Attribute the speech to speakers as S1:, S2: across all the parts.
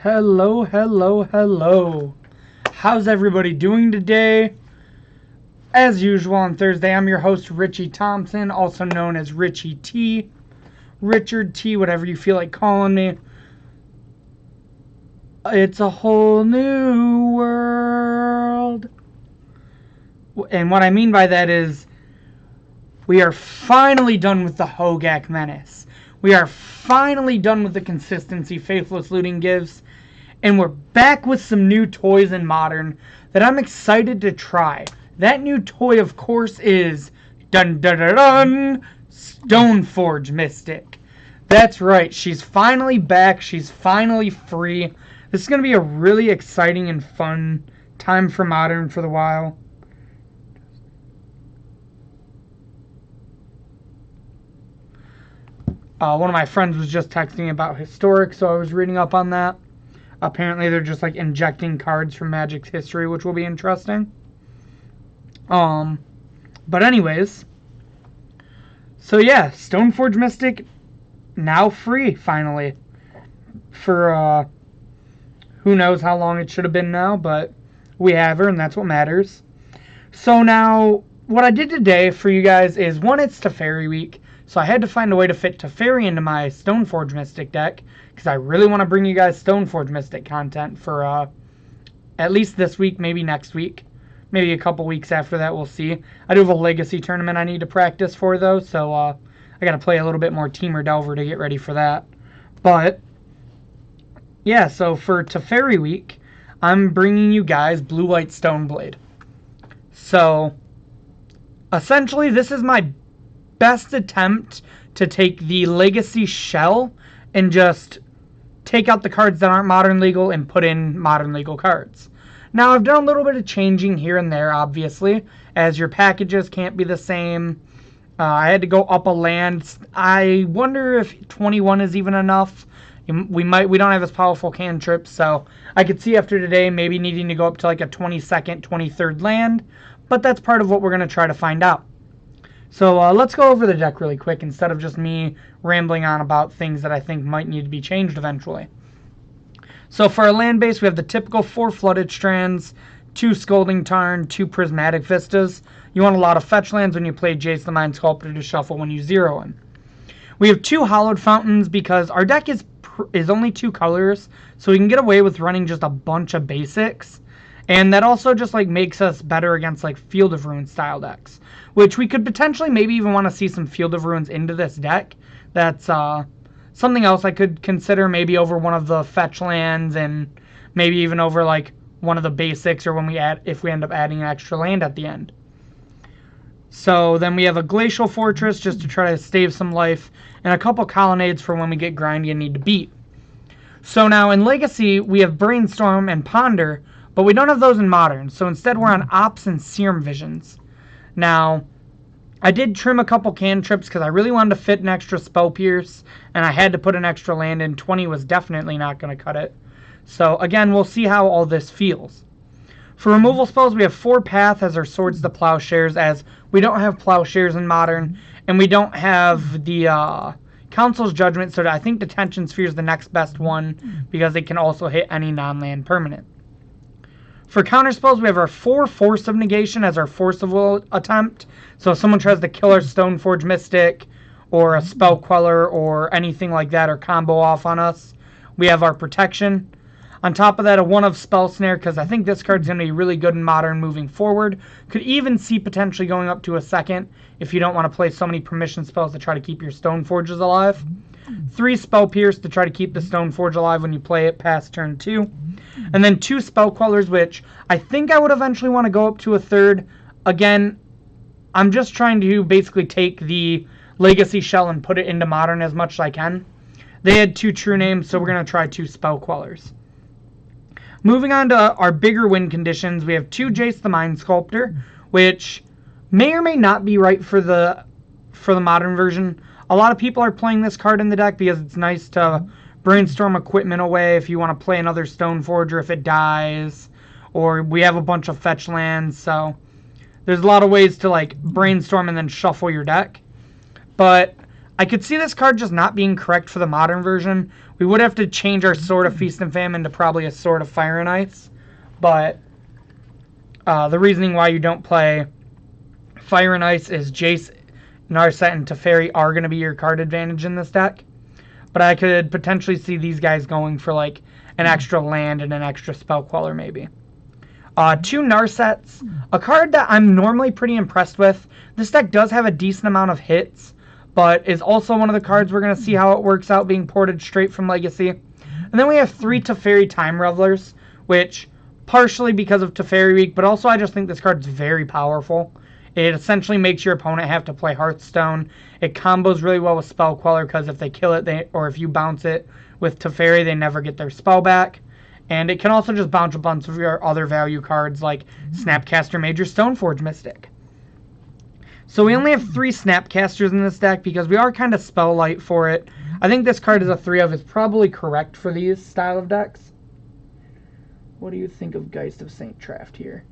S1: Hello, hello, hello. How's everybody doing today? As usual on Thursday, I'm your host, Richie Thompson, also known as Richie T. Richard T, whatever you feel like calling me. It's a whole new world. And what I mean by that is we are finally done with the Hogak Menace. We are finally done with the consistency Faithless Looting gives. And we're back with some new toys in Modern that I'm excited to try. That new toy, of course, is dun dun dun dun Stoneforge MYstic. That's right, she's finally back. She's finally free. This is going to be a really exciting and fun time for Modern for the while. One of my friends was just texting me about Historic, so I was reading up on that. Apparently, they're just like injecting cards from Magic's history, which will be interesting. But anyways, so yeah, Stoneforge MYstic now free finally. For who knows how long it should have been now, but we have her, and that's what matters. So now, what I did today for you guys is, one, it's Teferi week, so I had to find a way to fit Teferi into my Stoneforge MYstic deck, because I really want to bring you guys Stoneforge MYstic content for at least this week, maybe next week. Maybe a couple weeks after that, we'll see. I do have a Legacy tournament I need to practice for, though, so I got to play a little bit more Teamer Delver to get ready for that. But, yeah, so for Teferi week, I'm bringing you guys Blue-White Stoneblade. So, essentially, this is my best attempt to take the Legacy shell and just take out the cards that aren't Modern Legal and put in Modern Legal cards. Now, I've done a little bit of changing here and there, obviously, as your packages can't be the same. I had to go up a land. I wonder if 21 is even enough. We don't have as powerful cantrips, so I could see after today maybe needing to go up to like a 22nd, 23rd land, but that's part of what we're going to try to find out. So let's go over the deck really quick instead of just me rambling on about things that I think might need to be changed eventually. So for our land base, we have the typical 4 Flooded Strands, 2 Scolding Tarn, 2 Prismatic Vistas. You want a lot of fetch lands when you play Jace the Mind Sculptor to shuffle when you zero him. We have 2 Hollowed Fountains because our deck is only 2 colors, so we can get away with running just a bunch of basics. And that also just like makes us better against like Field of Ruins style decks, which we could potentially maybe even want to see some Field of Ruins into this deck. That's something else I could consider, maybe over one of the fetch lands and maybe even over like one of the basics, or when if we end up adding an extra land at the end. So then we have a Glacial Fortress just to try to save some life, and a couple Colonnades for when we get grindy and need to beat. So now in Legacy, we have Brainstorm and Ponder, but we don't have those in Modern, so instead we're on Ops and Serum Visions. Now, I did trim a couple cantrips because I really wanted to fit an extra Spell Pierce, and I had to put an extra land in. 20 was definitely not going to cut it. So again, we'll see how all this feels. For removal spells, we have 4 Path as our Swords to Plowshares, as we don't have Plowshares in Modern, and we don't have the Council's Judgment, so I think Detention Sphere is the next best one, because it can also hit any non-land permanent. For counterspells, we have our 4 Force of Negation as our Force of Will attempt. So if someone tries to kill our Stoneforge MYstic, or a Spell Queller, or anything like that, or combo off on us, we have our Protection. On top of that, a 1 of Spell Snare, because I think this card's going to be really good in Modern moving forward. Could even see potentially going up to a 2nd, if you don't want to play so many permission spells to try to keep your Stoneforges alive. 3 Spell Pierce to try to keep the Stoneforge alive when you play it past turn 2. And then 2 Spell Quellers, which I think I would eventually want to go up to a 3rd. Again, I'm just trying to basically take the Legacy shell and put it into Modern as much as I can. They had 2 True Names, so we're going to try 2 Spell Quellers. Moving on to our bigger win conditions, we have 2 Jace the Mind Sculptor, which may or may not be right for the Modern version. A lot of people are playing this card in the deck because it's nice to Brainstorm equipment away if you want to play another Stoneforger if it dies, or we have a bunch of fetch lands, so there's a lot of ways to like Brainstorm and then shuffle your deck. But I could see this card just not being correct for the modern version. We would have to change our Sword of Feast and Famine to probably a Sword of Fire and Ice. But the reasoning why you don't play Fire and Ice is Jace, Narset, and Teferi are going to be your card advantage in this deck. But I could potentially see these guys going for like an extra land and an extra Spell Queller maybe. 2 Narsets, a card that I'm normally pretty impressed with. This deck does have a decent amount of hits, but is also one of the cards we're going to see how it works out being ported straight from Legacy. And then we have 3 Teferi Time Revelers, which partially because of Teferi Week, but also I just think this card's very powerful. It essentially makes your opponent have to play Hearthstone. It combos really well with Spell Queller because if they kill it, or if you bounce it with Teferi, they never get their spell back. And it can also just bounce a bunch of your other value cards like Snapcaster Mage or Stoneforge Mystic. So we only have 3 Snapcasters in this deck because we are kind of spell light for it. I think this card is a 3 of. It's probably correct for these style of decks. What do you think of Geist of St. Traft here?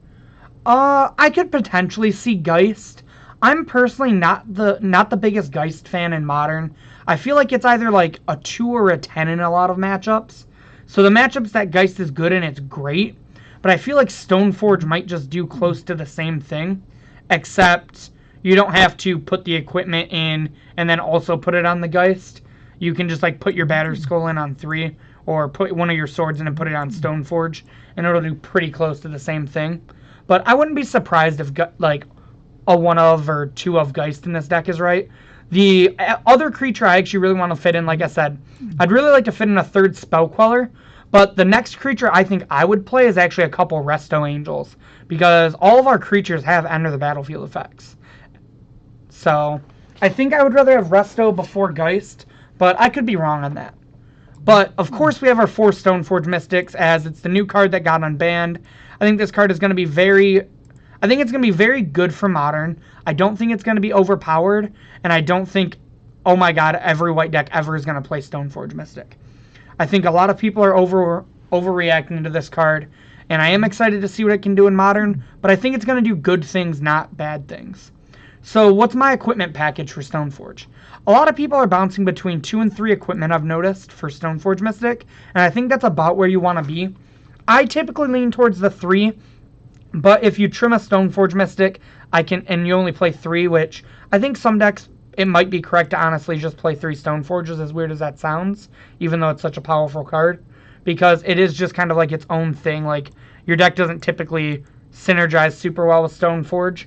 S1: I could potentially see Geist. I'm personally not the biggest Geist fan in Modern. I feel like it's either like a 2 or a 10 in a lot of matchups. So the matchups that Geist is good in, it's great. But I feel like Stoneforge might just do close to the same thing. Except you don't have to put the equipment in and then also put it on the Geist. You can just like put your Battered Skull in on 3. Or put one of your swords in and put it on Stoneforge. And it'll do pretty close to the same thing. But I wouldn't be surprised if like a 1 of or 2 of Geist in this deck is right. The other creature I actually really want to fit in, like I said, I'd really like to fit in a 3rd Spell Queller. But the next creature I think I would play is actually a couple Resto Angels. Because all of our creatures have Enter the Battlefield effects. So I think I would rather have Resto before Geist. But I could be wrong on that. But of course we have our 4 Stoneforge Mystics, as it's the new card that got unbanned. I think this card is going to be very good for Modern. I don't think it's going to be overpowered, and I don't think, oh my god, every white deck ever is going to play Stoneforge Mystic. I think a lot of people are overreacting to this card, and I am excited to see what it can do in Modern, but I think it's going to do good things, not bad things. So what's my equipment package for Stoneforge? A lot of people are bouncing between 2 and 3 equipment, I've noticed, for Stoneforge Mystic, and I think that's about where you want to be. I typically lean towards the 3, but if you trim a Stoneforge Mystic, and you only play 3, which I think some decks, it might be correct to honestly just play 3 Stoneforges, as weird as that sounds, even though it's such a powerful card, because it is just kind of like its own thing. Like, your deck doesn't typically synergize super well with Stoneforge,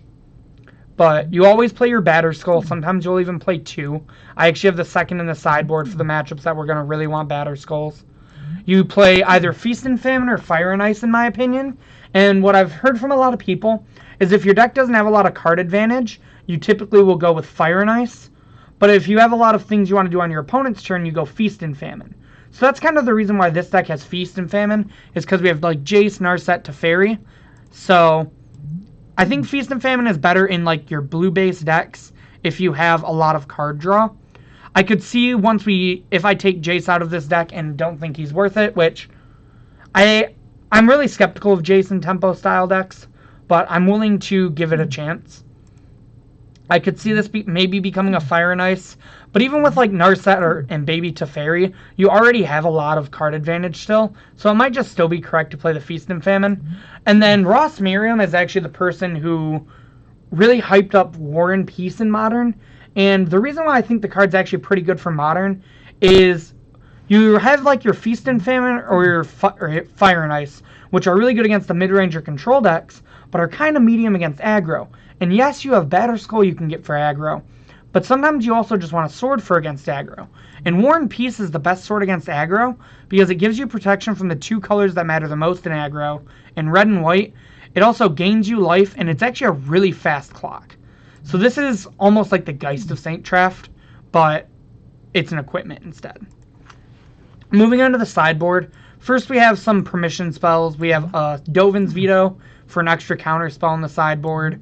S1: but you always play your Battered Skull. Sometimes you'll even play 2. I actually have the 2nd in the sideboard for the matchups that we're going to really want Battered Skulls. You play either Feast and Famine or Fire and Ice, in my opinion. And what I've heard from a lot of people is if your deck doesn't have a lot of card advantage, you typically will go with Fire and Ice. But if you have a lot of things you want to do on your opponent's turn, you go Feast and Famine. So that's kind of the reason why this deck has Feast and Famine, is because we have like Jace, Narset, Teferi. So I think Feast and Famine is better in like your blue-based decks if you have a lot of card draw. I could see if I take Jace out of this deck and don't think he's worth it, which I'm really skeptical of Jace in tempo style decks, but I'm willing to give it a chance. I could see this maybe becoming a Fire and Ice, but even with like Narset and Baby Teferi, you already have a lot of card advantage still, so it might just still be correct to play the Feast and Famine. And then Ross Miriam is actually the person who really hyped up War and Peace in Modern, and the reason why I think the card's actually pretty good for Modern is you have like your Feast and Famine or your Fire and Ice, which are really good against the mid-range or control decks, but are kind of medium against aggro. And yes, you have Battered Skull you can get for aggro, but sometimes you also just want a sword for against aggro. And War and Peace is the best sword against aggro because it gives you protection from the 2 colors that matter the most in aggro, in red and white. It also gains you life, and it's actually a really fast clock. So this is almost like the Geist of St. Traft, but it's an equipment instead. Moving on to the sideboard, first we have some permission spells. We have Dovin's Veto for an extra counter spell on the sideboard.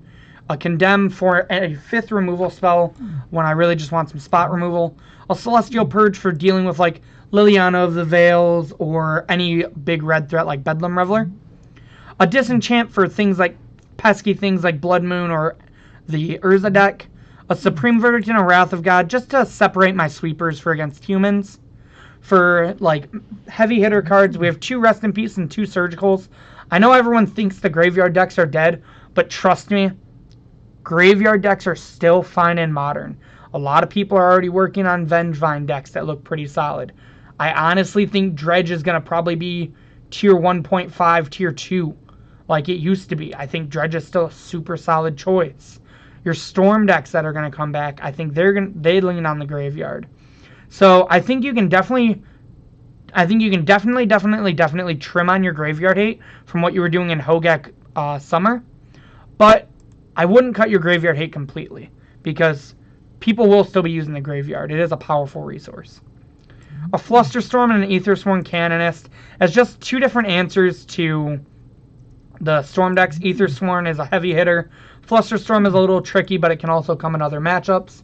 S1: A Condemn for a 5th removal spell when I really just want some spot removal. A Celestial Purge for dealing with like Liliana of the Veils or any big red threat like Bedlam Reveler. A Disenchant for things like pesky things like Blood Moon or the Urza deck. a Supreme Verdict and a Wrath of God, just to separate my sweepers for against humans. For, like, heavy hitter cards, we have 2 Rest in Peace and 2 Surgicals. I know everyone thinks the graveyard decks are dead, but trust me, graveyard decks are still fine in Modern. A lot of people are already working on Vengevine decks that look pretty solid. I honestly think Dredge is going to probably be tier 1.5, tier 2, like it used to be. I think Dredge is still a super solid choice. Your Storm decks that are going to come back, I think they lean on the graveyard. So I think you can definitely trim on your graveyard hate from what you were doing in Hogak Summer. But I wouldn't cut your graveyard hate completely, because people will still be using the graveyard. It is a powerful resource. A Flusterstorm and an Aethersworn Canonist as just 2 different answers to the Storm decks. Aethersworn is a heavy hitter. Flusterstorm is a little tricky, but it can also come in other matchups.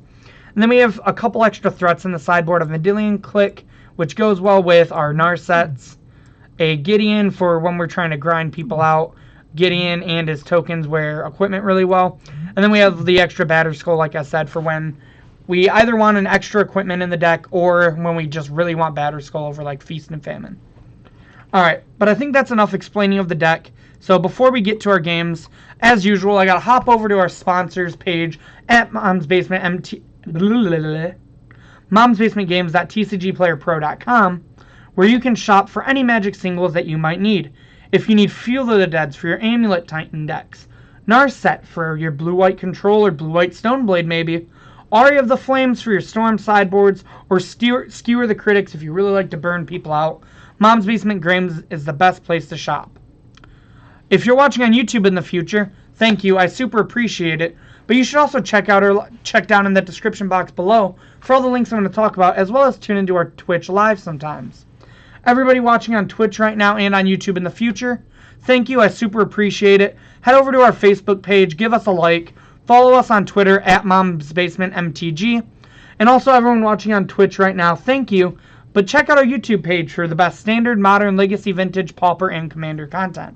S1: And then we have a couple extra threats in the sideboard of Vendilion Click, which goes well with our Narsets. A Gideon for when we're trying to grind people out. Gideon and his tokens wear equipment really well. And then we have the extra Batterskull, like I said, for when we either want an extra equipment in the deck or when we just really want Batterskull over like Feast and Famine. Alright, but I think that's enough explaining of the deck. So before we get to our games, as usual, I gotta hop over to our sponsors page at momsbasementgames.tcgplayerpro.com, where you can shop for any Magic singles that you might need. If you need Field of the Deads for your Amulet Titan decks, Narset for your blue-white Control or blue-white Stoneblade maybe, Aria of the Flames for your Storm sideboards, or Skewer the Critics if you really like to burn people out, Mom's Basement Games is the best place to shop. If you're watching on YouTube in the future, thank you, I super appreciate it. But you should also check down in the description box below for all the links I'm going to talk about, as well as tune into our Twitch live sometimes. Everybody watching on Twitch right now and on YouTube in the future, thank you, I super appreciate it. Head over to our Facebook page, give us a like, follow us on Twitter at MomsBasementMTG, and also everyone watching on Twitch right now, thank you. But check out our YouTube page for the best Standard, Modern, Legacy, Vintage, Pauper, and Commander content.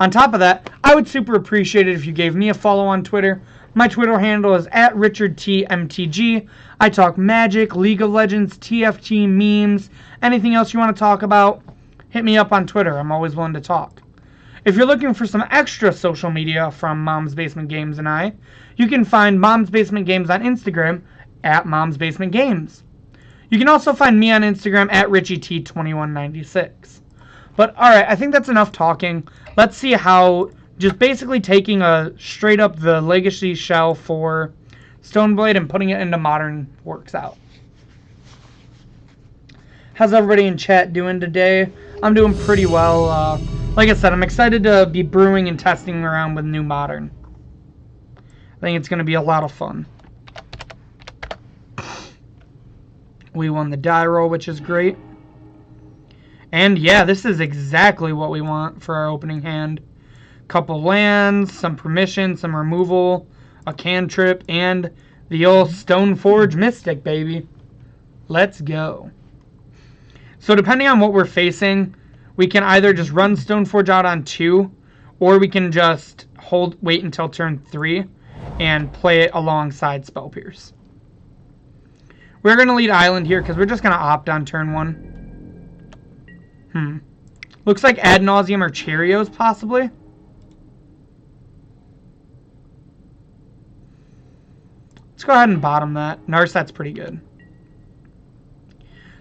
S1: On top of that, I would super appreciate it if you gave me a follow on Twitter. My Twitter handle is at RichardTMTG. I talk Magic, League of Legends, TFT, memes, anything else you want to talk about, hit me up on Twitter. I'm always willing to talk. If you're looking for some extra social media from Mom's Basement Games and I, you can find Mom's Basement Games on Instagram at Mom's Basement Games. You can also find me on Instagram at RichieT2196. But alright, I think that's enough talking. Let's see how just basically taking a straight up the Legacy shell for Stoneblade and putting it into Modern works out. How's everybody in chat doing today? I'm doing pretty well. Like I said, I'm excited to be brewing and testing around with new Modern. I think it's going to be a lot of fun. We won the die roll, which is great. And yeah, this is exactly what we want for our opening hand. Couple lands, some permission, some removal, a cantrip, and the old Stoneforge MYstic, baby. Let's go. So depending on what we're facing, we can either just run Stoneforge out on 2, or we can just wait until turn 3 and play it alongside Spell Pierce. We're going to lead Island here because we're just going to opt on turn 1. Looks like Ad Nauseam or Cheerios, possibly. Let's go ahead and bottom that. Narset's pretty good.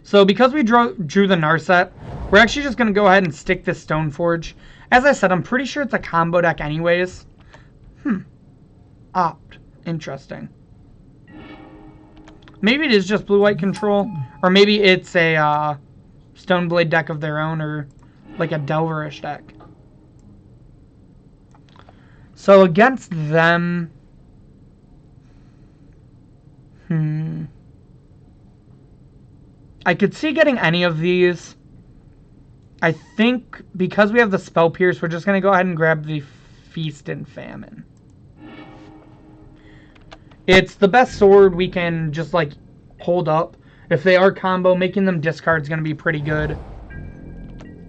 S1: So because we drew the Narset, we're actually just going to go ahead and stick this Stoneforge. As I said, I'm pretty sure it's a combo deck anyways. Opt. Interesting. Maybe it is just blue-white control. Or maybe it's a Stoneblade deck of their own, or like a Delverish deck. So against them... I could see getting any of these. I think because we have the Spell Pierce, we're just going to go ahead and grab the Feast and Famine. It's the best sword we can just like hold up. If they are combo, making them discard is going to be pretty good.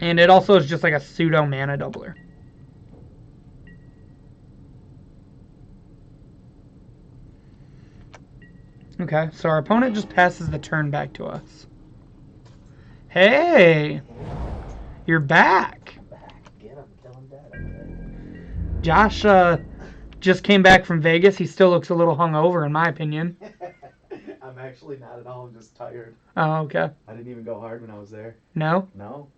S1: And it also is just like a pseudo mana doubler. Okay, so our opponent just passes the turn back to us. Hey! You're back!
S2: I'm back. Get him till I'm dead, okay?
S1: Josh just came back from Vegas. He still looks a little hungover, in my opinion.
S2: I'm actually not at all. I'm just tired.
S1: Oh, okay.
S2: I didn't even go hard when I was there.
S1: No?
S2: No.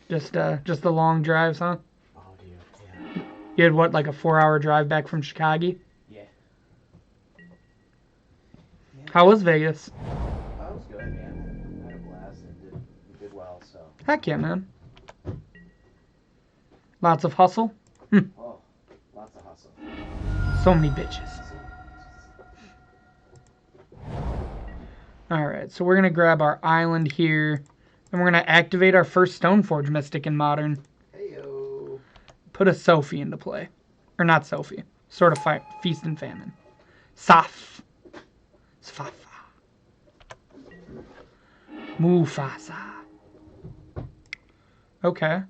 S1: Just the long drives, huh?
S2: Oh, dear. Yeah.
S1: You had, what, like a 4-hour drive back from Chicago?
S2: Yeah.
S1: How was Vegas?
S2: That was good, man. I had a blast and did well, so.
S1: Heck yeah, man. Lots of hustle?
S2: Oh, lots of hustle.
S1: So many bitches. Alright, so we're going to grab our island here, and we're going to activate our first Stoneforge Mystic in Modern.
S2: Heyo.
S1: Put a Sophie into play. Or not Sophie. Sort of fight. Feast and Famine. Saf. Sfafa. Mufasa. Okay.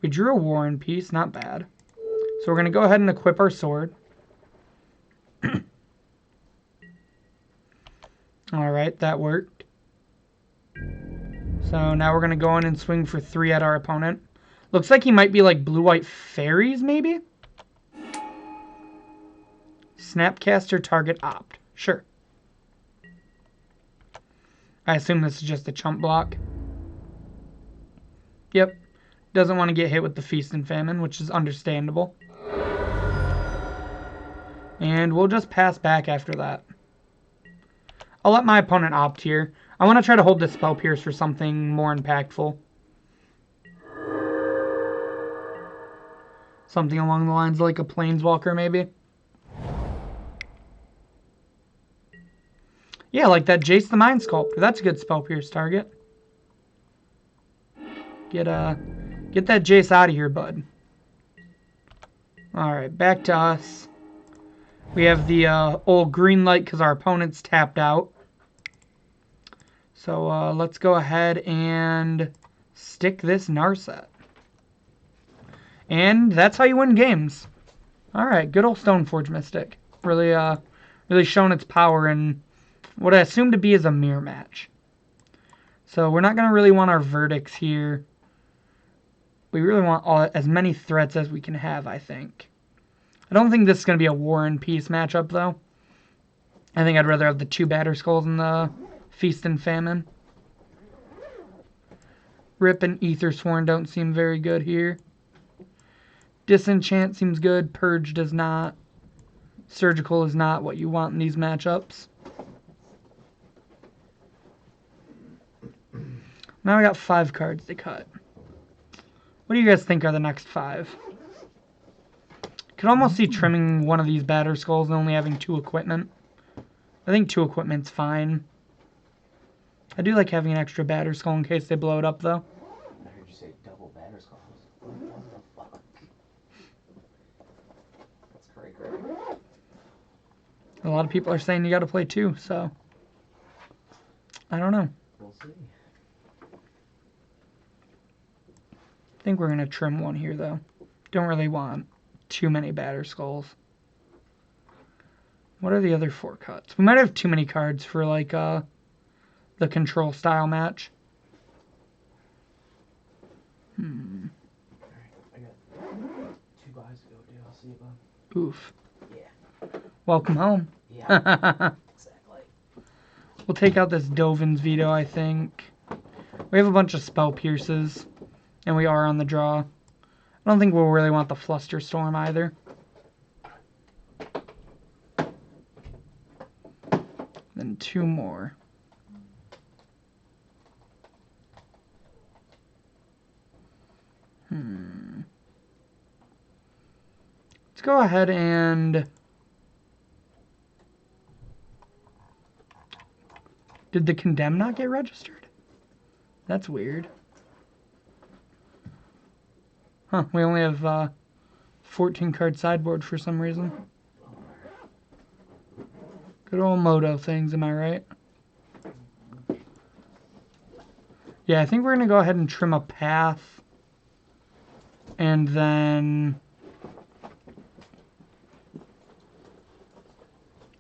S1: We drew a War and Peace. Not bad. So we're going to go ahead and equip our sword. Alright, that worked. So now we're going to go in and swing for 3 at our opponent. Looks like he might be like blue-white fairies, maybe? Snapcaster target opt. Sure. I assume this is just a chump block. Yep. Doesn't want to get hit with the Feast and Famine, which is understandable. And we'll just pass back after that. I'll let my opponent opt here. I want to try to hold this Spell Pierce for something more impactful. Something along the lines of like a Planeswalker, maybe. Yeah, like that Jace the Mind Sculptor. That's a good Spell Pierce target. Get that Jace out of here, bud. Alright, back to us. We have the old green light because our opponent's tapped out. So let's go ahead and stick this Narset. And that's how you win games. Alright, good old Stoneforge Mystic. Really shown its power in what I assume to be is a mirror match. So we're not going to really want our verdicts here. We really want as many threats as we can have, I think. I don't think this is going to be a War and Peace matchup, though. I think I'd rather have the 2 Batter Skulls and the Feast and Famine. Rip and Ether Sworn don't seem very good here. Disenchant seems good. Purge does not. Surgical is not what you want in these matchups. Now I got 5 cards to cut. What do you guys think are the next 5? Could almost see trimming one of these Batter Skulls and only having 2 equipment. I think 2 equipment's fine. I do like having an extra Batter Skull in case they blow it up, though.
S2: I heard you say double Batter Skulls. What the fuck? That's great.
S1: A lot of people are saying you gotta play 2, so... I don't know.
S2: We'll see.
S1: I think we're gonna trim 1 here, though. Don't really want too many Batter Skulls. What are the other 4 cuts? We might have too many cards for, like, the control style match.
S2: Alright, I got 2 buys to go, dude. I'll see you, bud.
S1: Oof.
S2: Yeah.
S1: Welcome home.
S2: Yeah. Exactly.
S1: We'll take out this Dovin's Veto, I think. We have a bunch of Spell Pierces, and we are on the draw. I don't think we'll really want the Flusterstorm either. Then 2 more. Let's go ahead and... Did the Condemn not get registered? That's weird. Huh, we only have 14 card sideboard for some reason. Good old Moto things, am I right? Yeah, I think we're going to go ahead and trim a path. And then...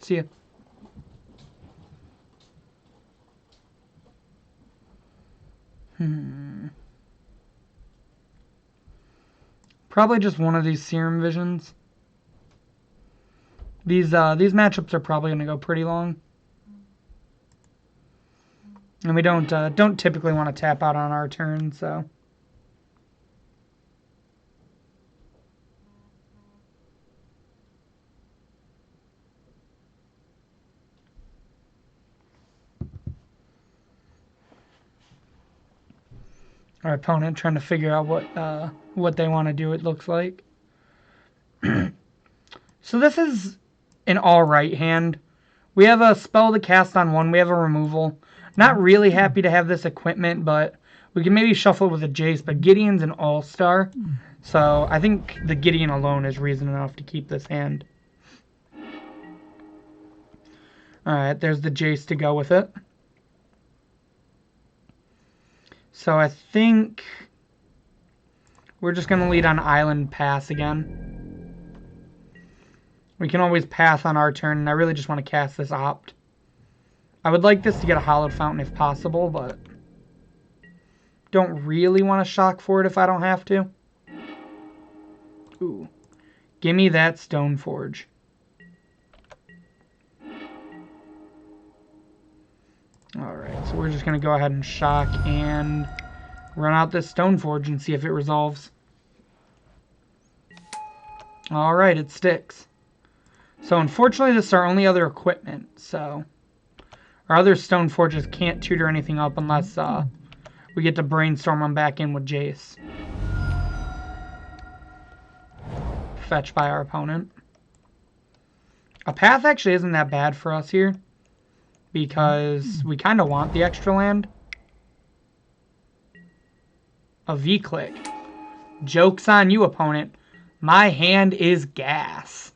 S1: See ya. Probably just one of these Serum Visions. These matchups are probably going to go pretty long. And we don't typically want to tap out on our turn, so... Our opponent trying to figure out what they want to do, it looks like. So this is an alright hand. We have a spell to cast on one. We have a removal. Not really happy to have this equipment, but we can maybe shuffle it with a Jace. But Gideon's an all-star, so I think the Gideon alone is reason enough to keep this hand. Alright, there's the Jace to go with it. So I think we're just going to lead on Island Pass again. We can always pass on our turn, and I really just want to cast this Opt. I would like this to get a Hallowed Fountain if possible, but don't really want to shock for it if I don't have to. Ooh. Give me that Stoneforge. Alright, so we're just going to go ahead and shock and run out this Stoneforge and see if it resolves. Alright, it sticks. So unfortunately this is our only other equipment, so our other Stoneforges can't tutor anything up unless we get to brainstorm them back in with Jace. Fetch by our opponent. A path actually isn't that bad for us here, because we kind of want the extra land. A V-click. Joke's on you, opponent. My hand is gas.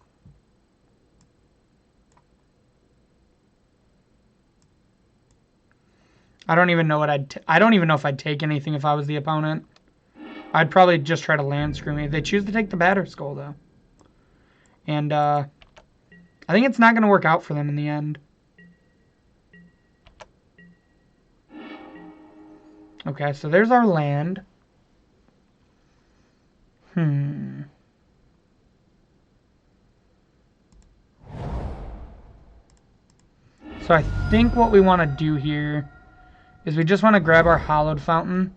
S1: I don't even know what I don't even know if I'd take anything if I was the opponent. I'd probably just try to land screw me. They choose to take the Batter Skull, though. And, I think it's not going to work out for them in the end. Okay, so there's our land. So I think what we want to do here is we just want to grab our Hallowed Fountain.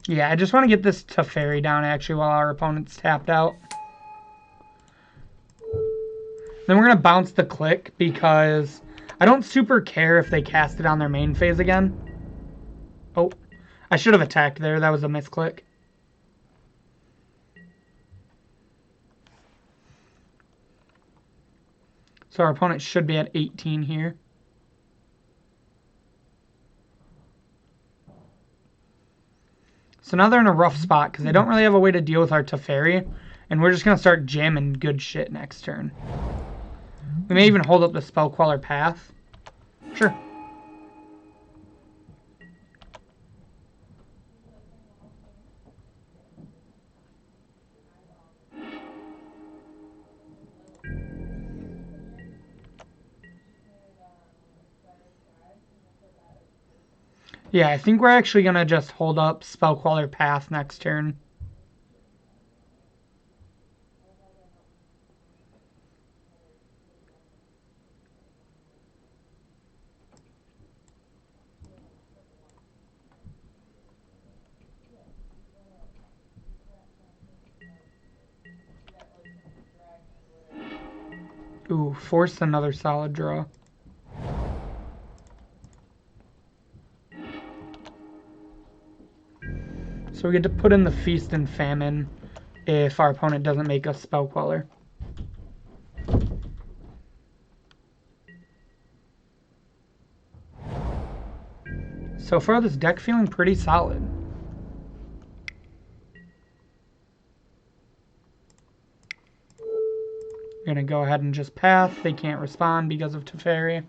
S1: Yeah, I just want to get this Teferi down, actually, while our opponent's tapped out. Then we're going to bounce the click, because I don't super care if they cast it on their main phase again. Oh, I should have attacked there. That was a misclick. So our opponent should be at 18 here. So now they're in a rough spot because they don't really have a way to deal with our Teferi. And we're just going to start jamming good shit next turn. We may even hold up the Spellqueller Path. Sure. Yeah, I think we're actually going to just hold up Spellqueller Path next turn. Ooh, force another solid draw. So we get to put in the Feast and Famine if our opponent doesn't make a Spellqueller. So far, this deck feeling pretty solid. We're going to go ahead and just path. They can't respond because of Teferi.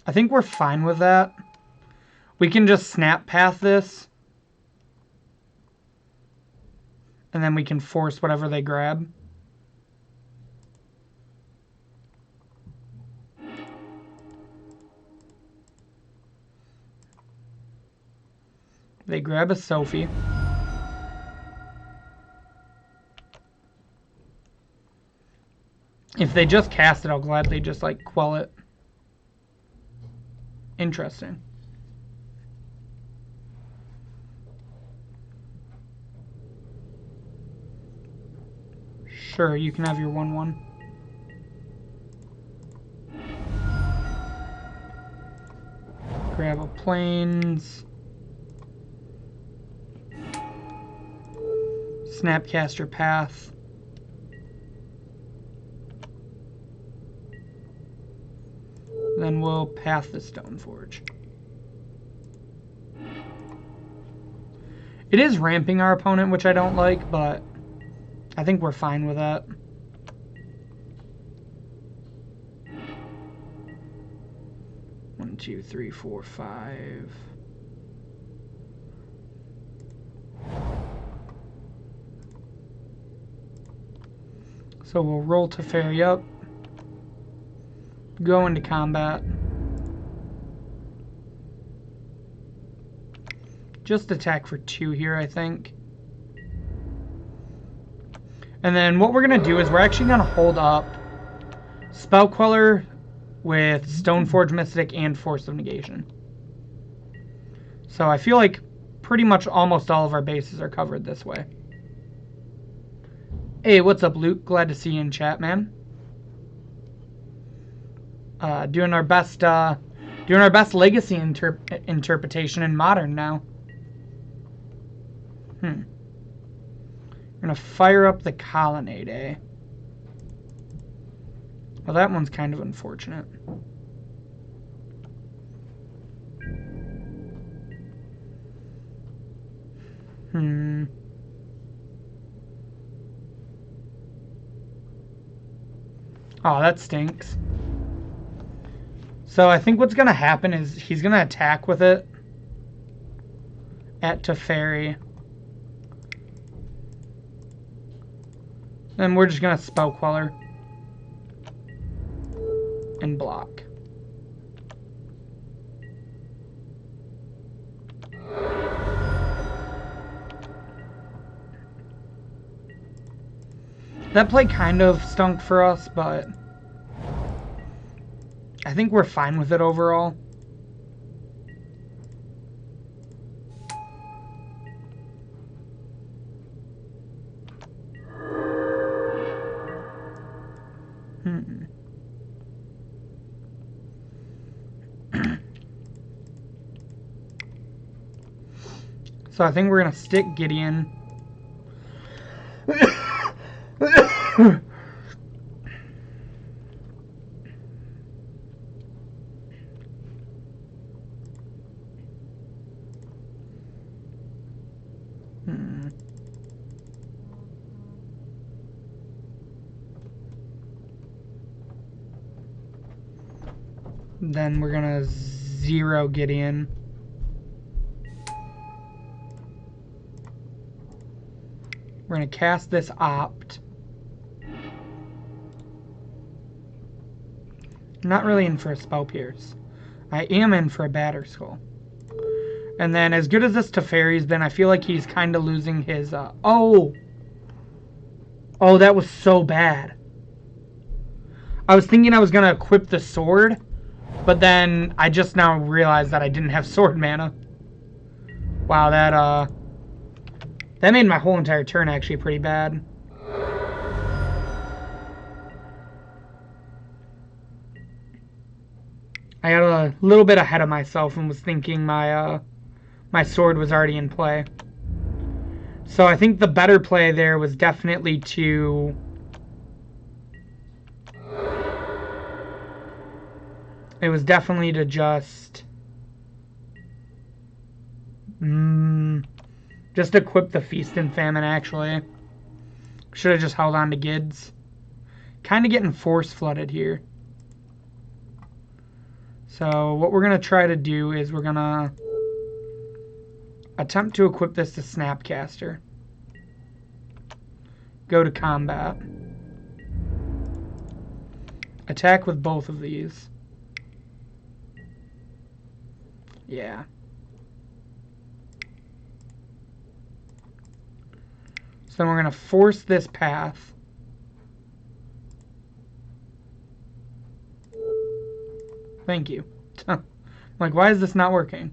S1: I think we're fine with that. We can just snap path this. And then we can force whatever they grab. They grab a Sophie. If they just cast it, I'll gladly just, like, quell it. Interesting. Sure, you can have your 1/1. Grab a plains. Snapcaster path. Then we'll path the Stoneforge. It is ramping our opponent, which I don't like, but I think we're fine with that. One, two, three, four, five. So we'll roll Teferi up. Go into combat. Just attack for 2 here, I think. And then what we're going to do is we're actually going to hold up Spell Queller with Stoneforge Mystic and Force of Negation. So I feel like pretty much almost all of our bases are covered this way. Hey, what's up, Luke? Glad to see you in chat, man. Doing our best legacy interpretation in Modern now. We're gonna fire up the Colonnade, eh? Well, that one's kind of unfortunate. Oh, that stinks. So I think what's going to happen is he's going to attack with it at Teferi. Then we're just going to Spell Queller and block. That play kind of stunk for us, but I think we're fine with it overall. So I think we're going to stick Gideon. Then we're going to 0 Gideon. We're going to cast this Opt. I'm not really in for a Spell Pierce. I am in for a Batter Skull. And then as good as this Teferi's been, I feel like he's kind of losing his... Oh, that was so bad. I was thinking I was going to equip the sword, but then I just now realized that I didn't have sword mana. Wow, that made my whole entire turn actually pretty bad. I got a little bit ahead of myself and was thinking my sword was already in play. So I think the better play there was definitely to... It was definitely to just... Just equip the Feast and Famine, actually. Should have just held on to Gids. Kind of getting force flooded here. So what we're going to try to do is we're going to attempt to equip this to Snapcaster. Go to combat. Attack with both of these. Yeah. So then we're going to force this path. Thank you. Like, why is this not working?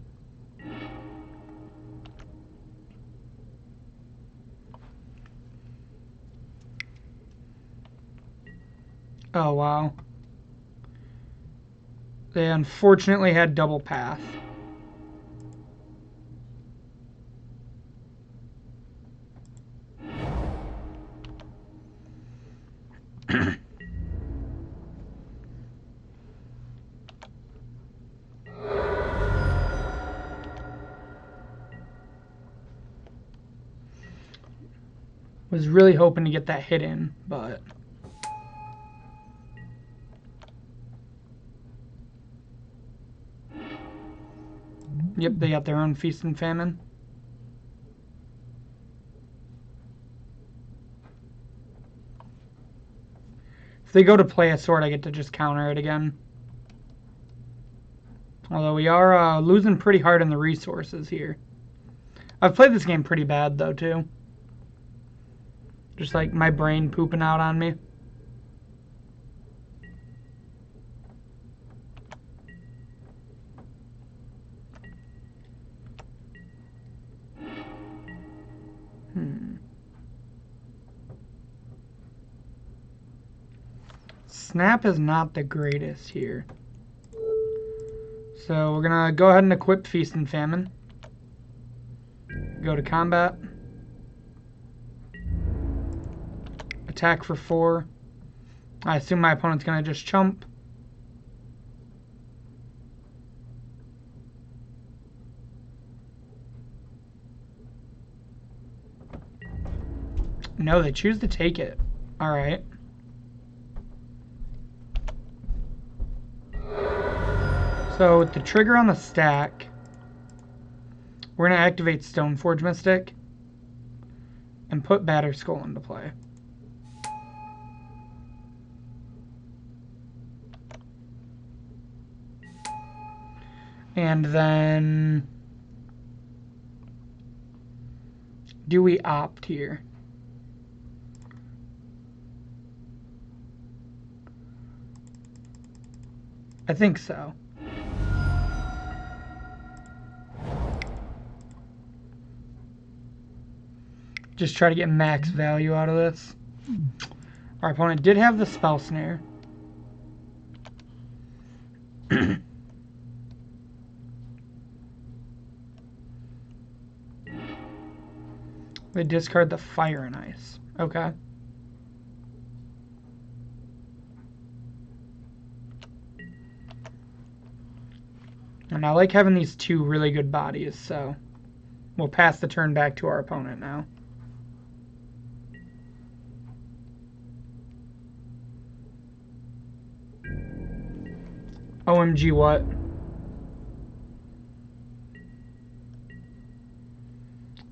S1: Oh, wow. They unfortunately had double path. Was really hoping to get that hit in, but... Yep, they got their own feast and famine. If they go to play a sword, I get to just counter it again. Although we are losing pretty hard in the resources here. I've played this game pretty bad, though, too. Just like my brain pooping out on me. Snap is not the greatest here. So we're going to go ahead and equip Feast and Famine. Go to combat. Attack for 4. I assume my opponent's going to just chump. No, they choose to take it. Alright. So with the trigger on the stack, we're going to activate Stoneforge MYstic and put Batter Skull into play. And then, do we opt here? I think so. Just try to get max value out of this. Our opponent did have the Spell Snare. They discard the Fire and Ice. Okay. And I like having these two really good bodies, so we'll pass the turn back to our opponent now. OMG, what?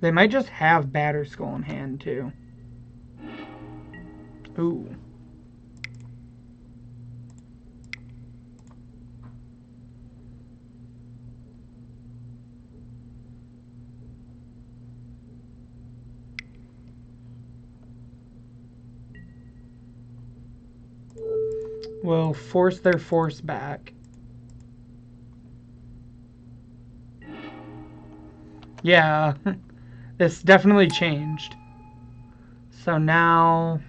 S1: They might just have Batter Skull in hand, too. Ooh. We'll force their force back. Yeah, this definitely changed. So now...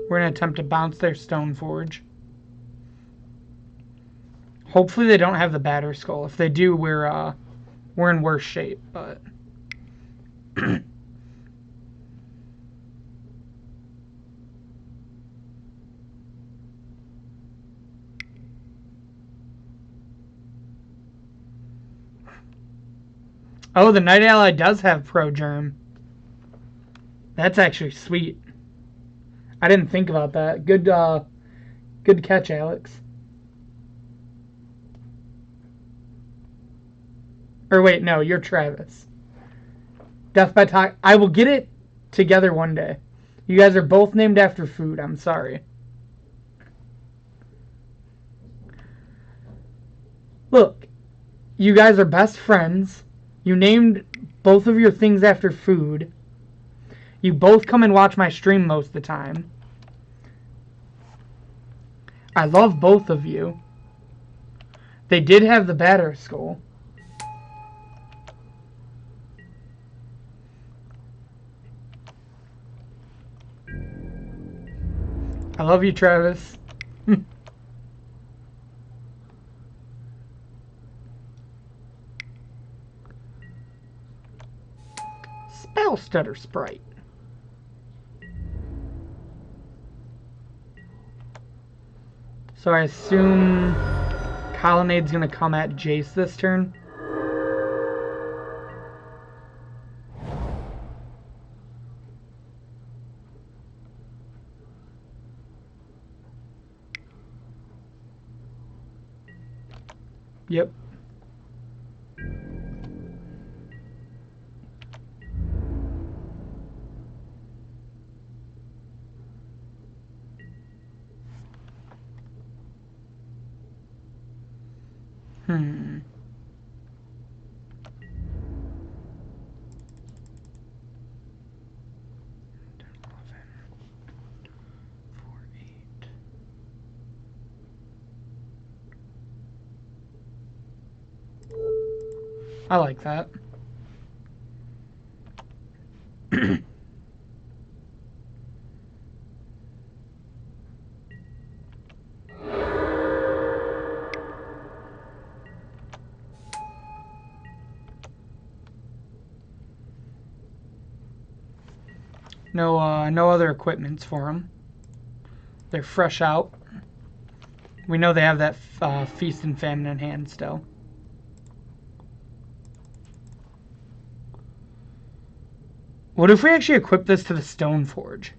S1: we're going to attempt to bounce their Stoneforge. Hopefully they don't have the Batter Skull. If they do, we're in worse shape, but... Oh, the Night Ally does have Pro Germ. That's actually sweet. I didn't think about that. Good catch, Alex. Or wait, no, you're Travis. Death by Taco. I will get it together one day. You guys are both named after food. I'm sorry. Look, you guys are best friends. You named both of your things after food. You both come and watch my stream most of the time. I love both of you. They did have the batter skull. I love you, Travis. Spell Stutter Sprite. So I assume Colonnade's going to come at Jace this turn. Yep. Hmm. I like that. No other equipments for them. They're fresh out. We know they have that feast and famine in hand still. What if we actually equip this to the Stoneforge?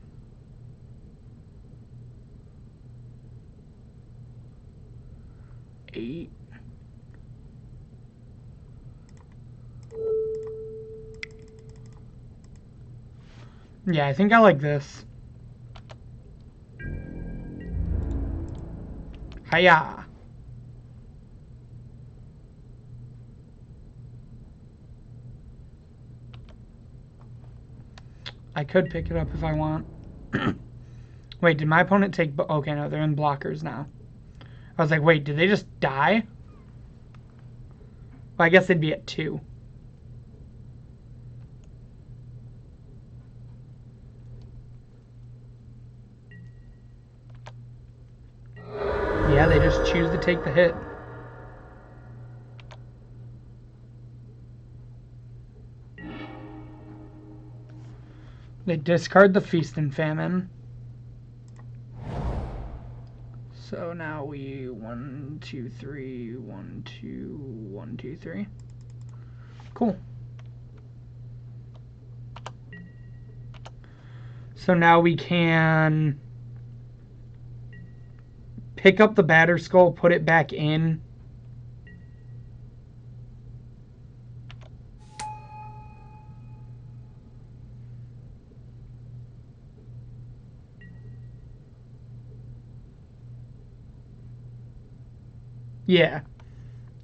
S1: Eight. Yeah, I think I like this. Hiya. I could pick it up if I want. Wait, did my opponent take... Okay, no, they're in blockers now. I was like, wait, did they just die? Well, I guess they'd be at 2. Yeah, they just choose to take the hit. They discard the feast and famine. So now we 1, 2, 3, 1, 2, 1, 2, 3. Cool. So now we can pick up the batter skull, put it back in. Yeah.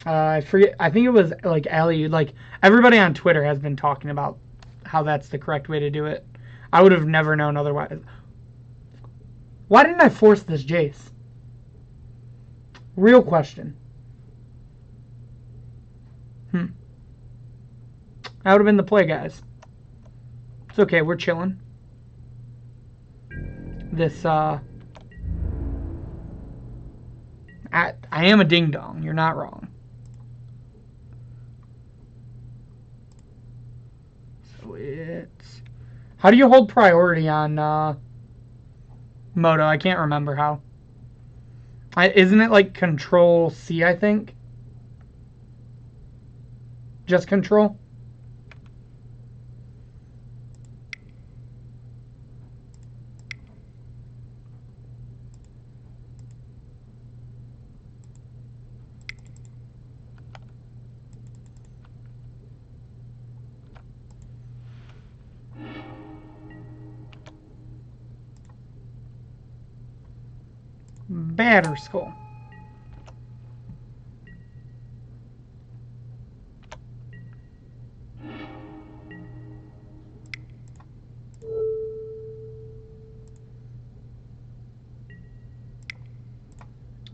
S1: I forget. I think it was like Allie. Like everybody on Twitter has been talking about how that's the correct way to do it. I would have never known otherwise. Why didn't I force this Jace? Real question. That would have been the play, guys. It's okay. We're chilling. This I am a ding dong. You're not wrong. So it's... How do you hold priority on Moto? I can't remember how. Isn't it like Control C, I think? Just Control? Batter Skull.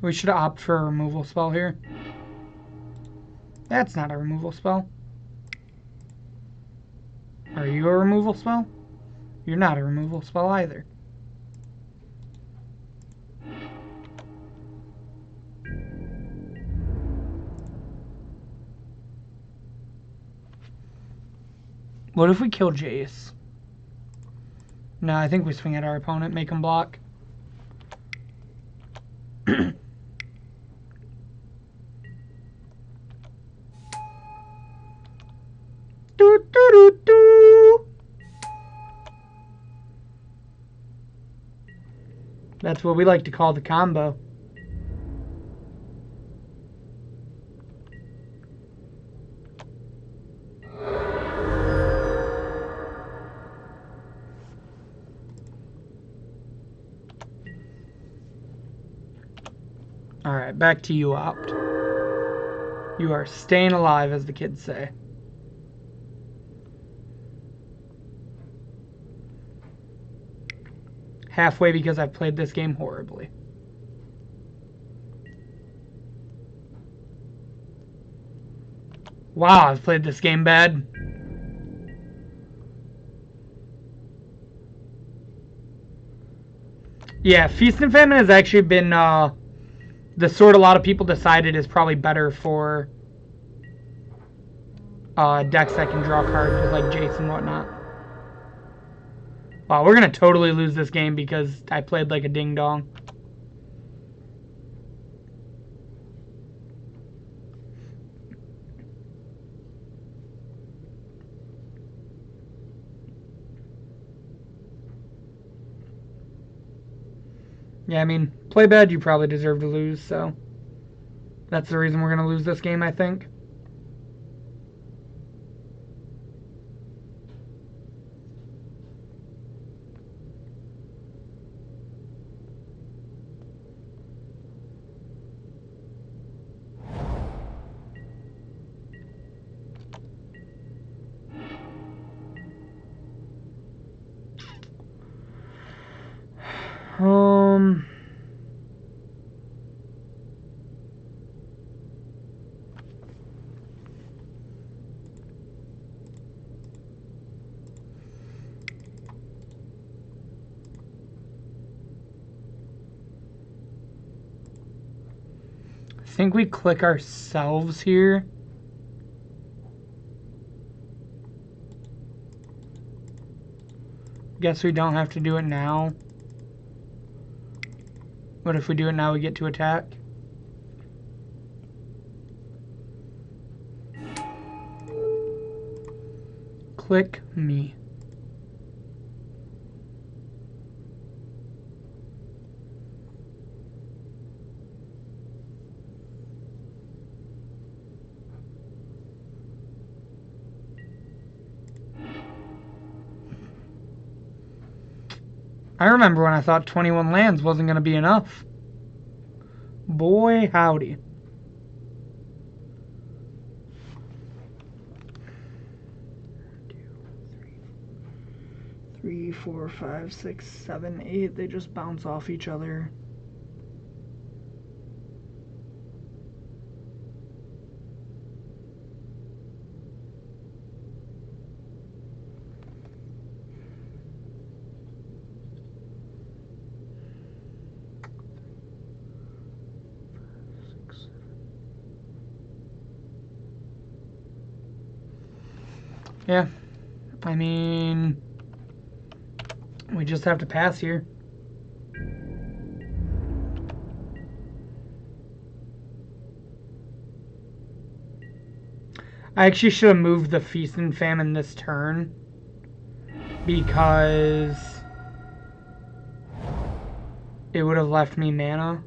S1: We should opt for a removal spell here. That's not a removal spell. Are you a removal spell? You're not a removal spell either. What if we kill Jace? No, I think we swing at our opponent, make him block. Do, do, do, do. That's what we like to call the combo. Alright, back to you, Opt. You are staying alive, as the kids say. Halfway because I've played this game horribly. Wow, I've played this game bad. Yeah, Feast and Famine has actually been the sort a lot of people decided is probably better for decks that can draw cards with like Jace and whatnot. Wow, we're going to totally lose this game because I played like a ding-dong. Yeah, I mean, play bad, you probably deserve to lose, so that's the reason we're going to lose this game, I think. I think we click ourselves here. Guess we don't have to do it now. But if we do it now, we get to attack. Click me. I remember when I thought 21 lands wasn't going to be enough. Boy, howdy. Three, 4, 5, 6, 7, 8. They just bounce off each other. Yeah, I mean, we just have to pass here. I actually should have moved the Feast and Famine this turn because it would have left me mana.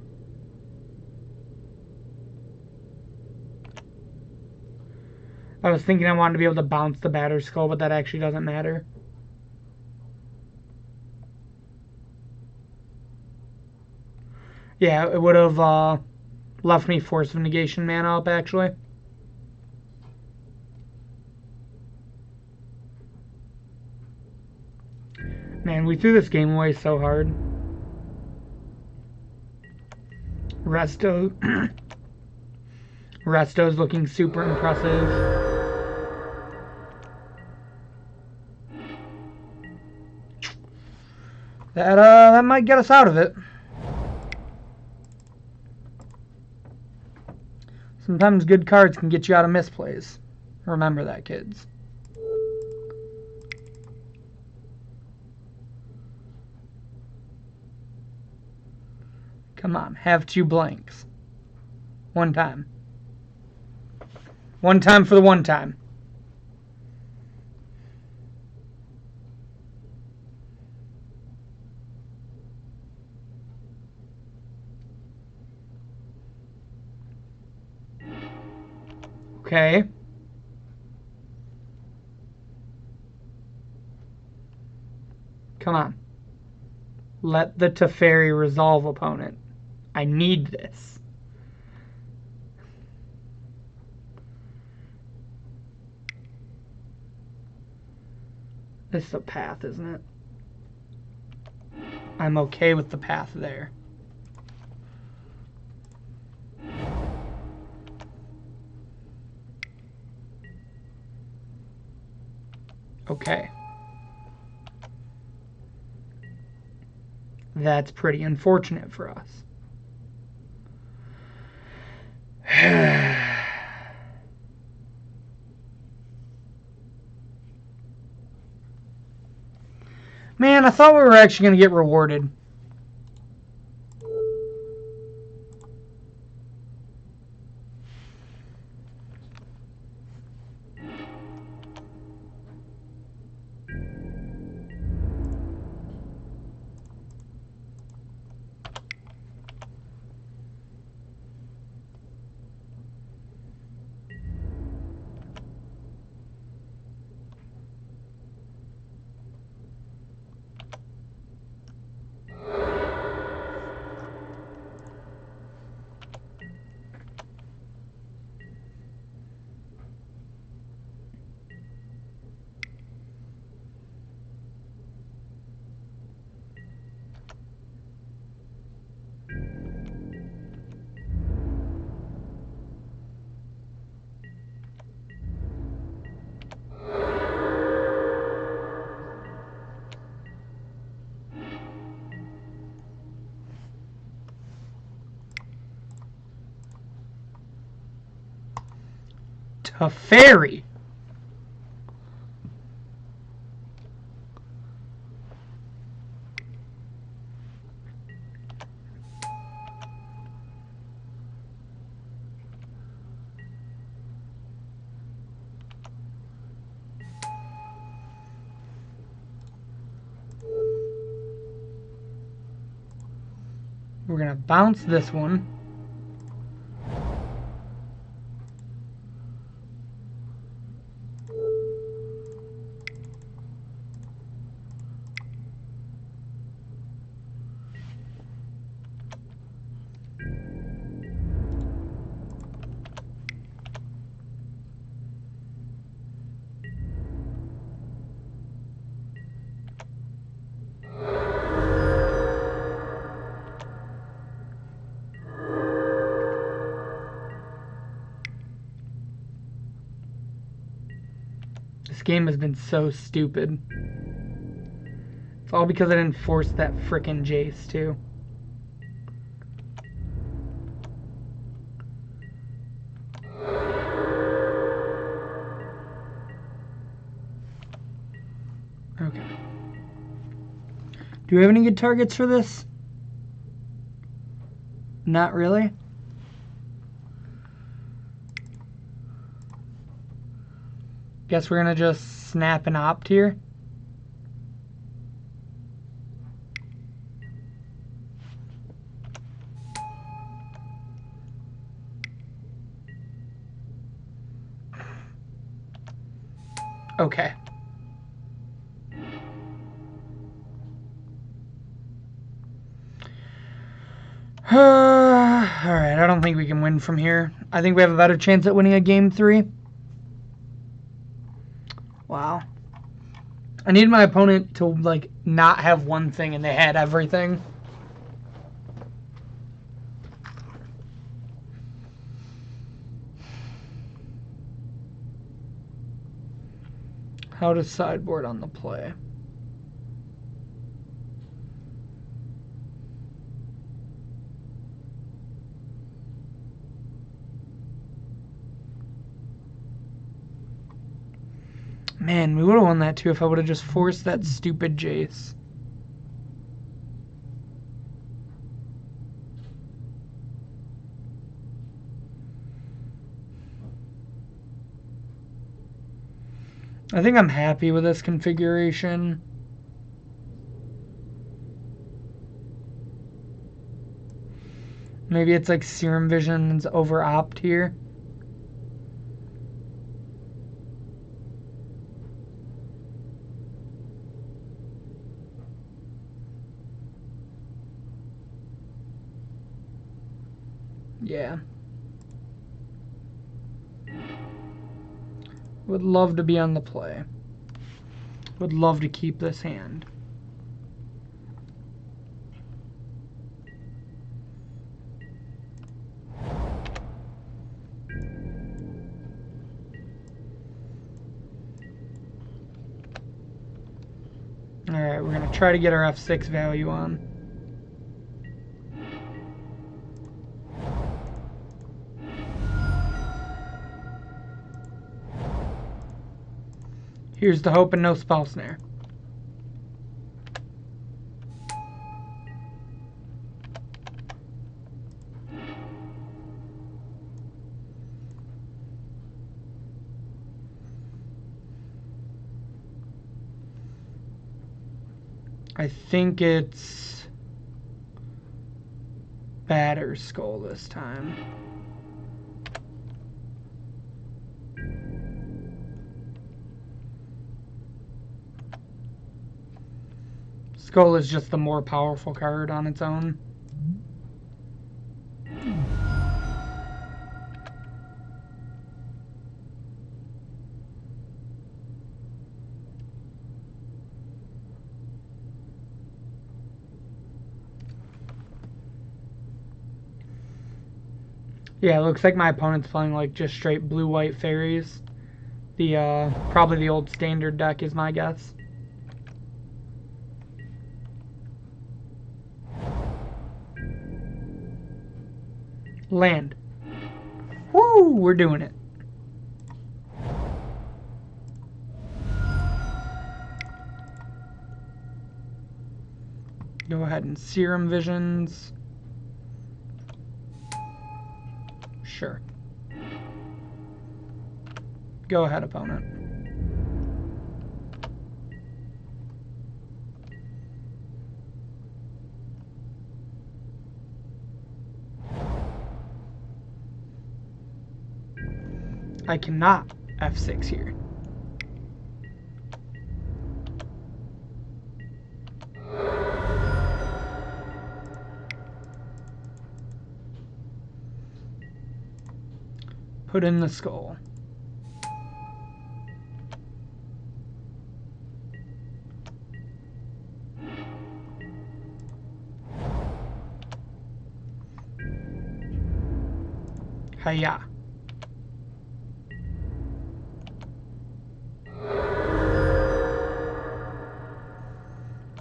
S1: I was thinking I wanted to be able to bounce the Batter Skull, but that actually doesn't matter. Yeah, it would have left me Force of Negation mana up, actually. Man, we threw this game away so hard. Resto's looking super impressive. That might get us out of it. Sometimes good cards can get you out of misplays. Remember that, kids. Come on, have 2 blanks. One time. One time for the one time. Okay. Come on. Let the Teferi resolve, opponent. I need this. This is a path, isn't it? I'm okay with the path there. Okay. That's pretty unfortunate for us. Man, I thought we were actually going to get rewarded. Teferi. We're going to bounce this one. This game has been so stupid. It's all because I didn't force that frickin' Jace, too. Okay. Do we have any good targets for this? Not really. Guess we're gonna just snap and opt here. Okay. Alright, I don't think we can win from here. I think we have a better chance at winning a game 3. Wow. I need my opponent to, like, not have one thing and they had everything. How to sideboard on the play. Man, we would have won that too if I would have just forced that stupid Jace. I think I'm happy with this configuration. Maybe it's like Serum Vision's over-opt here. Yeah. Would love to be on the play. Would love to keep this hand. Alright, we're going to try to get our F6 value on. Here's the hope and no spell snare. I think it's Batter's Skull this time. Skull is just the more powerful card on its own. Yeah, it looks like my opponent's playing like just straight blue-white fairies. The probably the old standard deck is my guess. Land. Woo! We're doing it. Go ahead and Serum Visions. Sure. Go ahead, opponent. I cannot F6 here. Put in the skull. Hiya.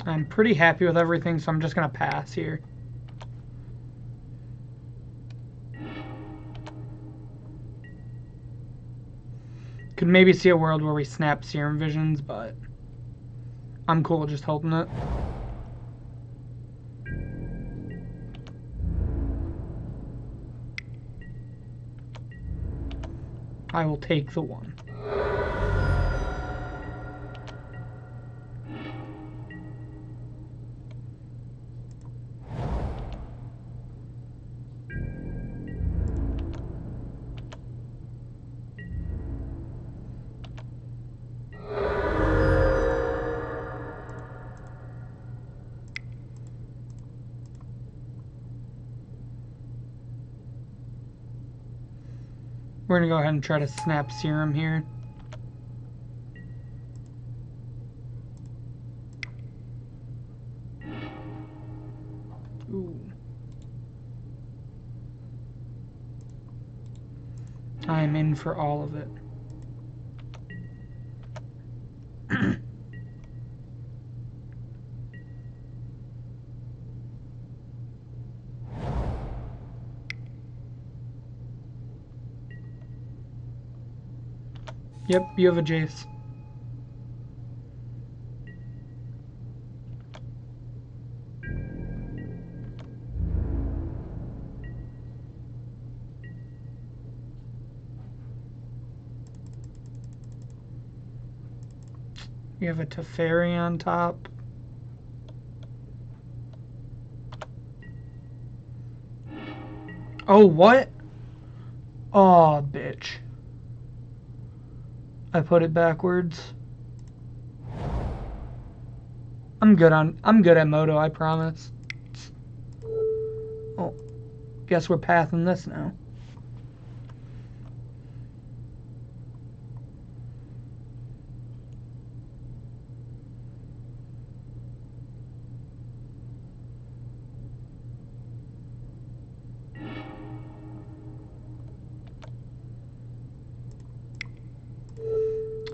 S1: I'm pretty happy with everything, so I'm just going to pass here. Could maybe see a world where we snap Serum Visions, but I'm cool just holding it. I will take the 1. We're gonna go ahead and try to snap Serum here. Ooh. I'm in for all of it. Yep, you have a Jace. You have a Teferi on top. Oh, what? Oh, bitch. I put it backwards. I'm good at Moto, I promise. Oh, guess we're pathing this now.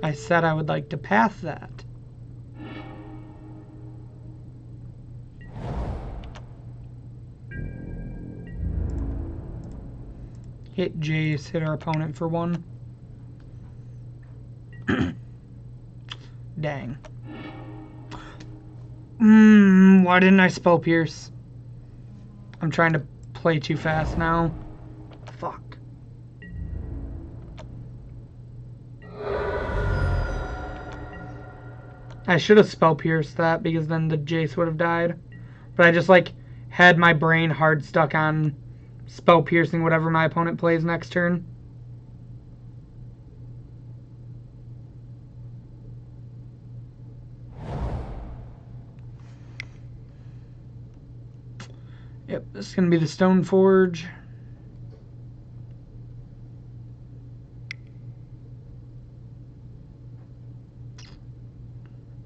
S1: I said I would like to path that. Hit Jace, hit our opponent for 1. Dang. Why didn't I Spell Pierce? I'm trying to play too fast now. Fuck. I should have Spell Pierced that because then the Jace would have died. But I just like had my brain hard stuck on Spell Piercing whatever my opponent plays next turn. Yep, this is going to be the Stoneforge.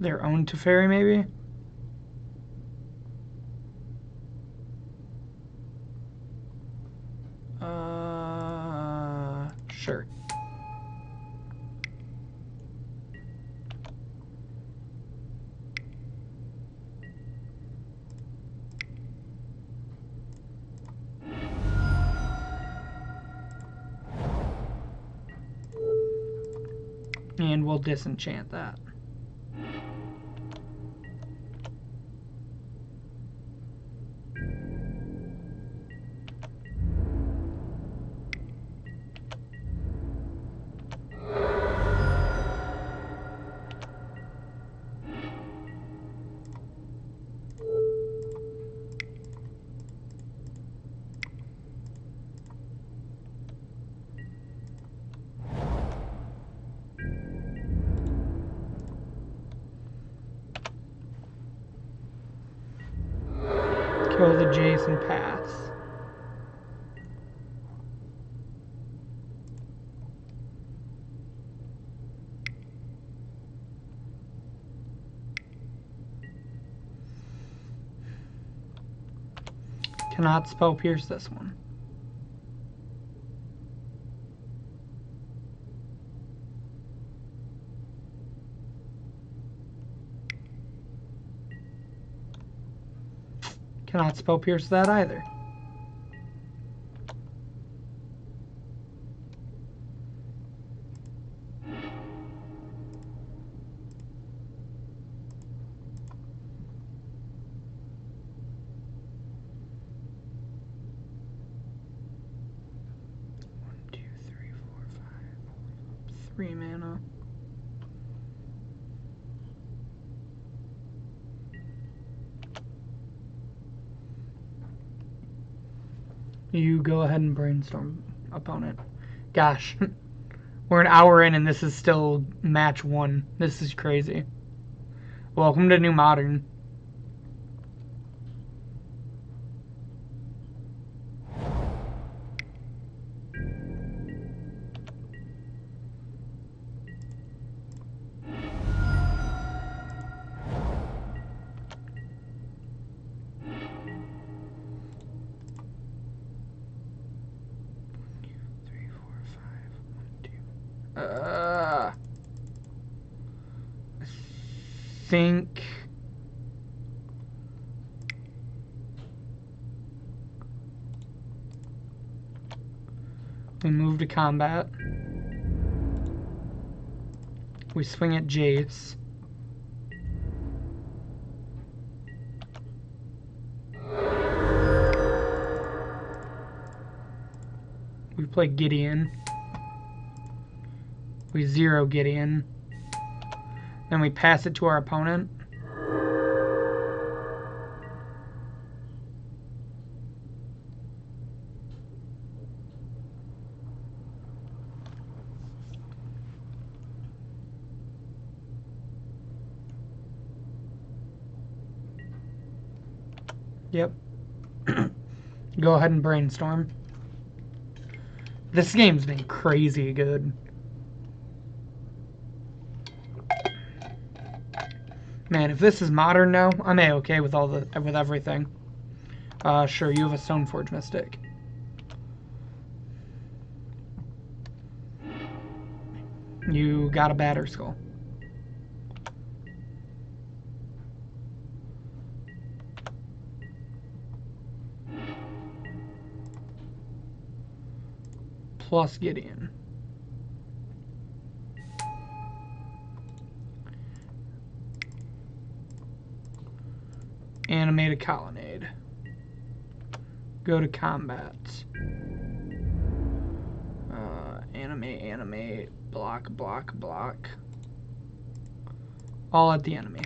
S1: Their own Teferi, maybe? Sure. And we'll disenchant that. Kill the Jace and pass. Cannot Spell Pierce this one. Cannot Spell Pierce that either. One, two, three, four, five. 3 mana. You go ahead and brainstorm, opponent. Gosh, we're an hour in and this is still match 1. This is crazy. Welcome to New Modern. I think we move to combat. We swing at Jace. We play Gideon. We zero Gideon. Then we pass it to our opponent. Yep. Go ahead and brainstorm. This game's been crazy good. Man, if this is modern now, I'm A-okay with with everything. Sure, you have a Stoneforge Mystic. You got a Batter Skull. Plus Gideon. Animate a Colonnade. Go to combat. Animate, block, block, block. All at the enemy.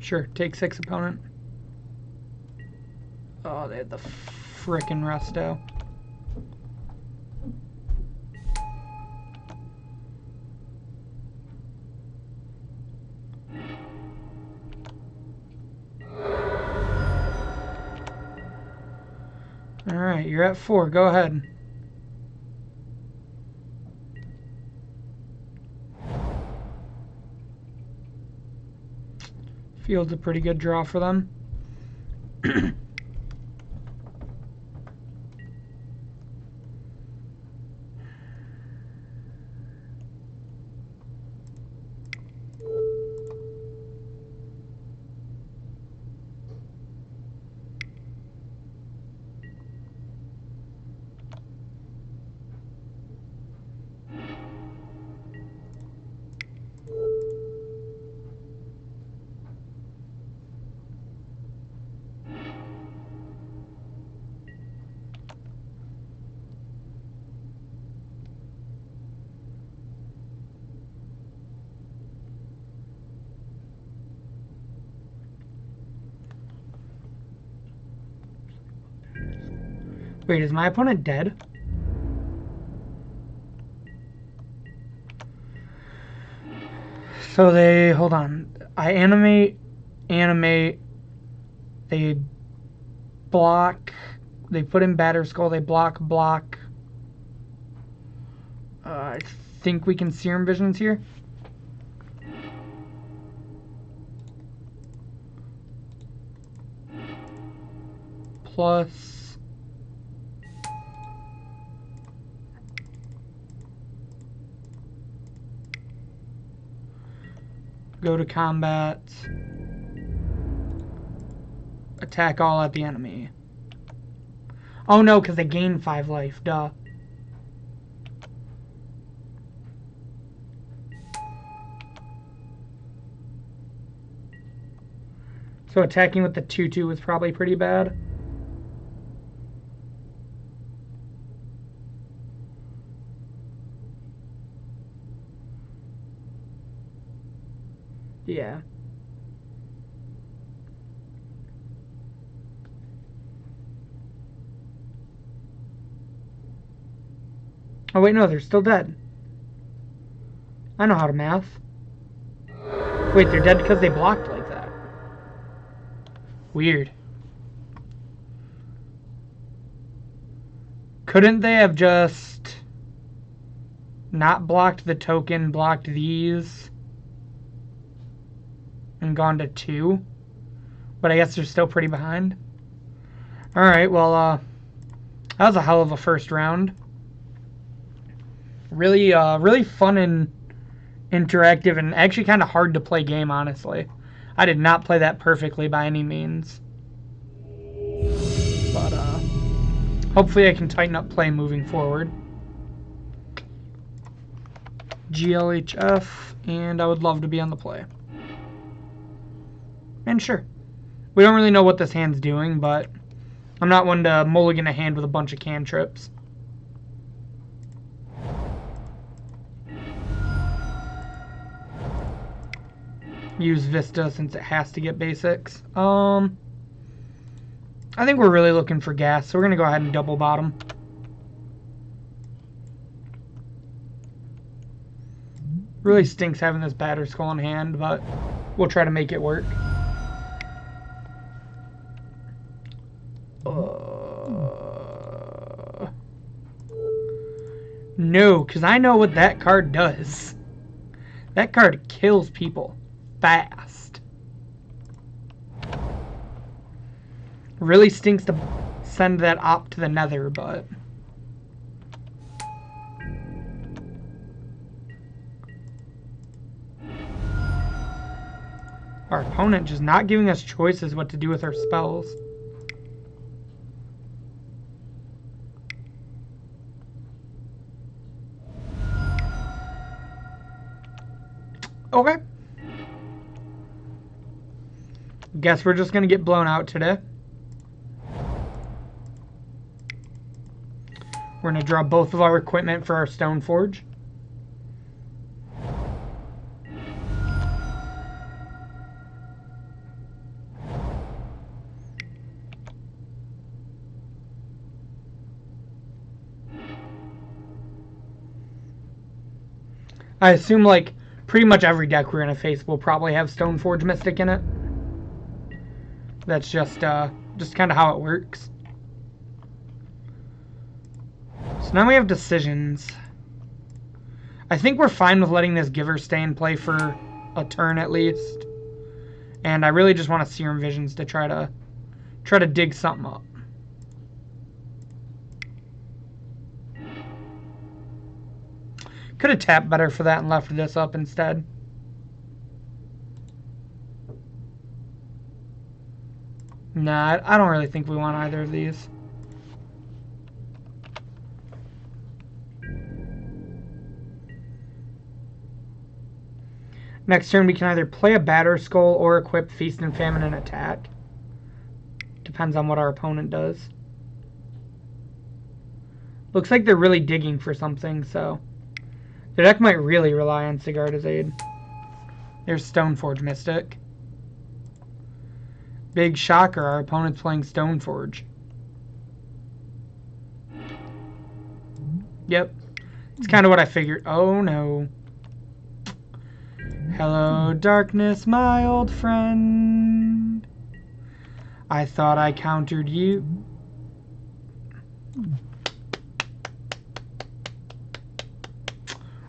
S1: Sure, take 6 opponent. Oh, they had the frickin' resto. Alright, you're at 4. Go ahead. Field's a pretty good draw for them. Wait, is my opponent dead? So they, hold on. I animate, they block, they put in Batter Skull, they block. I think we can Serum Visions here. Plus go to combat. Attack all at the enemy. Oh no, because they gain 5 life. Duh. So attacking with the 2/2 was probably pretty bad. Yeah. Oh wait, no, they're still dead. I know how to math. Wait, they're dead because they blocked like that. Weird. Couldn't they have just not blocked the token, blocked these, and gone to 2? But I guess they're still pretty behind. Alright, well, that was a hell of a first round. Really, really fun and interactive, and actually kind of hard to play game, honestly. I did not play that perfectly by any means. But, hopefully I can tighten up play moving forward. GLHF, and I would love to be on the play. And sure. We don't really know what this hand's doing, but I'm not one to mulligan a hand with a bunch of cantrips. Use Vista since it has to get basics. I think we're really looking for gas, so we're going to go ahead and double bottom. Really stinks having this batter skull in hand, but we'll try to make it work. No, because I know what that card does. That card kills people fast. Really stinks to send that op to the nether, but... Our opponent just not giving us choices what to do with our spells. Okay. Guess we're just going to get blown out today. We're going to draw both of our equipment for our Stoneforge. I assume, like, pretty much every deck we're going to face will probably have Stoneforge Mystic in it. That's just kind of how it works. So now we have decisions. I think we're fine with letting this Giver stay in play for a turn at least. And I really just want to Serum Visions to try to dig something up. Could have tapped better for that and left this up instead. Nah, I don't really think we want either of these. Next turn we can either play a Batter Skull or equip Feast and Famine and attack. Depends on what our opponent does. Looks like they're really digging for something, so... The deck might really rely on Sigarda's Aid. There's Stoneforge Mystic. Big shocker, our opponent's playing Stoneforge. Yep. It's kind of what I figured. Oh no. Hello, darkness, my old friend. I thought I countered you.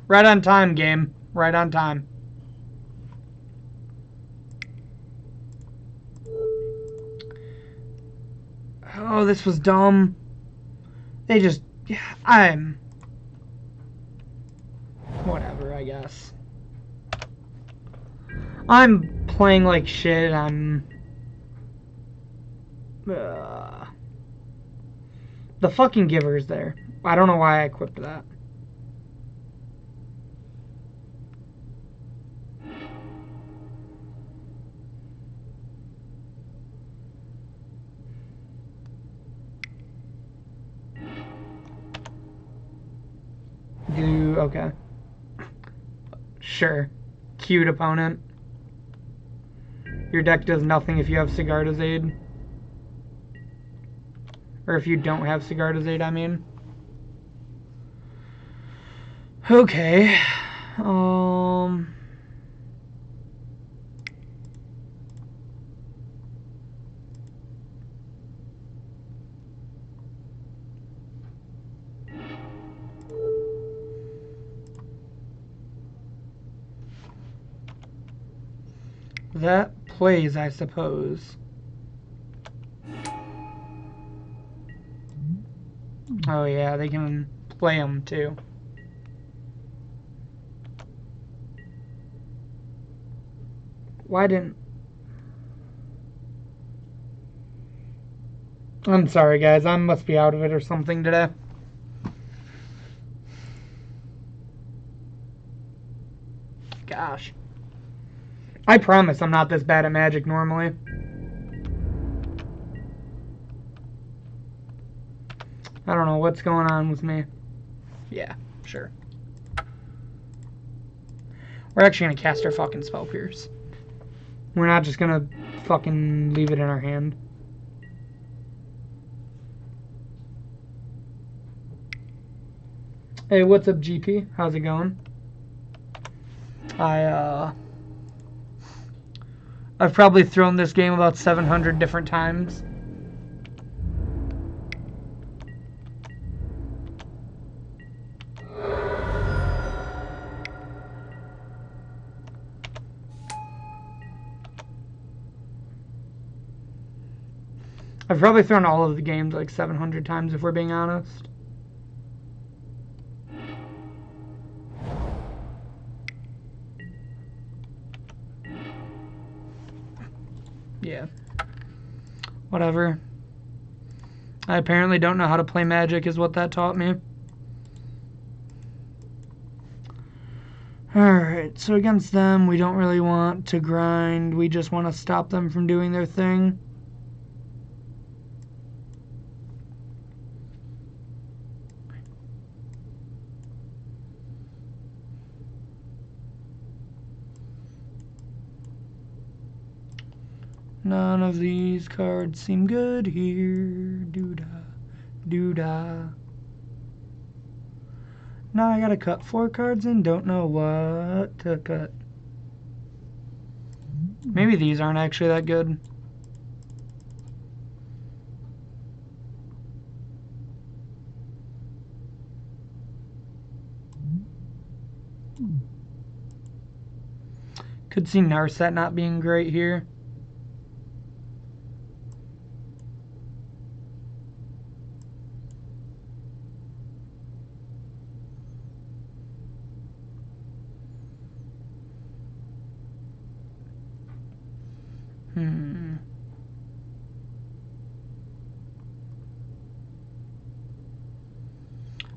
S1: Right on time, game. Right on time. Oh, this was dumb. They just... Yeah, whatever, I guess. I'm playing like shit. The fucking Giver's there. I don't know why I equipped that. Okay. Sure. Cute opponent. Your deck does nothing if you have Sigarda's Aid. Or if you don't have Sigarda's Aid, I mean. Okay. that plays, I suppose. Oh yeah, they can play them too. Why didn't... I'm sorry guys, I must be out of it or something today. Gosh. I promise I'm not this bad at Magic normally. I don't know what's going on with me. Yeah, sure. We're actually gonna cast our fucking Spell Pierce. We're not just gonna fucking leave it in our hand. Hey, what's up, GP? How's it going? I've probably thrown this game about 700 different times. I've probably thrown all of the games like 700 times if we're being honest. Yeah. Whatever. I apparently don't know how to play Magic is what that taught me. Alright, so against them, we don't really want to grind. We just want to stop them from doing their thing. None of these cards seem good here. Doo-da, doo-da. Now I gotta cut 4 cards and don't know what to cut. Maybe these aren't actually that good. Could see Narset not being great here.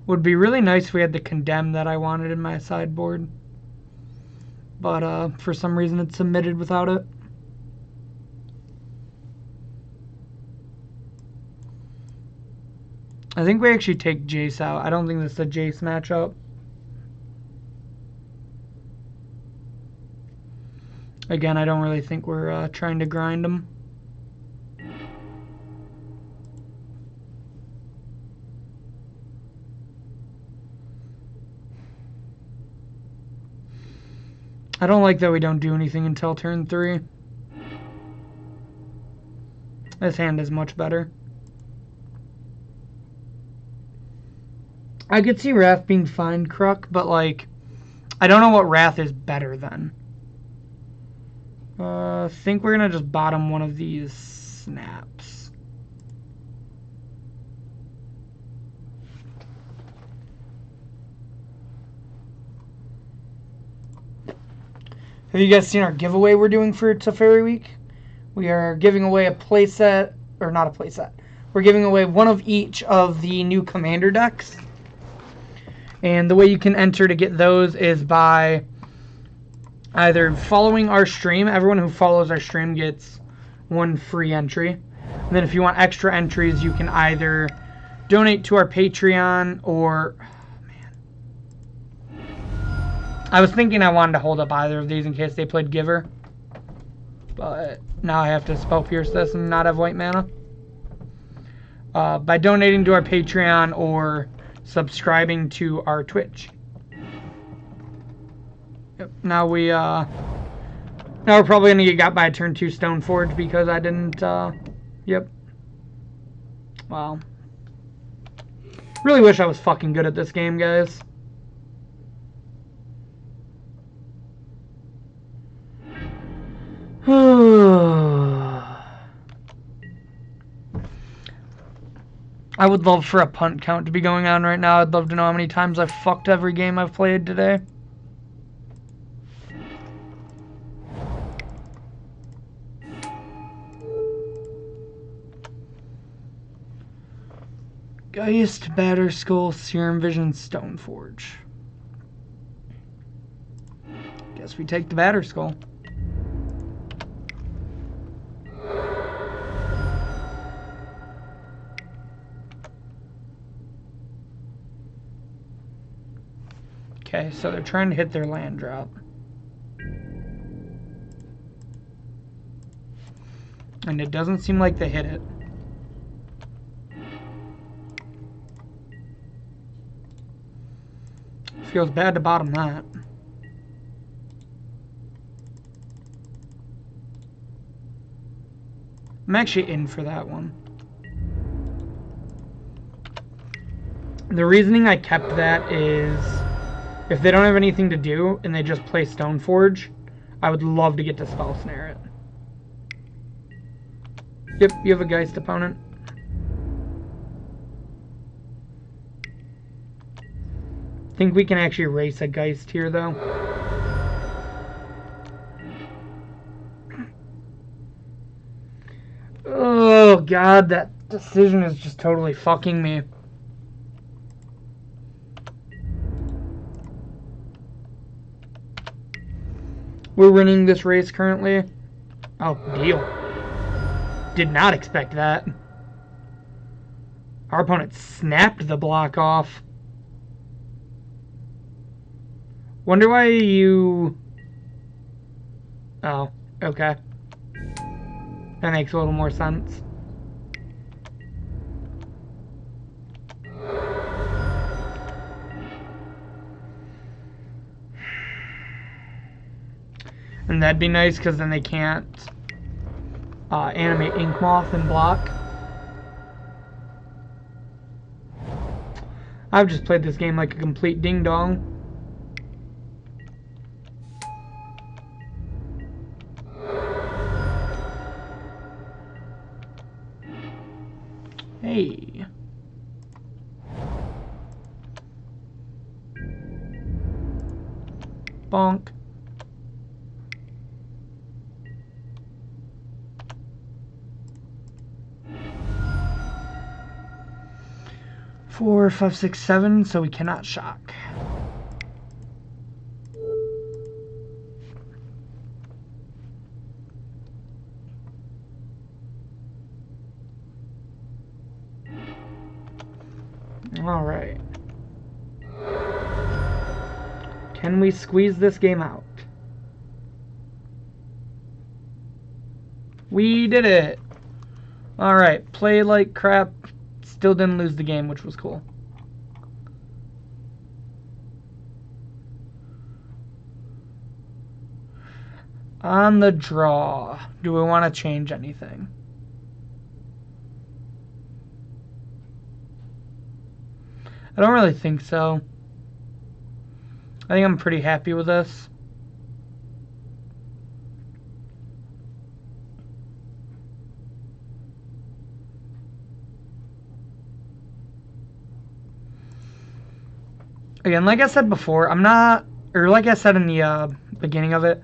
S1: Would be really nice if we had the Condemn that I wanted in my sideboard. But for some reason it's submitted without it. I think we actually take Jace out. I don't think this is a Jace matchup. Again, I don't really think we're trying to grind them. I don't like that we don't do anything until turn 3. This hand is much better. I could see Wrath being fine, Kruk, but like, I don't know what Wrath is better than. I think we're gonna just bottom one of these snaps. Have you guys seen our giveaway we're doing for Teferi Week? We are giving away a playset, or not a playset. We're giving away one of each of the new Commander decks. And the way you can enter to get those is by either following our stream. Everyone who follows our stream gets one free entry. And then if you want extra entries, you can either donate to our Patreon or... I was thinking I wanted to hold up either of these in case they played Giver. But now I have to Spell Pierce this and not have white mana. By donating to our Patreon or subscribing to our Twitch. Yep. Now we're probably gonna get got by a turn 2 Stoneforge because I didn't yep. Wow. Really wish I was fucking good at this game, guys. I would love for a punt count to be going on right now. I'd love to know how many times I've fucked every game I've played today. Geist, Batterskull, Serum Vision, Stoneforge. Guess we take the Batterskull. Okay, so they're trying to hit their land drop. And it doesn't seem like they hit it. Feels bad to bottom that. I'm actually in for that one. The reasoning I kept that is if they don't have anything to do and they just play Stoneforge, I would love to get to Spell Snare it. Yep, you have a Geist opponent. Think we can actually race a Geist here, though. Oh, God, that decision is just totally fucking me. We're winning this race currently. Oh, deal. Did not expect that. Our opponent snapped the block off. Wonder why you... Oh, okay. That makes a little more sense. And that'd be nice because then they can't animate Ink Moth and block. I've just played this game like a complete ding-dong. Hey. Bonk. Four, five, six, seven, so we cannot shock. All right. Can we squeeze this game out? We did it. All right. Play like crap. Still didn't lose the game, which was cool. On the draw. Do we want to change anything? I don't really think so. I think I'm pretty happy with this. Again, like I said before, I'm not, or like I said in the beginning of it,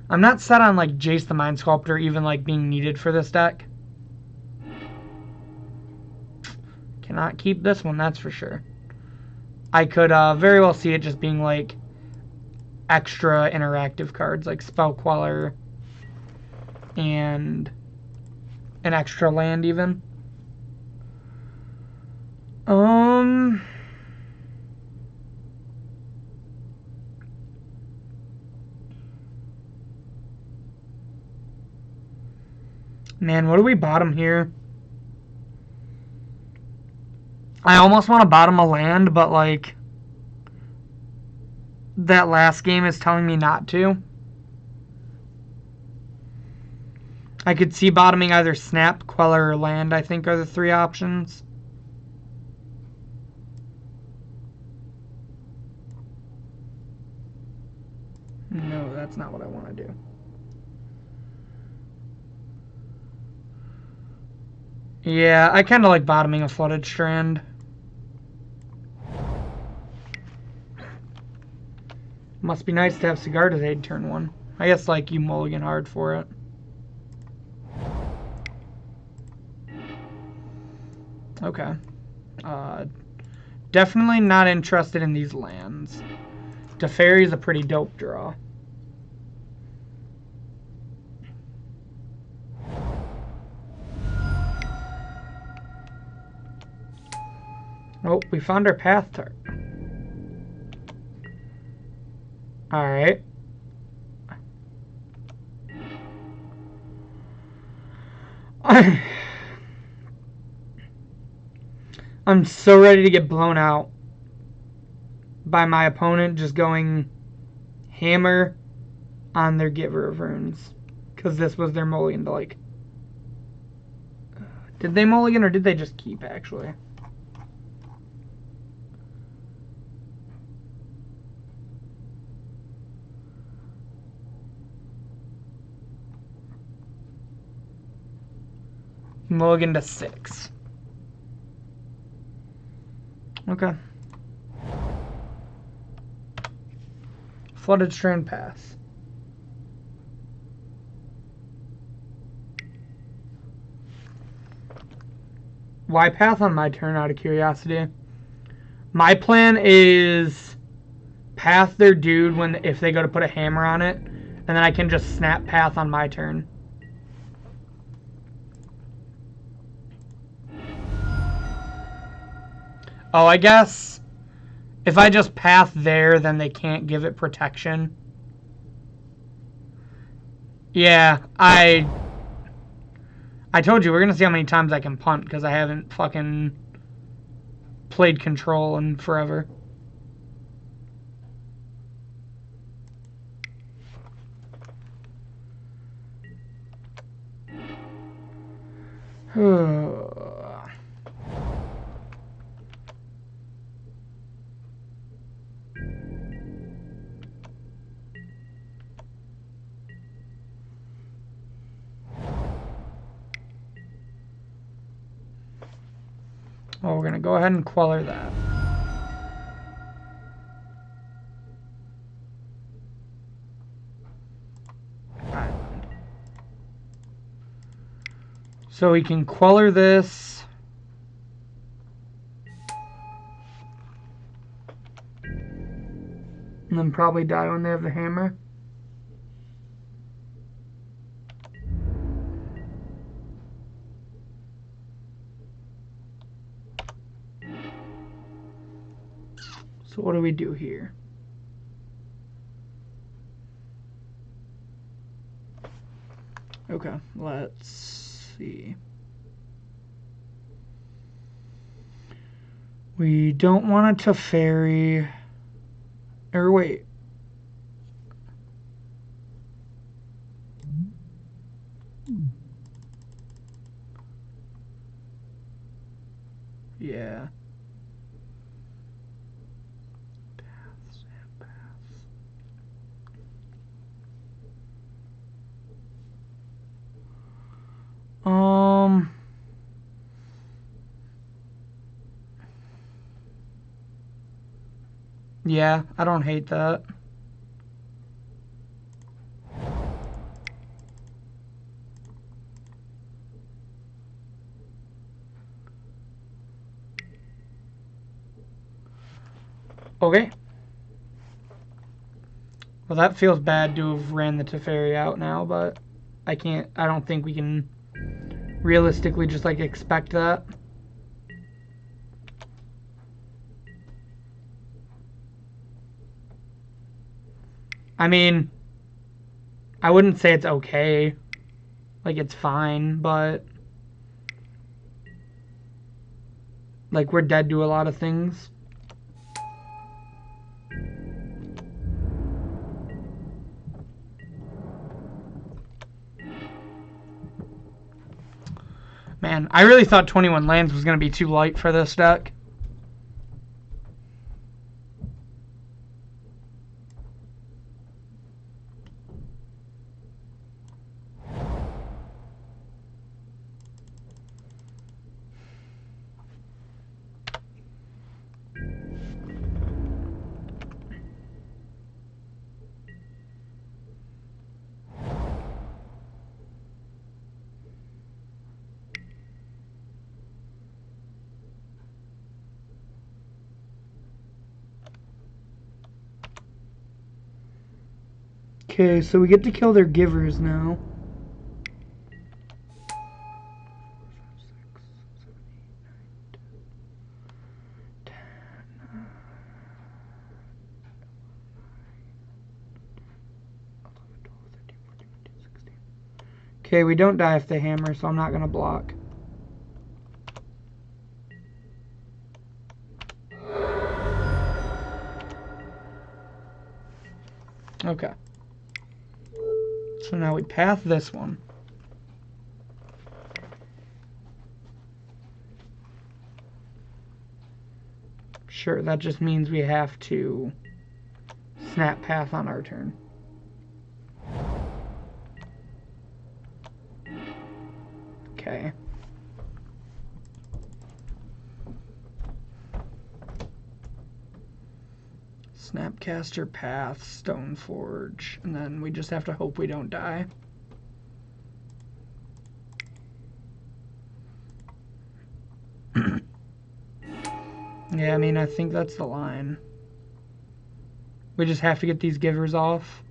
S1: I'm not set on like Jace the Mind Sculptor even like being needed for this deck. Cannot keep this one, that's for sure. I could very well see it just being like extra interactive cards like Spell Queller and an extra land even. Man, what do we bottom here? I almost want to bottom a land, but like that last game is telling me not to. I could see bottoming either Snap, Queller, or land, I think are the three options. No, that's not what I want to do. Yeah, I kind of like bottoming a flooded strand. Must be nice to have Cigar to Aid turn 1. I guess, like, you mulligan hard for it. Okay. Definitely not interested in these lands. Teferi is a pretty dope draw. Oh, we found our path tart. Alright. I'm so ready to get blown out by my opponent just going hammer on their Giver of Runes. Because this was their mulligan to, like... Did they mulligan or did they just keep, actually? Mulligan to 6. Okay. Flooded Strand pass. Why path on my turn, out of curiosity? My plan is path their dude if they go to put a hammer on it, and then I can just snap path on my turn. Oh, I guess if I just path there, then they can't give it protection. Yeah, I told you, we're going to see how many times I can punt, because I haven't fucking played Control in forever. Oh, we're going to go ahead and queller that. Island. So we can queller this. And then probably die when they have the hammer. So what do we do here? Okay, let's see. We don't want a Teferi. Or wait. Yeah. Paths and paths. Yeah, I don't hate that. Okay. Well, that feels bad to have ran the Teferi out now, but I don't think we can realistically just, like, expect that. I mean, I wouldn't say it's okay. Like, it's fine, but... Like, we're dead to a lot of things. Man, I really thought 21 lands was going to be too light for this deck. Okay, so we get to kill their givers now. Okay, we don't die if they hammer, so I'm not going to block. Okay. So now we path this one. Sure, that just means we have to snap path on our turn. Okay. Snapcaster, path, Stoneforge, and then we just have to hope we don't die. Yeah, I mean, I think that's the line. We just have to get these givers off.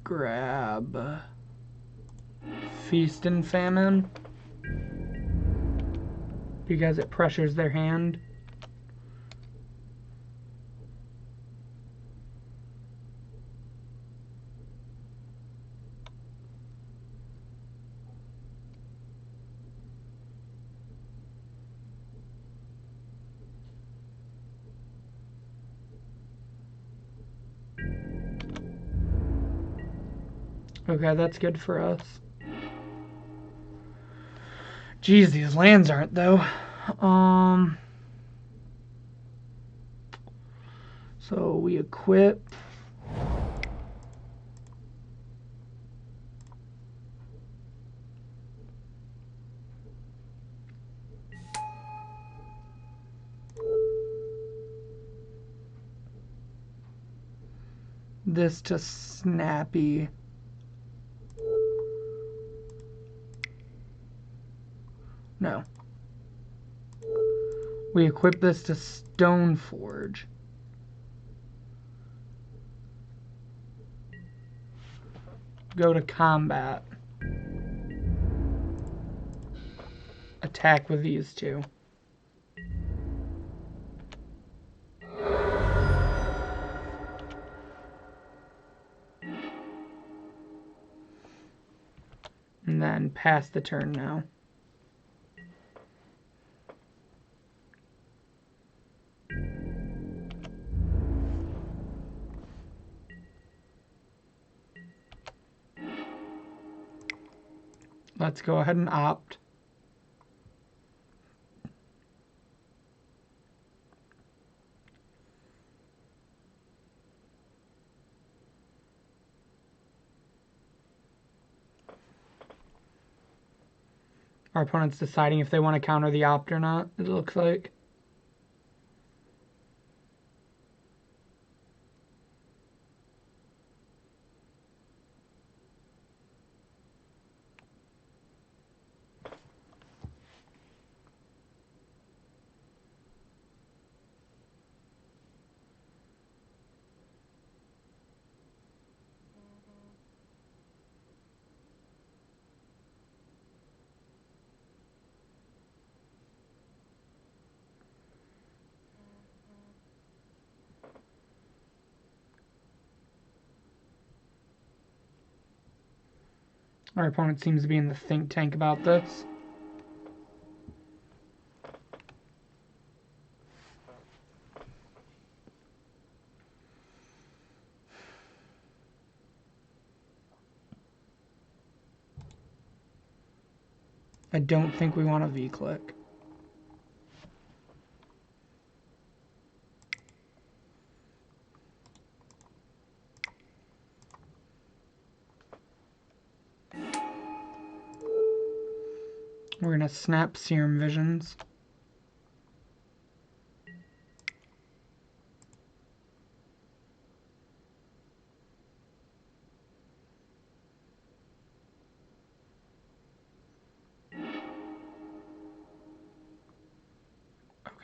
S1: Grab Feast and Famine because it pressures their hand. Okay, that's good for us. Geez, these lands aren't though. So we equip. This to Snappy. No. We equip this to Stoneforge. Go to combat. Attack with these two. And then pass the turn now. Let's go ahead and opt. Our opponent's deciding if they want to counter the opt or not, it looks like. Our opponent seems to be in the think tank about this. I don't think we want a V-click. We're going to snap Serum Visions.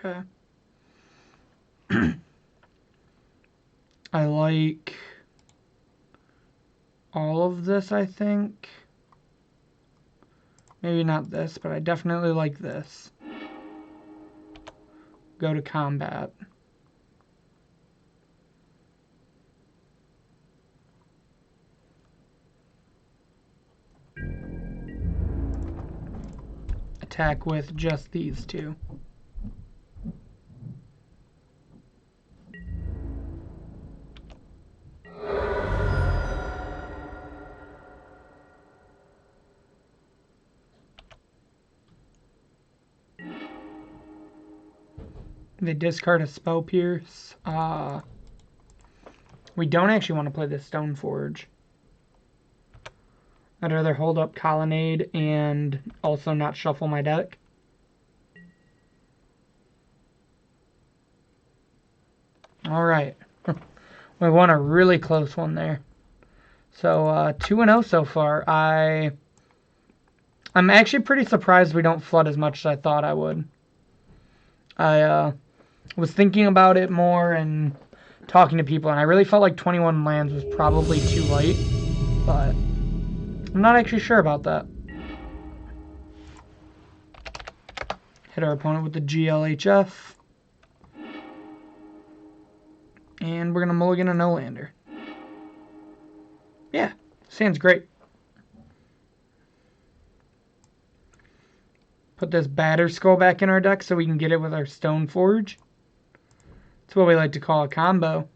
S1: Okay. I like all of this, I think. Maybe not this, but I definitely like this. Go to combat. Attack with just these two. They discard a Spell Pierce. We don't actually want to play this Stoneforge. I'd rather hold up Colonnade and also not shuffle my deck. Alright. We won a really close one there. So, 2-0 so far. I'm actually pretty surprised we don't flood as much as I thought I would. I was thinking about it more and talking to people, and I really felt like 21 lands was probably too light, but I'm not actually sure about that. Hit our opponent with the GLHF. And we're going to mulligan a no-lander. Yeah, sounds great. Put this Batter Skull back in our deck so we can get it with our Stoneforge. That's what we like to call a combo.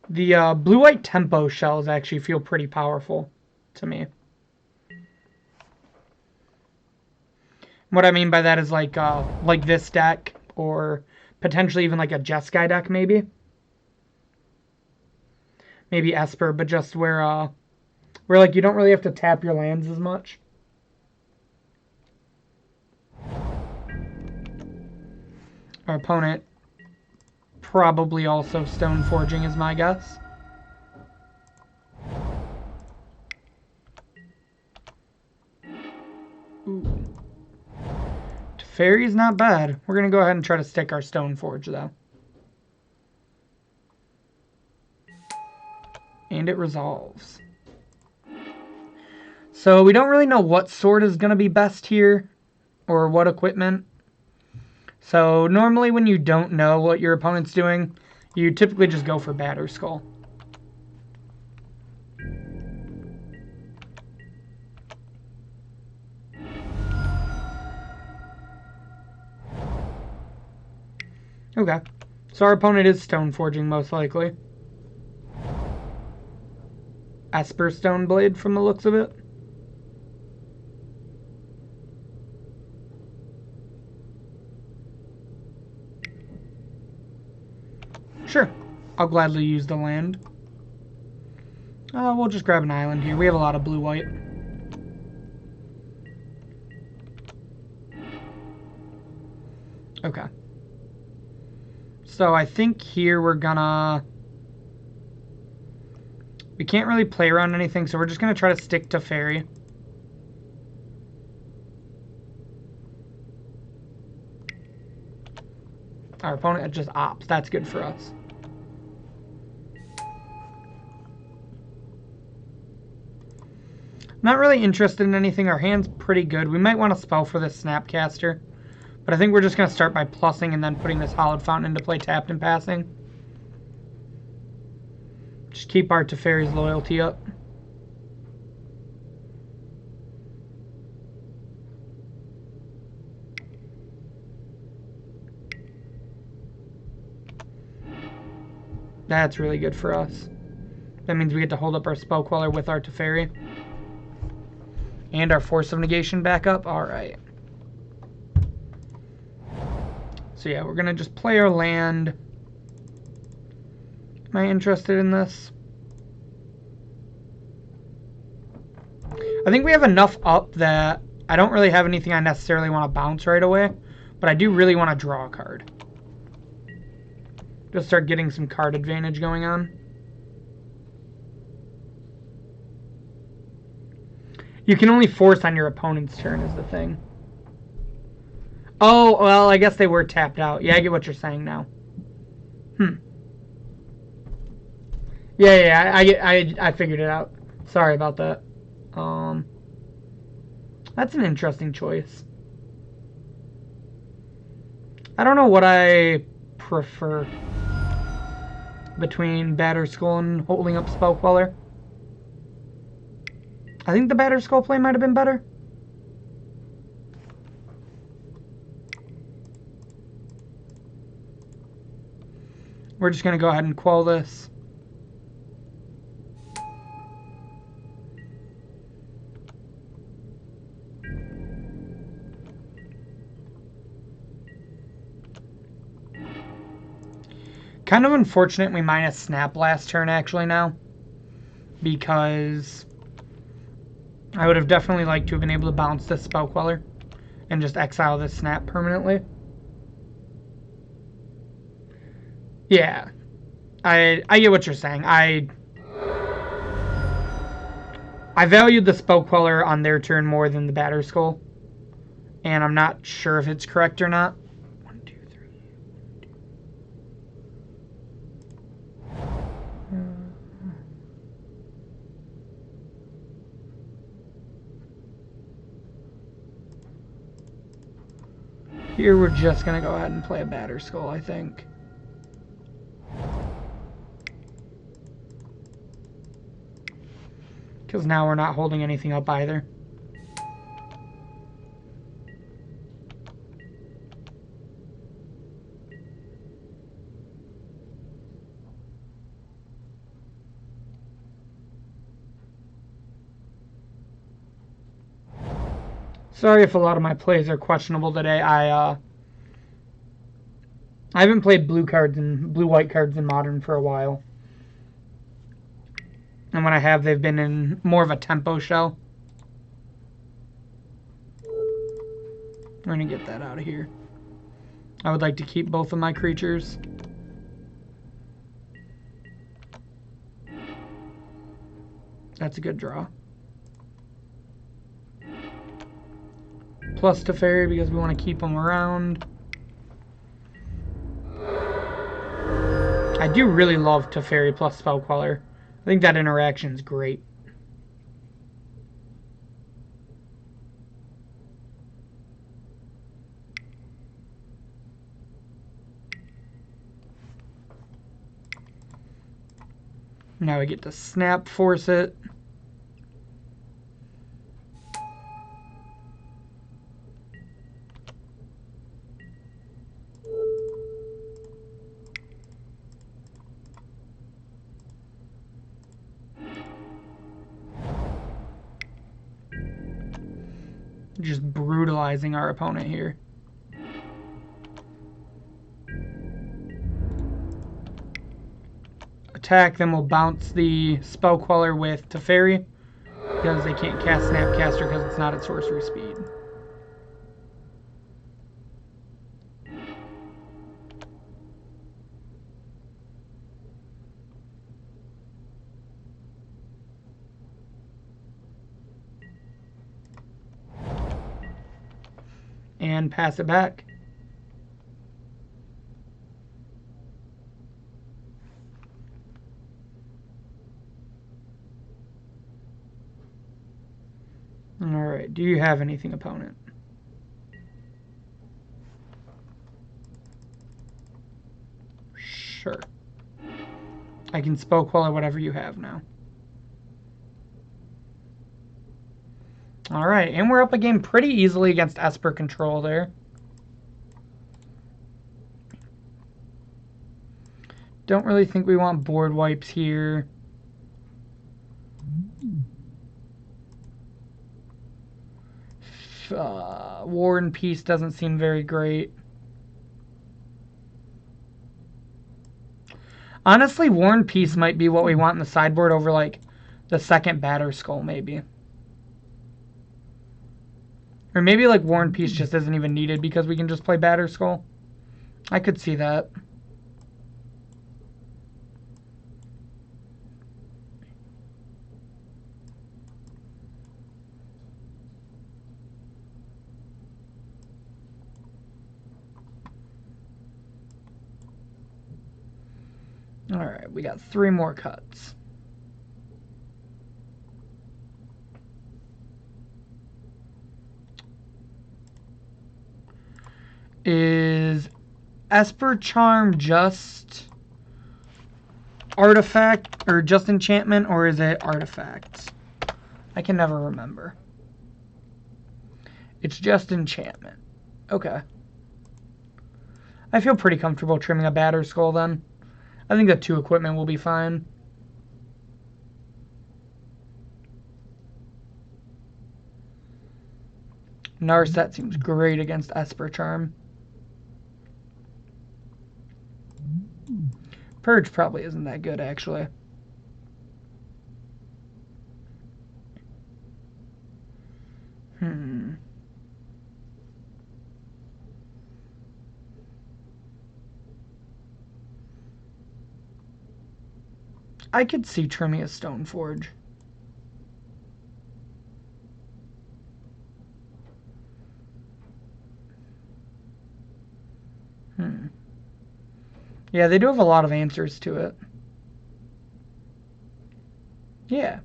S1: The blue-white tempo shells actually feel pretty powerful to me. What I mean by that is like this deck, or potentially even like a Jeskai deck, maybe. Maybe Esper, but just where like you don't really have to tap your lands as much. Our opponent probably also Stoneforging is my guess. Ooh. Teferi's not bad. We're going to go ahead and try to stick our Stoneforge, though. And it resolves. So we don't really know what sword is going to be best here, or what equipment. So normally when you don't know what your opponent's doing, you typically just go for Batter Skull. Okay, so our opponent is Stoneforging most likely. Esper Stoneblade from the looks of it. Sure, I'll gladly use the land. We'll just grab an island here. We have a lot of blue-white. Okay. So I think here we're gonna... We can't really play around anything, so we're just gonna try to stick to Fairy. Our opponent just opts. That's good for us. Not really interested in anything. Our hand's pretty good. We might want to spell for this Snapcaster. But I think we're just going to start by plussing and then putting this Hallowed Fountain into play tapped and passing. Just keep our Teferi's loyalty up. That's really good for us. That means we get to hold up our Spell Queller with our Teferi. And our Force of Negation back up. Alright. So yeah, we're going to just play our land. Am I interested in this? I think we have enough up that I don't really have anything I necessarily want to bounce right away. But I do really want to draw a card. Just start getting some card advantage going on. You can only force on your opponent's turn is the thing. Oh, well, I guess they were tapped out. Yeah, I get what you're saying now. Yeah, I figured it out. Sorry about that. That's an interesting choice. I don't know what I prefer between Batter Skull and holding up Spell Queller. I think the Batter Skull play might have been better. We're just going to go ahead and quell this. Kind of unfortunate we minus Snap last turn actually now, because I would have definitely liked to have been able to bounce this Spell Queller and just exile this Snap permanently. Yeah, I get what you're saying. I valued the Spell Queller on their turn more than the Batter Skull, and I'm not sure if it's correct or not. 1, 2, 3. Here we're just going to go ahead and play a Batter Skull, I think. Because now we're not holding anything up either. Sorry if a lot of my plays are questionable today. I haven't played blue-white cards in Modern for a while. And when I have, they've been in more of a tempo shell. I'm going to get that out of here. I would like to keep both of my creatures. That's a good draw. Plus Teferi because we want to keep them around. I do really love Teferi plus Spell Queller. I think that interaction is great. Now we get to Snap Force it. Just brutalizing our opponent here. Attack, then we'll bounce the Spell Queller with Teferi because they can't cast Snapcaster because it's not at sorcery speed. And pass it back. Alright, do you have anything, opponent? Sure. I can Spell Queller whatever you have now. Alright, and we're up a game pretty easily against Esper Control there. Don't really think we want board wipes here. War and Peace doesn't seem very great. Honestly, War and Peace might be what we want in the sideboard over, like, the second Batter Skull, maybe. Or maybe, like, War and Peace just isn't even needed because we can just play Batter Skull. I could see that. Alright, we got 3 more cuts. Is Esper Charm just artifact or just enchantment, or is it artifact? I can never remember. It's just enchantment. Okay. I feel pretty comfortable trimming a batter skull then. I think the 2 equipment will be fine. Narset seems great against Esper Charm. Purge probably isn't that good, actually. I could see trimming a Stoneforge. Yeah, they do have a lot of answers to it. Yeah.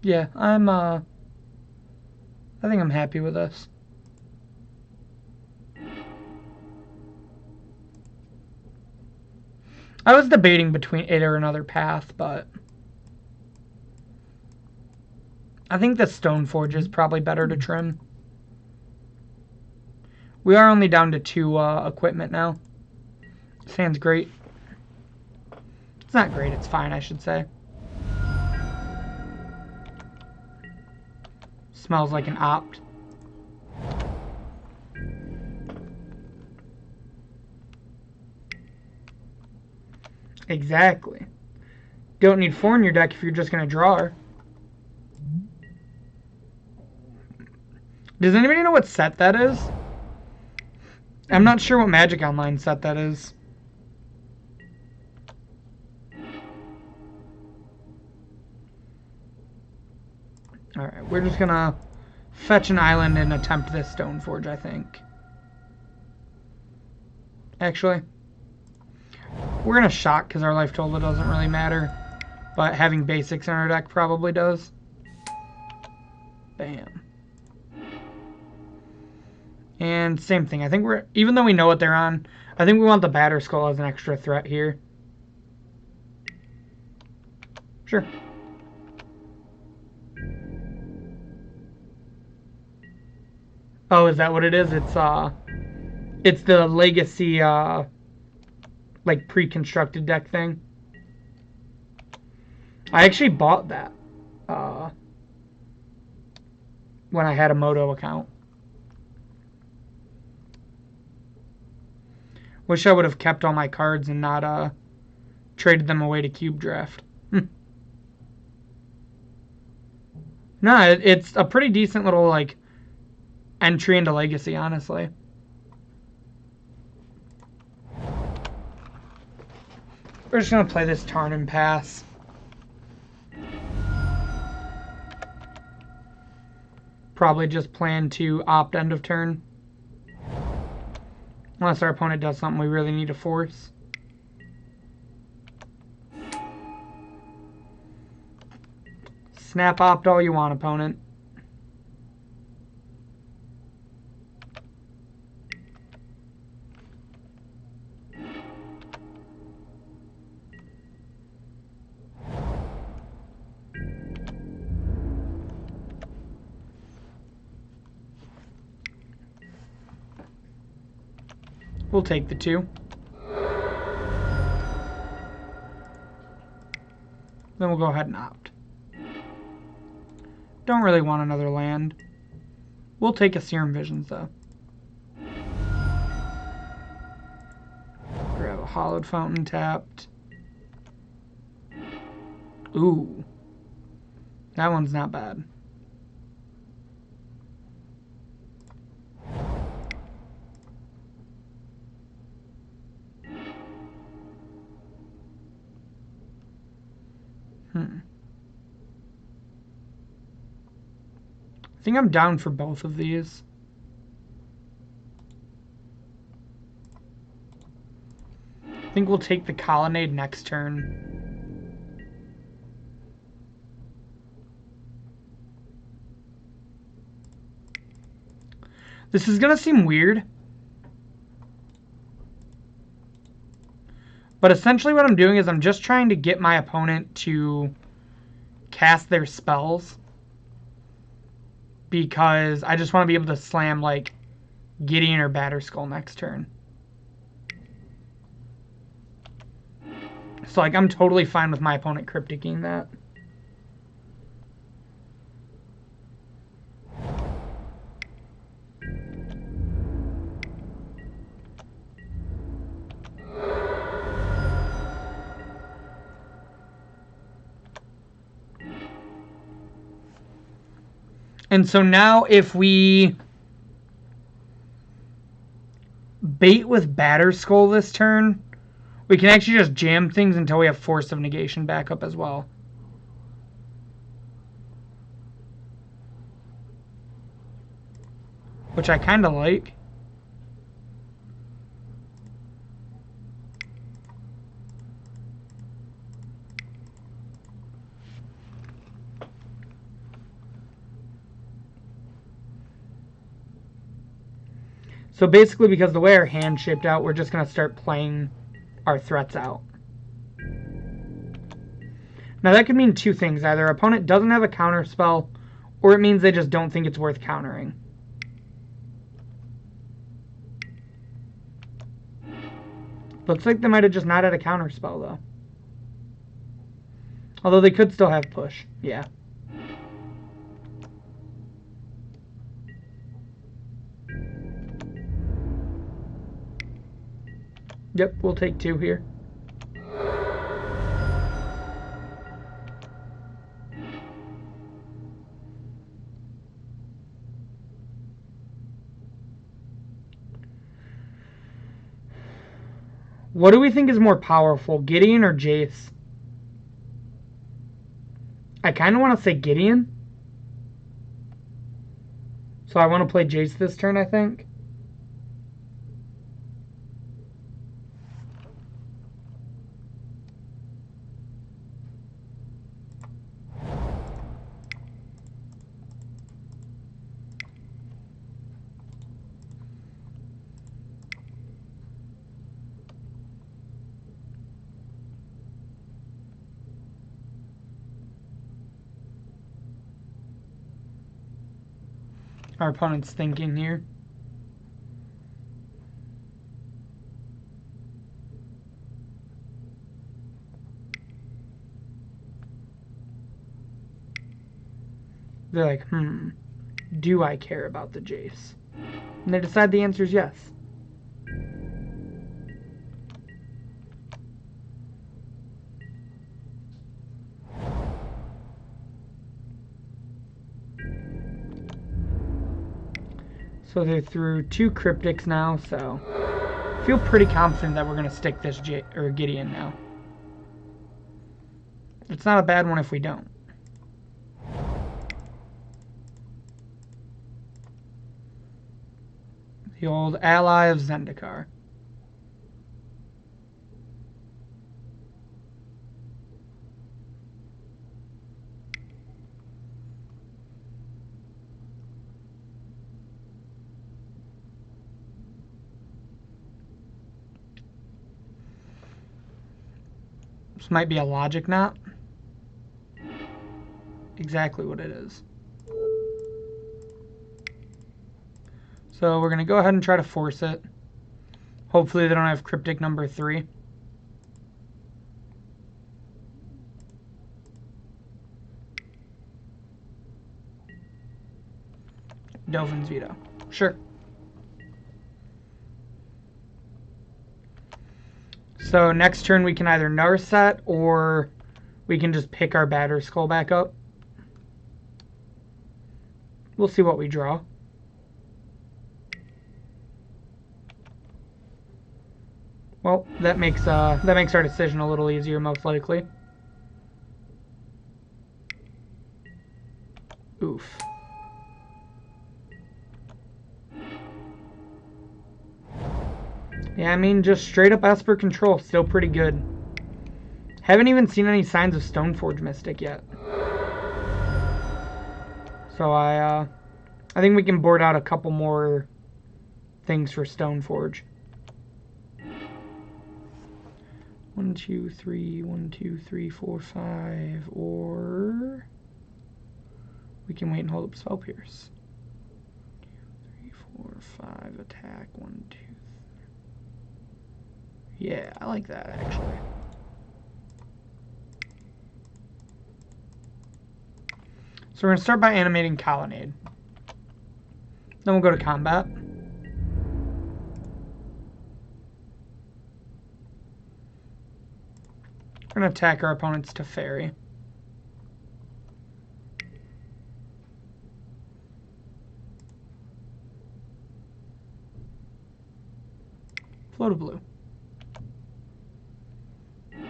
S1: Yeah, I think I'm happy with this. I was debating between it or another path, but I think the Stoneforge is probably better to trim. We are only down to 2 equipment now. Sounds great. It's not great, it's fine, I should say. Smells like an opt. Exactly. Don't need 4 in your deck if you're just going to draw her. Does anybody know what set that is? I'm not sure what Magic Online set that is. Alright, we're just going to fetch an island and attempt this Stoneforge, I think. Actually, we're going to shock because our life total doesn't really matter. But having basics in our deck probably does. Bam. And same thing. I think we're, even though we know what they're on, I think we want the batter skull as an extra threat here. Sure. Oh, is that what it is? It's the legacy, like pre-constructed deck thing. I actually bought that, when I had a Moto account. Wish I would have kept all my cards and not, traded them away to Cube Draft. No, it's a pretty decent little, like, entry into Legacy, honestly. We're just going to play this Tarn and pass. Probably just plan to opt end of turn. Unless our opponent does something we really need to force. Snap opt all you want, opponent. We'll take the 2. Then we'll go ahead and opt. Don't really want another land. We'll take a Serum Visions, though. Grab a Hollowed Fountain tapped. Ooh. That one's not bad. think I'm down for both of these. I think we'll take the colonnade next turn. This is gonna seem weird, but essentially what I'm doing is I'm just trying to get my opponent to cast their spells, because I just want to be able to slam like Gideon or Batterskull next turn. So like I'm totally fine with my opponent crypticing that. And so now if we bait with Batterskull this turn, we can actually just jam things until we have Force of Negation back up as well. Which I kind of like. So basically, because the way our hand's shaped out, we're just going to start playing our threats out. Now that could mean two things. Either our opponent doesn't have a counter spell, or it means they just don't think it's worth countering. Looks like they might have just not had a counter spell, though. Although they could still have push. Yeah. Yep, we'll take 2 here. What do we think is more powerful, Gideon or Jace? I kind of want to say Gideon. So I want to play Jace this turn, I think. Our opponent's thinking here. They're like, do I care about the Jace? And they decide the answer is yes. So they're through 2 cryptics now, so I feel pretty confident that we're going to stick this Gideon now. It's not a bad one if we don't. The old ally of Zendikar. This might be a logic knot. Exactly what it is. So we're going to go ahead and try to force it. Hopefully they don't have cryptic number 3. Dovin's veto. Sure. So next turn we can either Narset or we can just pick our Batterskull back up. We'll see what we draw. Well, that makes our decision a little easier, most likely. Oof. Yeah, I mean, just straight up Esper control, still pretty good. Haven't even seen any signs of Stoneforge Mystic yet. So I think we can board out a couple more things for Stoneforge. 1, 2, 3, 1, 2, 3, 4, 5, or we can wait and hold up Spell Pierce. 2, 3, 4, 5, attack, 1, 2, 3. Yeah, I like that actually. So we're going to start by animating Colonnade. Then we'll go to combat. We're going to attack our opponent's Teferi. Float a blue.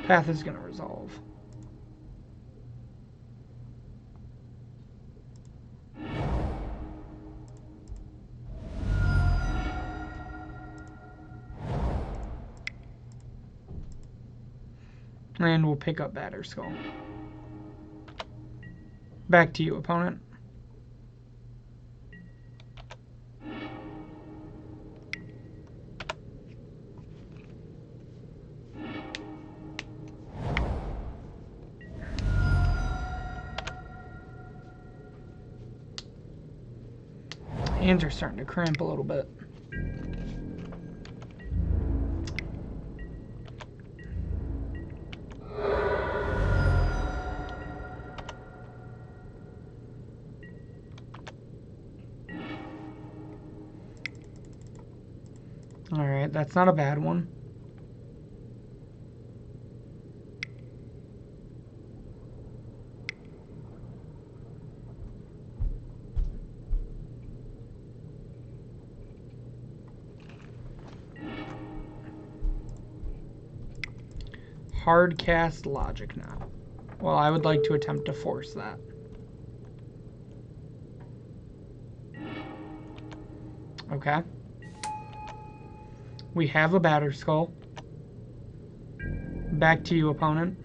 S1: Path is going to resolve. And we'll pick up Batterskull. Back to you, opponent. Hands are starting to cramp a little bit. Alright, that's not a bad one. Hard cast Logic now. Well, I would like to attempt to force that. Okay. We have a Batterskull. Back to you, opponent.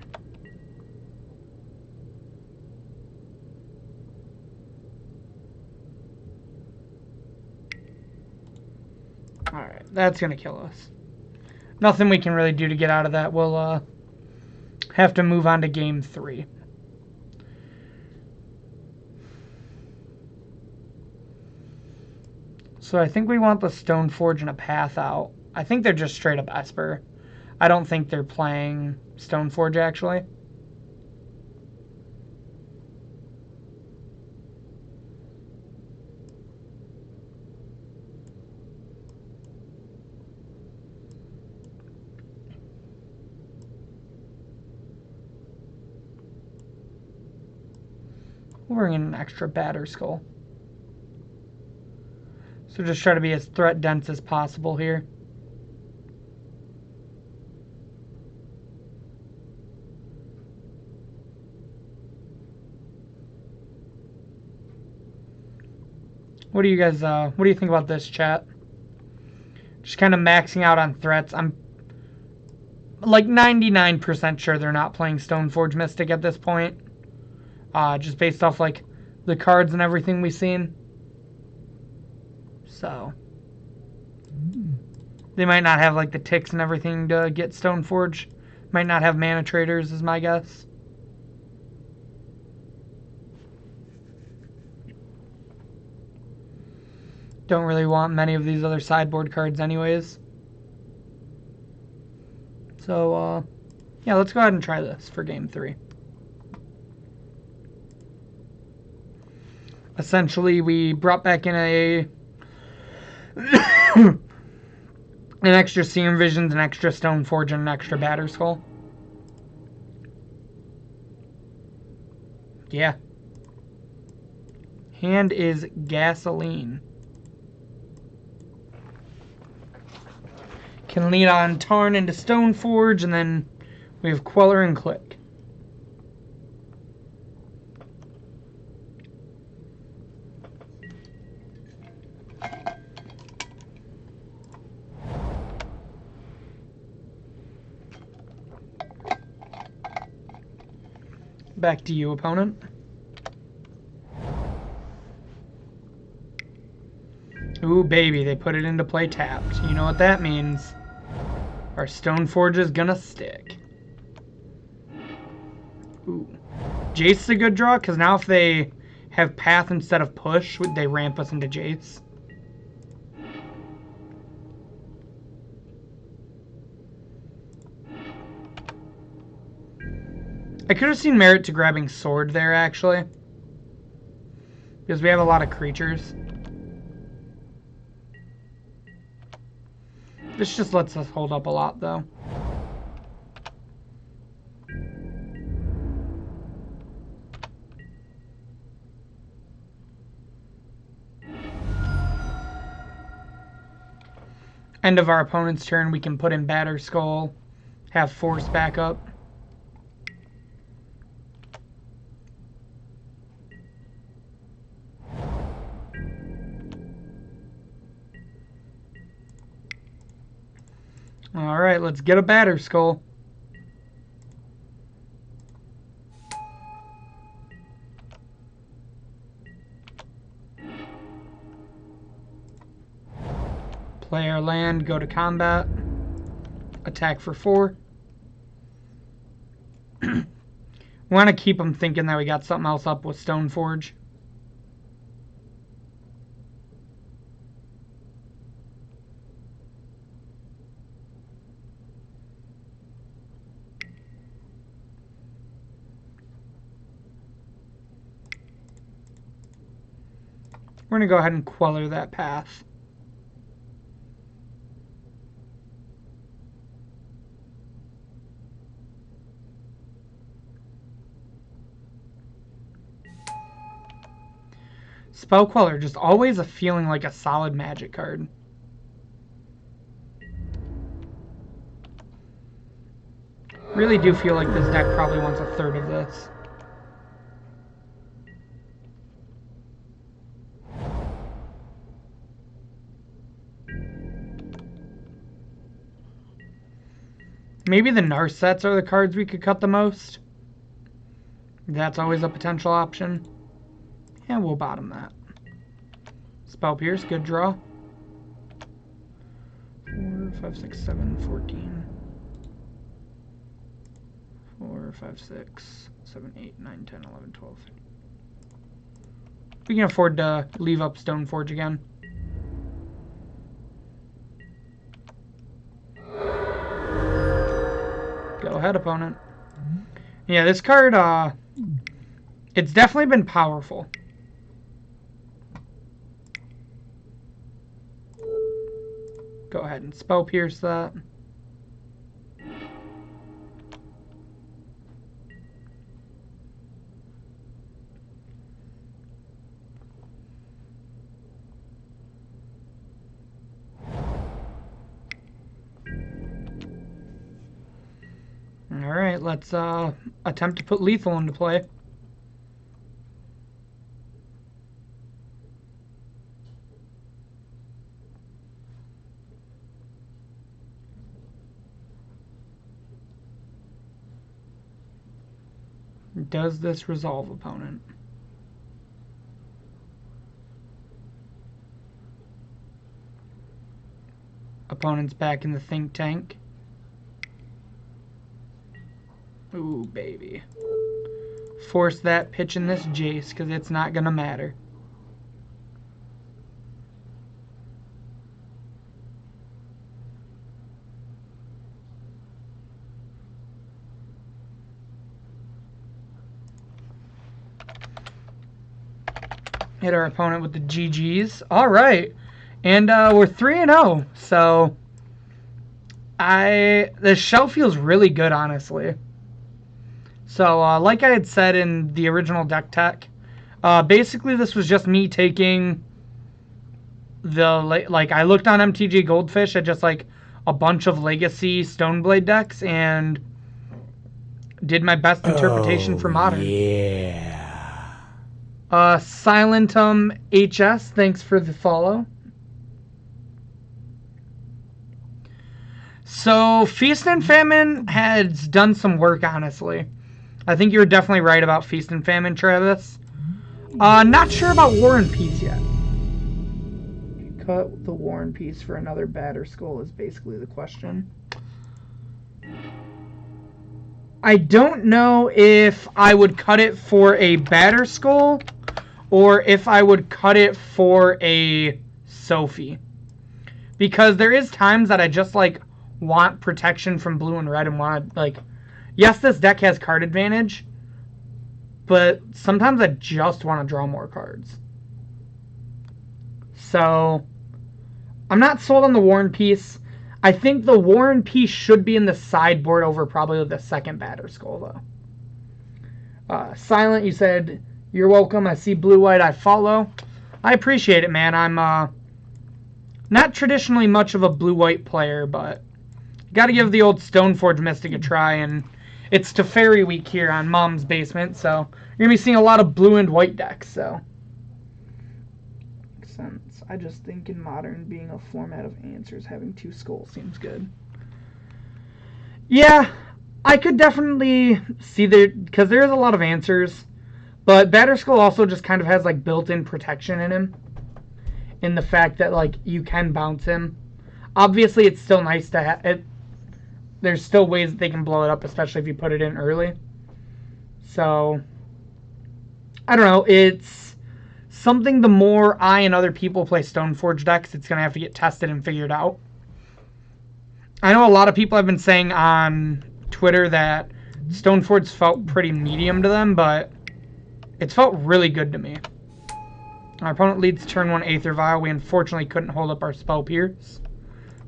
S1: Alright, that's going to kill us. Nothing we can really do to get out of that. We'll have to move on to game 3. So I think we want the Stoneforge and a path out. I think they're just straight up Esper. I don't think they're playing Stoneforge, actually. We'll bring in an extra Batterskull. So just try to be as threat dense as possible here. What do you guys, what do you think about this, chat? Just kind of maxing out on threats. I'm like 99% sure they're not playing Stoneforge Mystic at this point. Just based off like the cards and everything we've seen. So they might not have like the ticks and everything to get Stoneforge. Might not have mana traders is my guess. Don't really want many of these other sideboard cards anyways. So, yeah, let's go ahead and try this for game 3. Essentially, we brought back in a an extra Serum Visions, an extra Stoneforge, and an extra Batterskull. Yeah. Hand is gasoline. Can lead on Tarn into Stoneforge, and then we have Queller and Click. Back to you, opponent. Ooh, baby, they put it into play tapped. You know what that means. Our Stoneforge is gonna stick. Ooh. Jace's a good draw, because now if they have path instead of push, they ramp us into Jace. I could have seen merit to grabbing sword there, actually. Because we have a lot of creatures. This just lets us hold up a lot, though. End of our opponent's turn, we can put in Batter Skull, have Force back up. Alright, let's get a Batter Skull. Play our land, go to combat, attack for 4. We want to keep them thinking that we got something else up with Stoneforge. We're going to go ahead and queller that path. Spell Queller, just always a feeling like a solid magic card. Really do feel like this deck probably wants a third of this. Maybe the Narsets are the cards we could cut the most. That's always a potential option. Yeah, we'll bottom that. Spell Pierce, good draw. 4, 5, 6, 7, 14. 4, 5, 6, 7, 8, 9, 10, 11, 12. We can afford to leave up Stoneforge again. Go ahead, opponent. Yeah, this card, it's definitely been powerful. Go ahead and Spell Pierce that. Alright, let's attempt to put lethal into play. Does this resolve, opponent? Opponent's back in the think tank. Ooh, baby. Force that pitch in this Jace, because it's not going to matter. Hit our opponent with the GGs. All right. And we're 3-0. So the shell feels really good, honestly. So like I had said in the original deck tech, basically this was just me taking I looked on MTG Goldfish at just like a bunch of Legacy Stoneblade decks and did my best interpretation for Modern.
S3: Yeah.
S1: Silentum HS, thanks for the follow. So Feast and Famine has done some work, honestly. I think you're definitely right about Feast and Famine, Travis. Not sure about War and Peace yet. Cut the War and Peace for another Batter Skull is basically the question. I don't know if I would cut it for a Batter Skull or if I would cut it for a Sophie. Because there is times that I just, like, want protection from blue and red and want to, like... Yes, this deck has card advantage, but sometimes I just want to draw more cards. So, I'm not sold on the War and Peace. I think the War and Peace should be in the sideboard over probably the second Batter Skull, though. Silent, you said, you're welcome. I see blue-white, I follow. I appreciate it, man. I'm not traditionally much of a blue-white player, but got to give the old Stoneforge MYstic a try, and it's Teferi week here on Mom's Basement, so you're going to be seeing a lot of blue and white decks, so. Makes sense. I just think in Modern, being a format of answers, having 2 skulls seems good. Yeah, I could definitely see because there is a lot of answers, but Batter Skull also just kind of has, like, built-in protection in him, in the fact that, like, you can bounce him. Obviously, it's still nice to have it. There's still ways that they can blow it up, especially if you put it in early. So, I don't know. It's something the more I and other people play Stoneforge decks, it's going to have to get tested and figured out. I know a lot of people have been saying on Twitter that Stoneforge felt pretty medium to them, but it's felt really good to me. Our opponent leads turn 1 Aether Vial. We unfortunately couldn't hold up our Spell Pierce.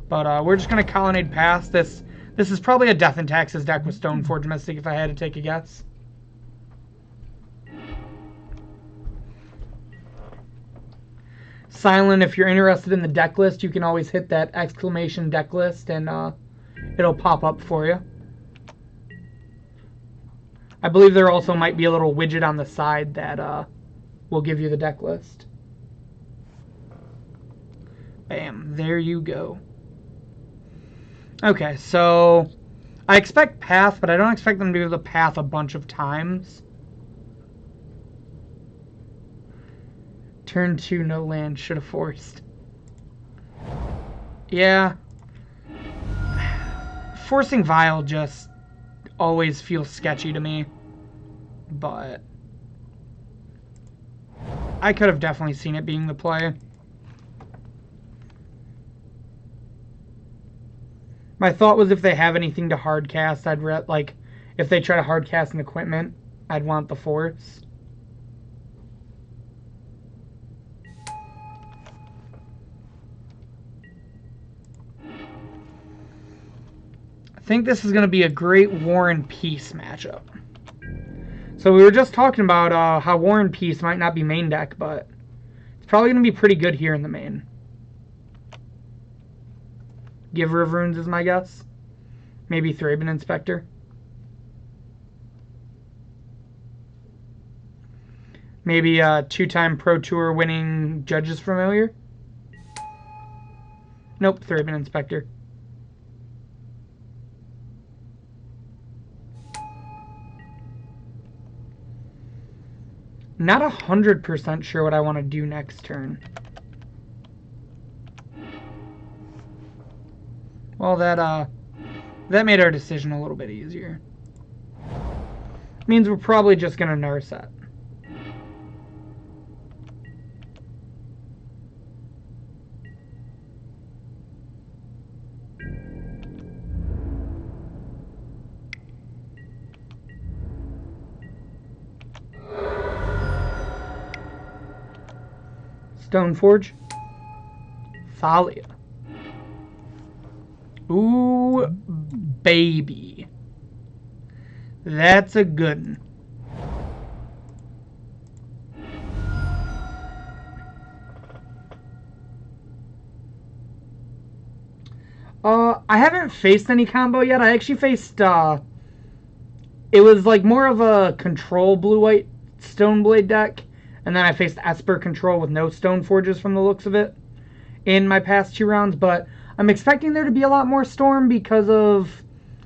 S1: But we're just going to Colonnade past this. This is probably a Death and Taxes deck with Stoneforge MYstic if I had to take a guess. Silent, if you're interested in the deck list, you can always hit that exclamation deck list and it'll pop up for you. I believe there also might be a little widget on the side that will give you the deck list. Bam, there you go. Okay, so I expect Path, but I don't expect them to do the Path a bunch of times. Turn 2, no land, should have forced. Yeah. Forcing Vial just always feels sketchy to me. But I could have definitely seen it being the play. My thought was if they have anything to hardcast, I'd like if they try to hardcast an equipment, I'd want the Force. I think this is going to be a great War and Peace matchup. So we were just talking about how War and Peace might not be main deck, but it's probably going to be pretty good here in the main. Giver of Runes is my guess. Maybe Thraben Inspector. Maybe a 2-time Pro Tour winning Judges Familiar. Nope, Thraben Inspector. Not 100% sure what I want to do next turn. Well, that made our decision a little bit easier. Means we're probably just going to Narset. Stoneforge. Thalia. Ooh, baby. That's a good one. I haven't faced any combo yet. I actually faced, it was like more of a control blue-white Stoneblade deck. And then I faced Esper control with no Stoneforges from the looks of it in my past 2 rounds. But I'm expecting there to be a lot more Storm because of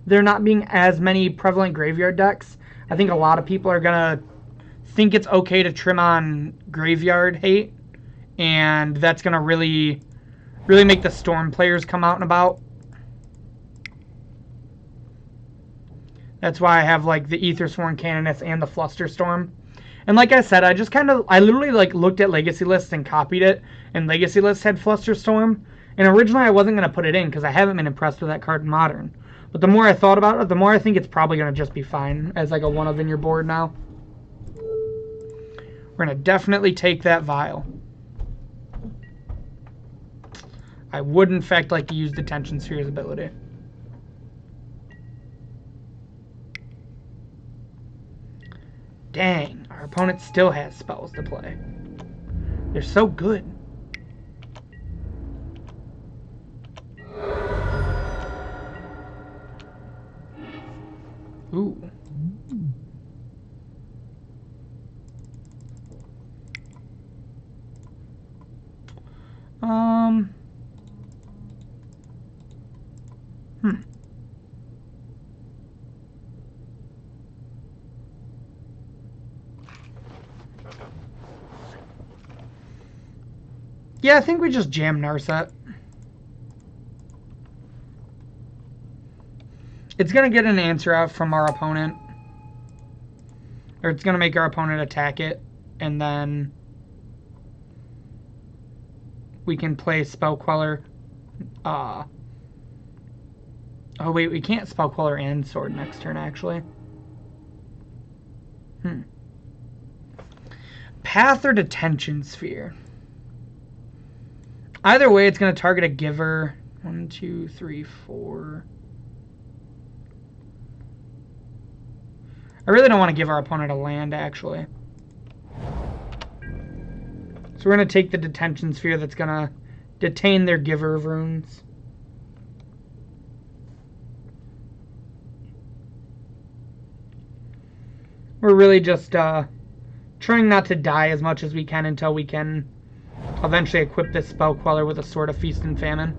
S1: there not being as many prevalent graveyard decks. I think a lot of people are going to think it's okay to trim on Graveyard Hate, and that's going to really make the Storm players come out and about. That's why I have like the Aethersworn Canoness and the Flusterstorm. And like I said, I literally like looked at Legacy lists and copied it, and Legacy lists had Flusterstorm. And originally I wasn't going to put it in because I haven't been impressed with that card in Modern. But the more I thought about it, the more I think it's probably going to just be fine as like a 1-of in your board now. We're going to definitely take that Vial. I would in fact like to use Detention Sphere's ability. Dang, our opponent still has spells to play. They're so good. Ooh. Yeah, I think we just jam Narset. It's going to get an answer out from our opponent. Or it's going to make our opponent attack it. And then we can play Spell Queller. Oh, wait, we can't Spell Queller and Sword next turn, actually. Path or Detention Sphere? Either way, it's going to target a giver. 1, 2, 3, 4. I really don't want to give our opponent a land, actually. So we're going to take the Detention Sphere that's going to detain their Giver of Runes. We're really just trying not to die as much as we can until we can eventually equip this Spell Queller with a Sword of Feast and Famine.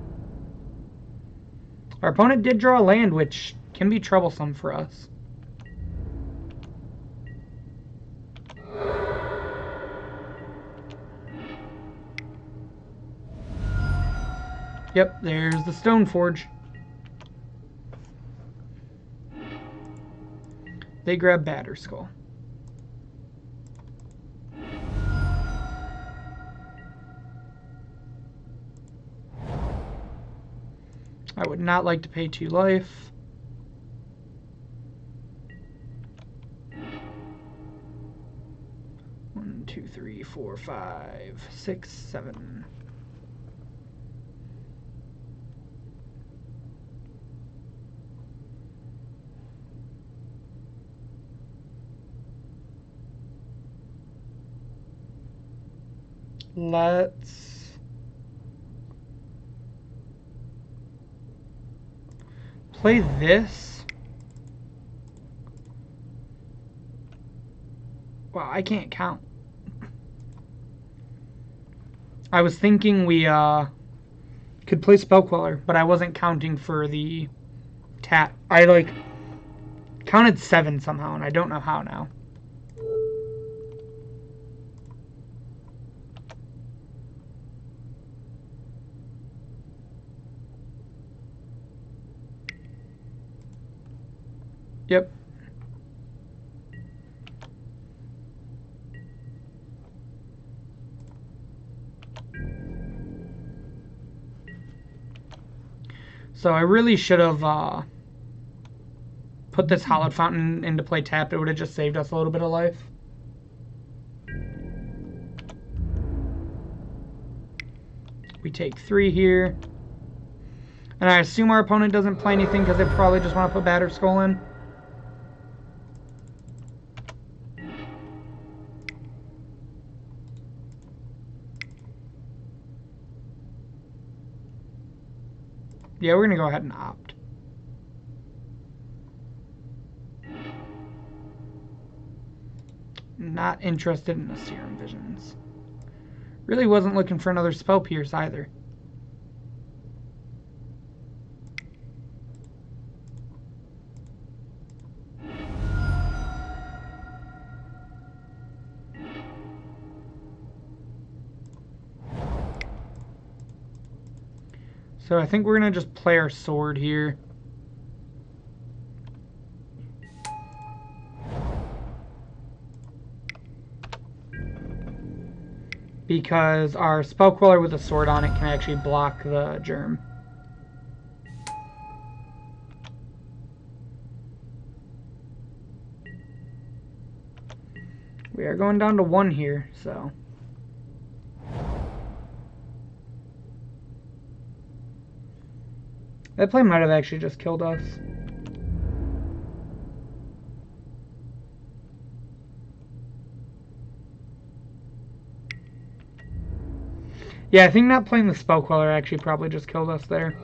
S1: Our opponent did draw a land, which can be troublesome for us. Yep, there's the Stoneforge. They grab Batterskull. I would not like to pay 2 life. One, 2, 3, 4, 5, 6, 7. Let's play this. Wow, I can't count. I was thinking we could play Spell Queller, but I wasn't counting for the tap. I like counted 7 somehow, and I don't know how now. Yep. So I really should have put this Hallowed Fountain into play tapped. It would have just saved us a little bit of life. We take 3 here. And I assume our opponent doesn't play anything because they probably just want to put Batterskull in. Yeah, we're going to go ahead and opt. Not interested in the Serum Visions. Really wasn't looking for another Spell Pierce either. So I think we're going to just play our sword here. Because our spell queller with a sword on it can actually block the germ. We are going down to 1 here, so. That play might have actually just killed us. Yeah, I think not playing the spell queller actually probably just killed us there.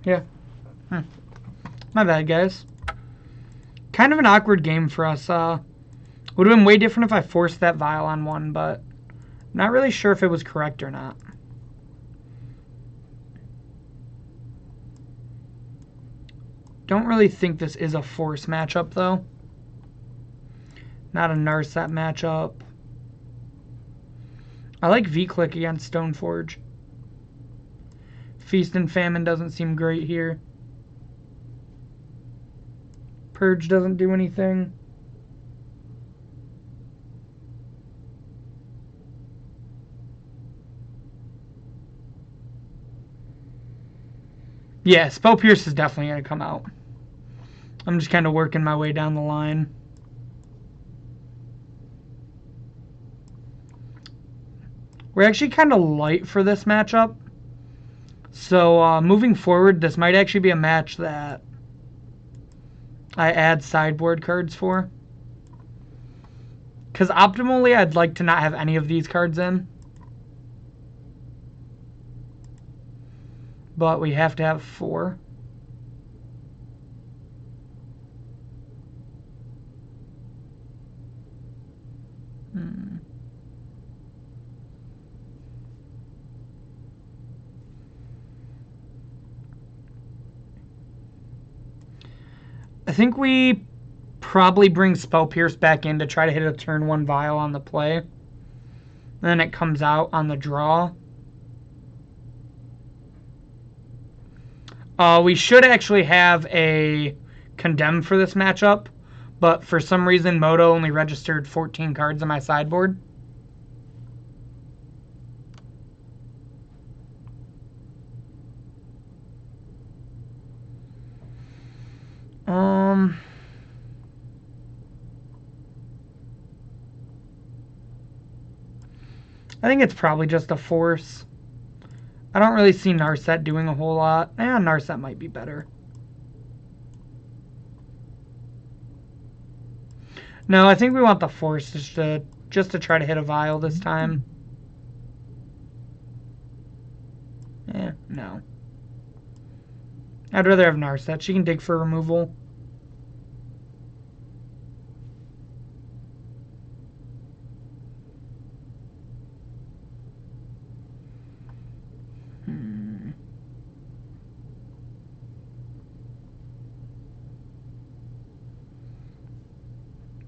S1: Yeah. My bad, guys. Kind of an awkward game for us. Would have been way different if I forced that vial on 1, but not really sure if it was correct or not. Don't really think this is a force matchup, though. Not a Narset matchup. I like V-Click against Stoneforge. Feast and Famine doesn't seem great here. Purge doesn't do anything. Yeah, Spell Pierce is definitely going to come out. I'm just kind of working my way down the line. We're actually kind of light for this matchup. So moving forward, this might actually be a match that I add sideboard cards for. Because optimally, I'd like to not have any of these cards in. But we have to have 4. I think we probably bring Spell Pierce back in to try to hit a turn 1 vial on the play. And then it comes out on the draw. We should actually have a Condemn for this matchup, but for some reason Moto only registered 14 cards on my sideboard. I think it's probably just a force. I don't really see Narset doing a whole lot. Narset might be better. No, I think we want the force just to try to hit a vial this time. No. I'd rather have Narset. She can dig for removal.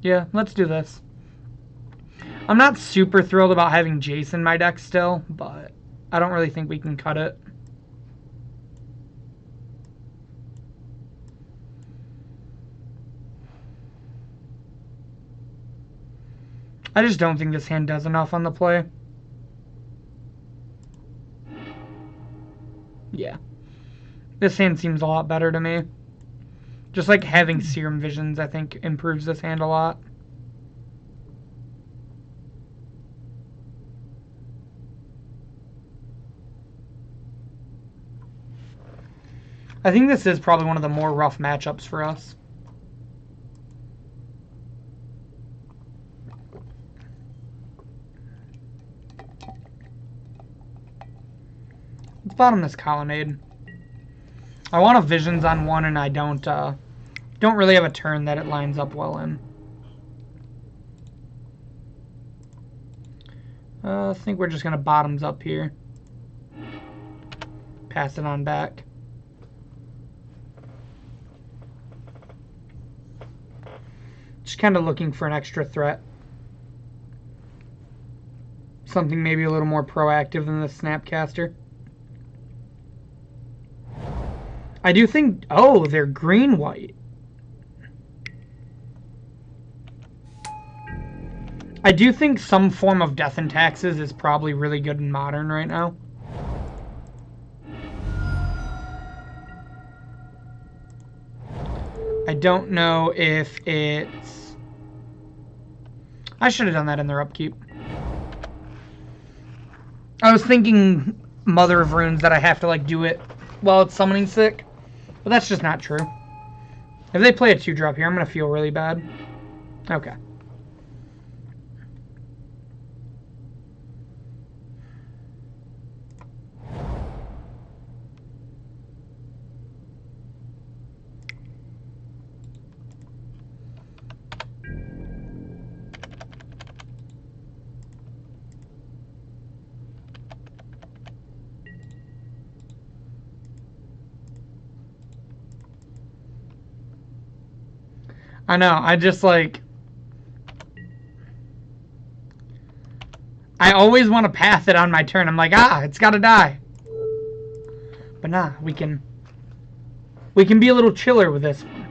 S1: Yeah, let's do this. I'm not super thrilled about having Jace in my deck still, but I don't really think we can cut it. I just don't think this hand does enough on the play. Yeah. This hand seems a lot better to me. Just like having Serum Visions, I think, improves this hand a lot. I think this is probably one of the more rough matchups for us. Let's bottom this Colonnade. I want a Visions on 1, and I don't really have a turn that it lines up well in. I think we're just going to bottoms up here. Pass it on back. Just kind of looking for an extra threat. Something maybe a little more proactive than the Snapcaster. I do think... Oh, they're green-white. I do think some form of Death and Taxes is probably really good in Modern right now. I don't know if it's... I should have done that in their upkeep. I was thinking Mother of Runes that I have to like do it while it's summoning sick. But that's just not true. If they play a 2-drop here, I'm going to feel really bad. Okay. I know, I just like... I always want to path it on my turn. I'm like, it's got to die. But nah, we can be a little chiller with this one.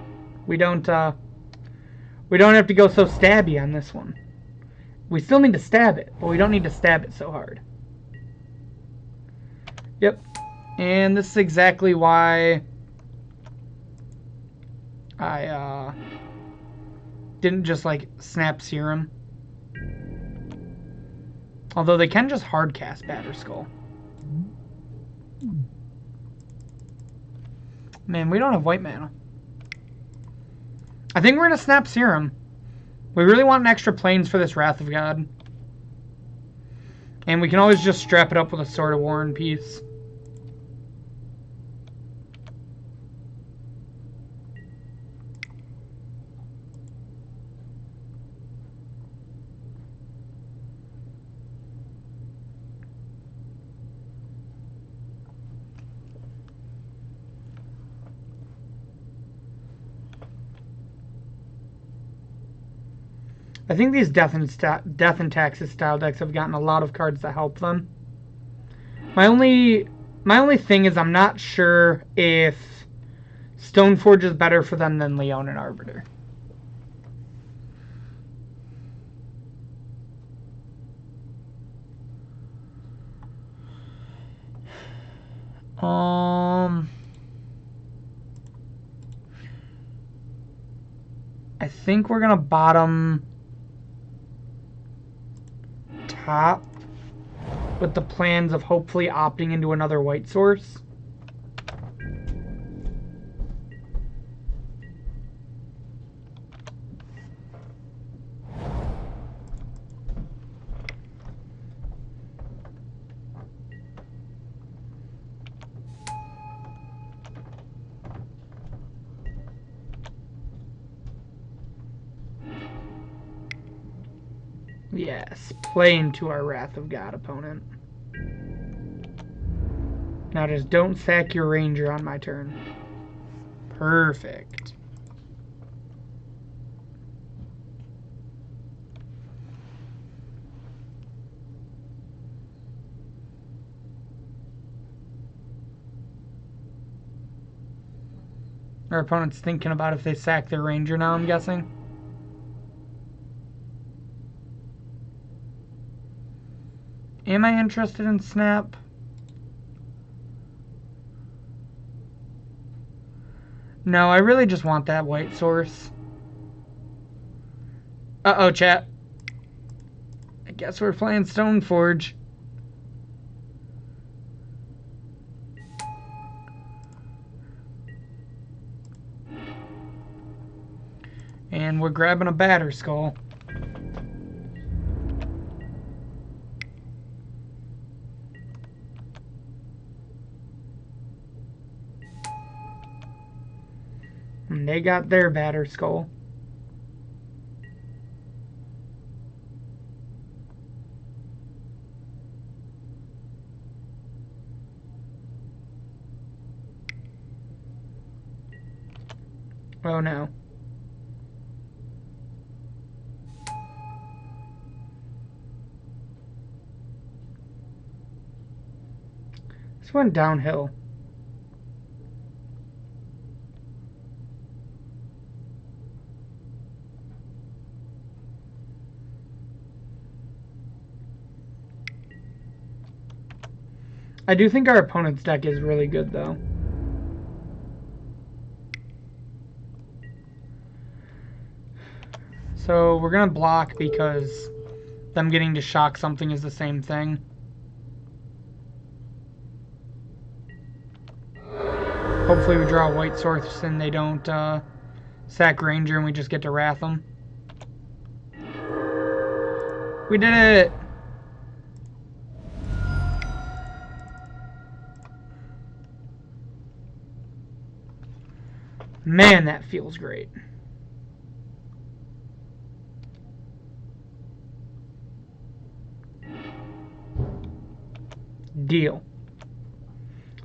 S1: We don't have to go so stabby on this one. We still need to stab it, but we don't need to stab it so hard. Yep. And this is exactly why I didn't just like snap Serum. Although they can just hard cast Batterskull. Man, we don't have white mana. I think we're going to snap Serum. We really want an extra planes for this Wrath of God. And we can always just strap it up with a Sword of War and Peace. I think these Death and Taxes style decks have gotten a lot of cards that help them. My only thing is I'm not sure if Stoneforge is better for them than Leonin Arbiter. I think we're gonna bottom top with the plans of hopefully opting into another white source. Yes, play into our Wrath of God opponent. Now just don't sack your Ranger on my turn. Perfect. Our opponent's thinking about if they sack their Ranger now, I'm guessing. Am I interested in Snap? No, I really just want that white source. Uh-oh, chat. I guess we're playing Stoneforge. And we're grabbing a Batterskull. And they got their Batterskull. Oh no. This went downhill. I do think our opponent's deck is really good, though. So we're going to block because them getting to shock something is the same thing. Hopefully we draw a white source and they don't sack Ranger and we just get to wrath them. We did it! Man, that feels great. Deal.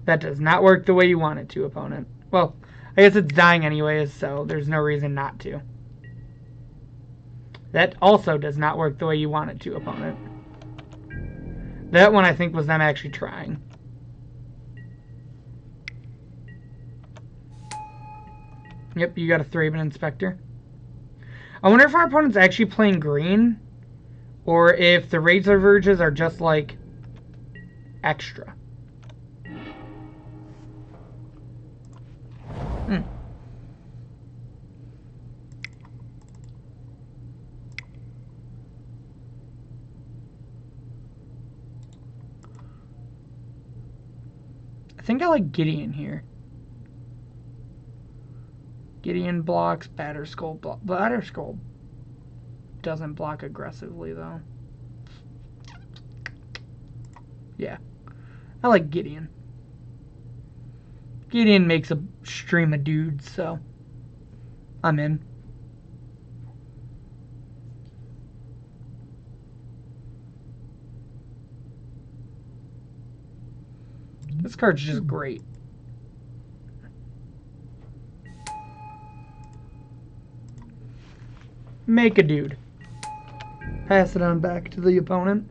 S1: That does not work the way you want it to, opponent. Well, I guess it's dying anyways, so there's no reason not to. That also does not work the way you want it to, opponent. That one I think was them actually trying. Yep, you got a Thraben Inspector. I wonder if our opponent's actually playing green, or if the Razor Verges are just like extra. I think I like Gideon here. Gideon blocks, Batterskull block. Batterskull doesn't block aggressively, though. Yeah. I like Gideon. Gideon makes a stream of dudes, so I'm in. This card's just great. Make a dude. Pass it on back to the opponent.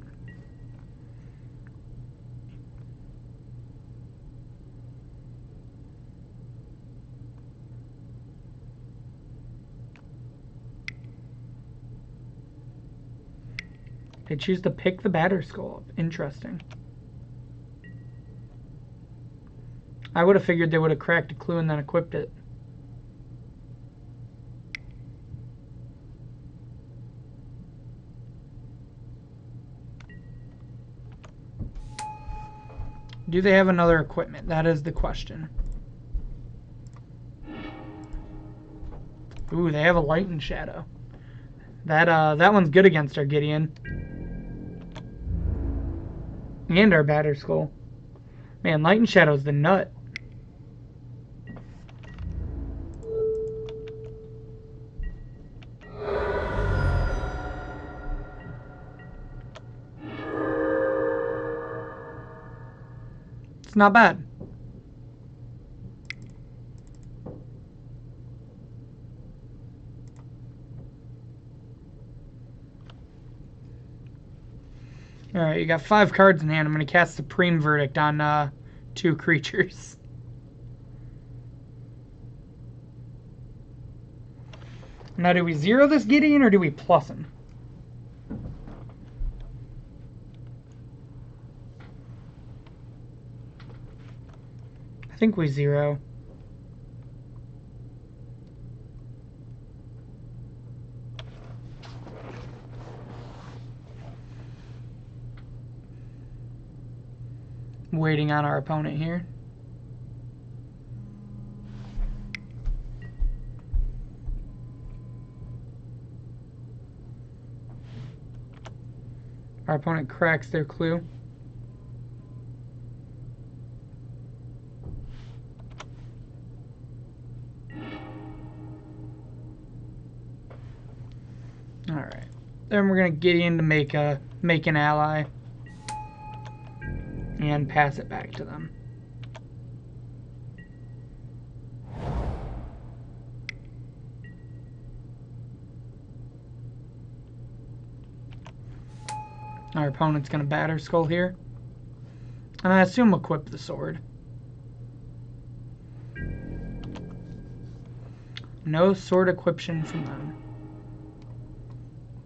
S1: They choose to pick the Batterskull up. Interesting. I would have figured they would have cracked a clue and then equipped it. Do they have another equipment? That is the question. Ooh, they have a Light and Shadow. That one's good against our Gideon. And our Batterskull. Man, Light and Shadow's the nut. It's not bad. Alright, you got 5 cards in hand. I'm going to cast Supreme Verdict on 2 creatures. Now, do we zero this Gideon or do we plus him? I think we zero. Waiting on our opponent here. Our opponent cracks their clue. All right. Then we're gonna get in to make an ally and pass it back to them. Our opponent's going to batter skull here. And I assume equip the sword. No sword equiption from them.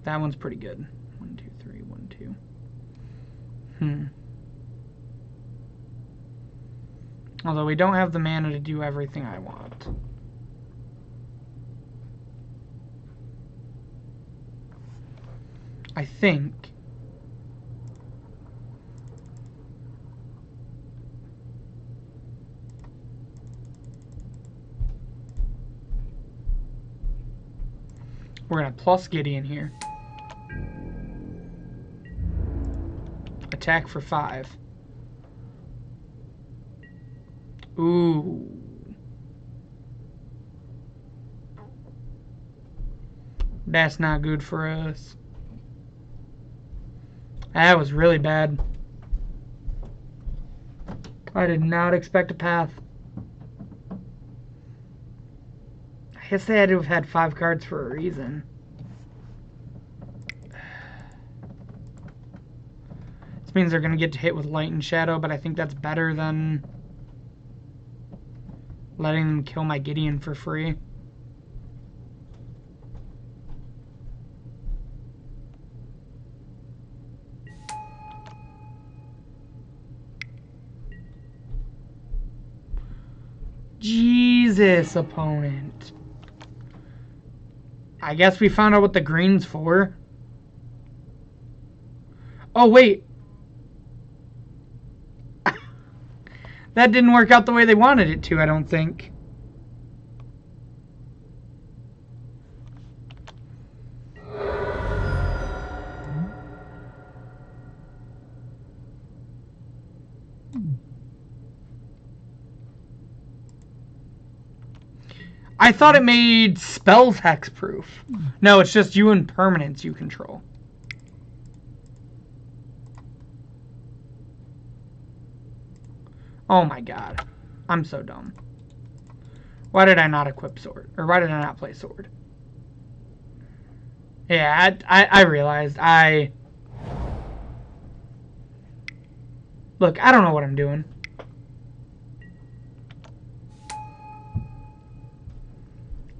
S1: That one's pretty good. 1, 2, 3, 1, 2. Although we don't have the mana to do everything I want. I think we're going to plus Gideon here. Attack for 5. Ooh. That's not good for us. That was really bad. I did not expect a path. I guess they had to have had 5 cards for a reason. This means they're going to get to hit with Light and Shadow, but I think that's better than letting them kill my Gideon for free. Jesus, opponent. I guess we found out what the green's for. Oh, wait. That didn't work out the way they wanted it to, I don't think. I thought it made spells hexproof. No, it's just you and permanents you control. Oh my god. I'm so dumb. Why did I not equip sword? Or why did I not play sword? Yeah, I realized. Look, I don't know what I'm doing.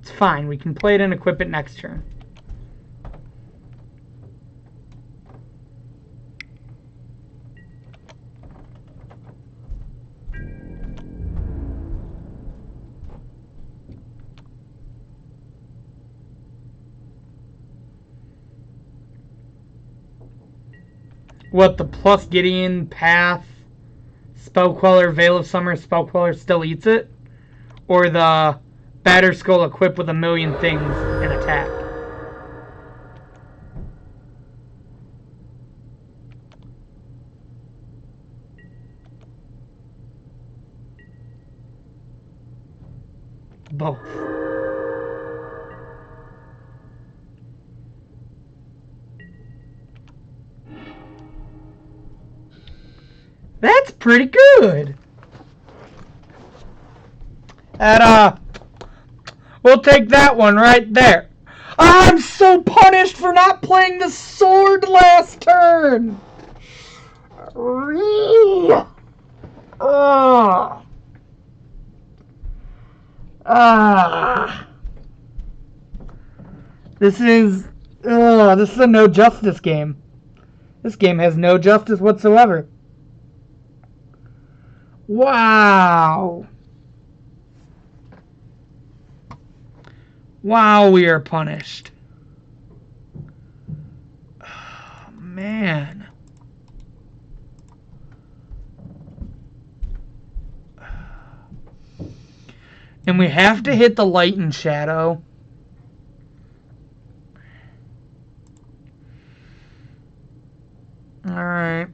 S1: It's fine. We can play it and equip it next turn. What, the plus Gideon, Path, Spell Queller, Veil of Summer, Spell Queller still eats it? Or the Batter Skull equipped with a million things and attack? Both. That's pretty good. We'll take that one right there. I'm so punished for not playing the sword last turn. This is a no justice game. This game has no justice whatsoever. Wow. Wow, we are punished. Oh, man. And we have to hit the Light and Shadow. Alright.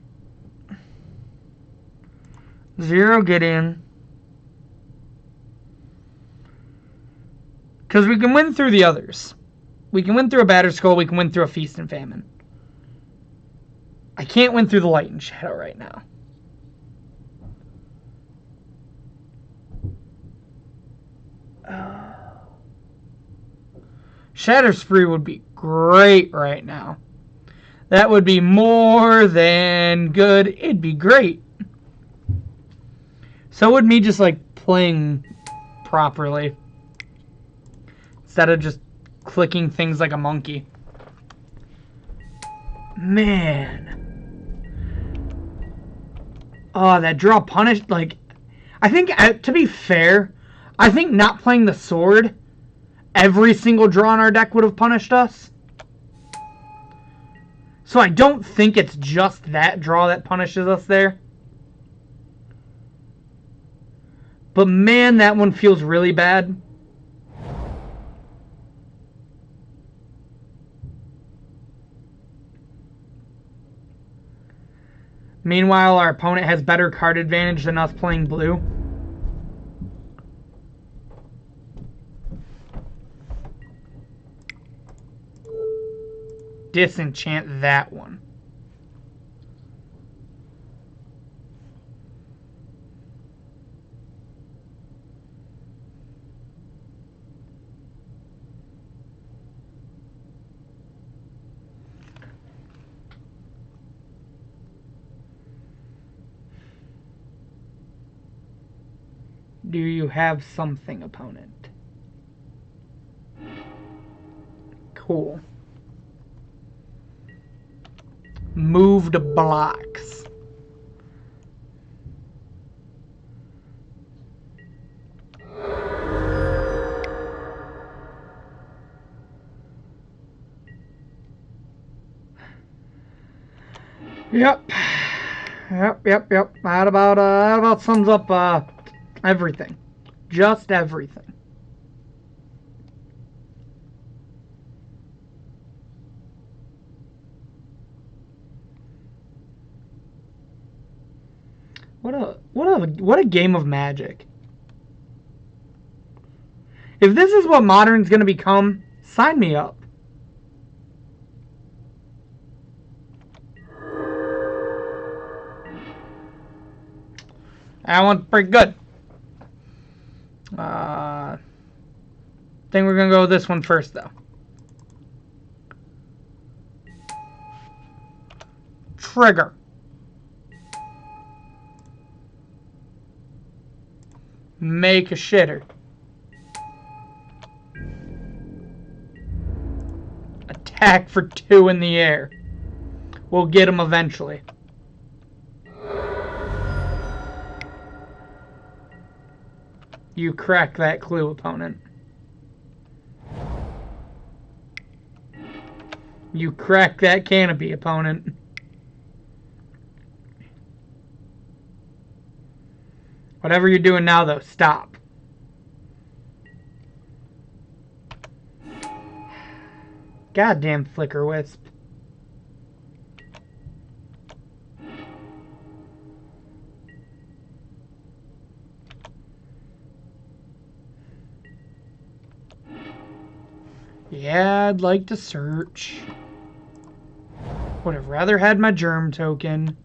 S1: 0 Gideon. Because we can win through the others. We can win through a Batter Skull. We can win through a Feast and Famine. I can't win through the Light and Shadow right now. Shatter Spree would be great right now. That would be more than good. It'd be great. So would me just like playing properly instead of just clicking things like a monkey. Man. Oh, that draw punished. Like, I think, to be fair, I think not playing the sword, every single draw in our deck would have punished us. So I don't think it's just that draw that punishes us there. But man, that one feels really bad. Meanwhile, our opponent has better card advantage than us playing blue. Disenchant that one. Do you have something, opponent? Cool. Moved blocks. Yep. That about sums up everything. Just everything. What a game of Magic. If this is what Modern's gonna become, sign me up. That one's pretty good. Think we're gonna go with this one first, though. Trigger. Make a shitter. Attack for 2 in the air. We'll get him eventually. You crack that clue, opponent. You crack that canopy, opponent. Whatever you're doing now, though, stop. Goddamn Flicker Wisp. Yeah, I'd like to search. Would have rather had my germ token.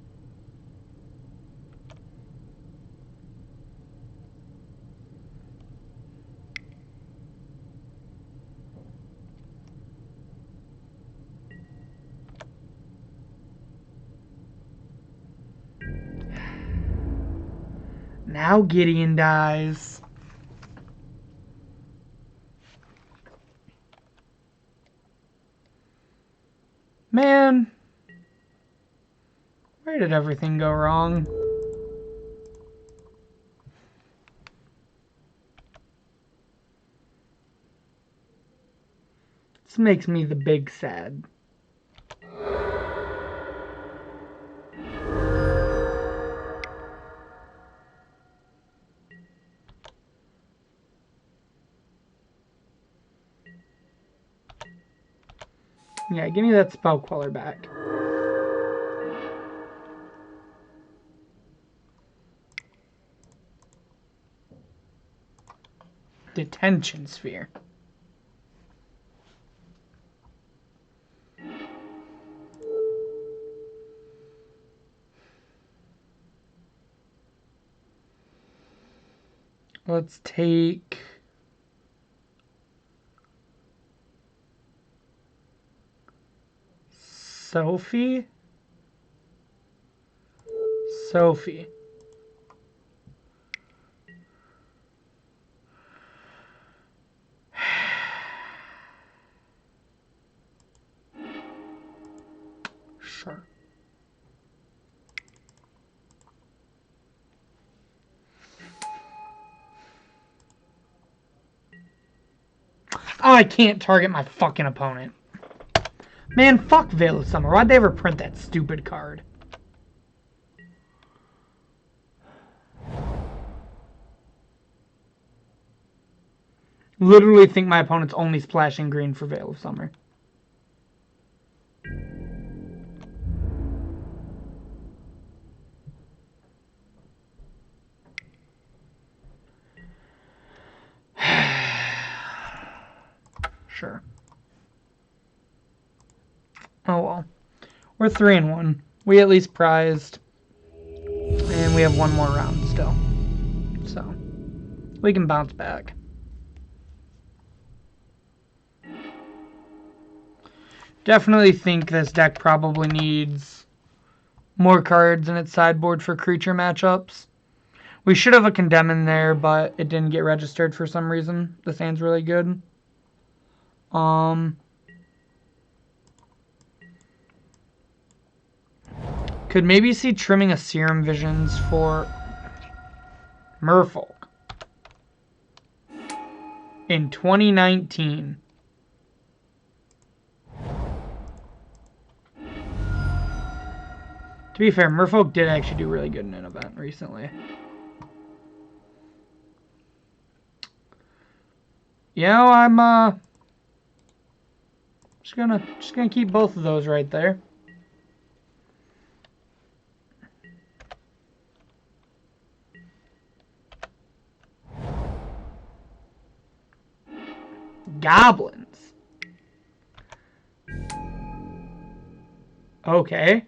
S1: Now Gideon dies. Man, where did everything go wrong? This makes me the big sad. Yeah, give me that spell queller back. Detention sphere. Let's take... Sophie? Sophie. Sure. Oh, I can't target my fucking opponent. Man, fuck Veil of Summer. Why'd they ever print that stupid card? Literally think my opponent's only splashing green for Veil of Summer. Sure. Oh well. We're 3-1. We at least prized. And we have one more round still. So, we can bounce back. Definitely think this deck probably needs more cards in its sideboard for creature matchups. We should have a Condemn in there, but it didn't get registered for some reason. This hand's really good. Could maybe see trimming a Serum Visions for Merfolk in 2019. To be fair, Merfolk did actually do really good in an event recently. You know, I'm just gonna keep both of those right there. Goblins. Okay.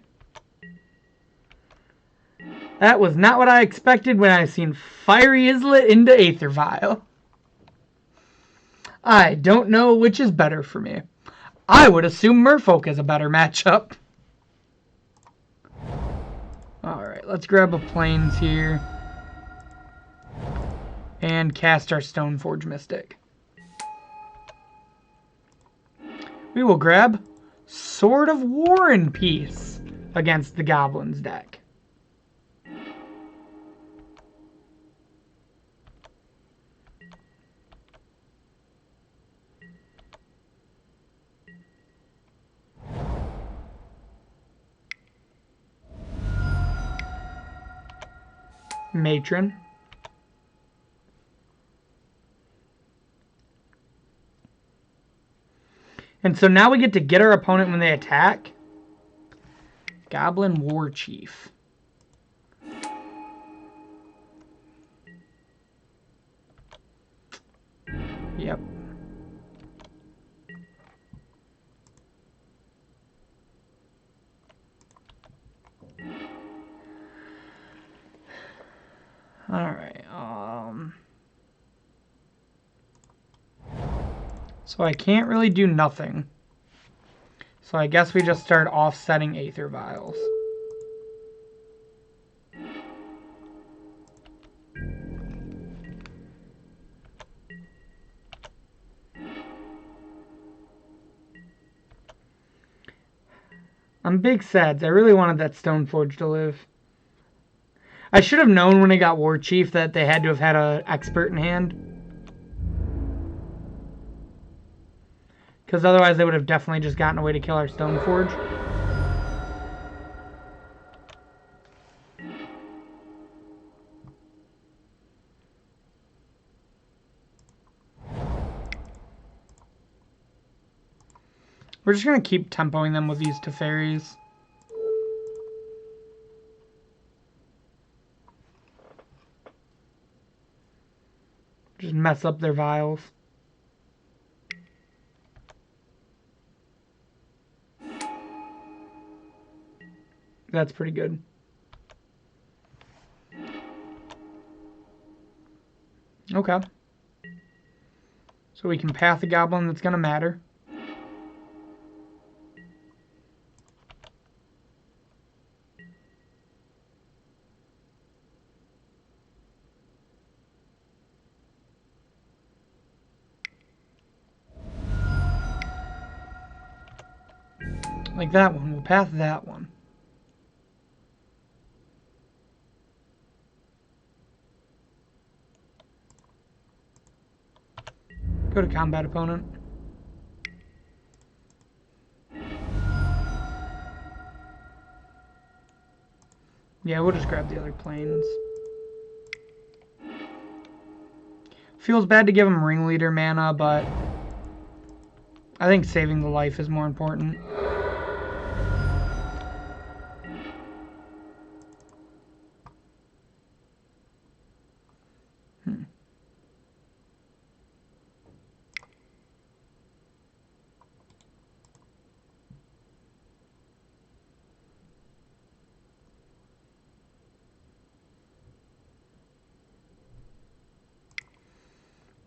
S1: That was not what I expected when I seen Fiery Islet into Aether Vial. I don't know which is better for me. I would assume Merfolk is a better matchup. Alright, let's grab a Plains here. And cast our Stoneforge Mystic. We will grab Sword of War and Peace against the Goblins deck. Matron. And so now we get to get our opponent when they attack. Goblin War Chief. Yep. Alright, so I can't really do nothing. So I guess we just start offsetting Aether Vials. I'm big sad. I really wanted that Stoneforge to live. I should have known when I got War Chief that they had to have had an expert in hand. Because otherwise they would have definitely just gotten a way to kill our Stoneforge. We're just going to keep tempoing them with these Teferis. Just mess up their vials. That's pretty good. Okay. So we can path a goblin that's going to matter. Like that one. We'll path that one. Go to combat opponent. Yeah, we'll just grab the other planes. Feels bad to give him ringleader mana, but I think saving the life is more important.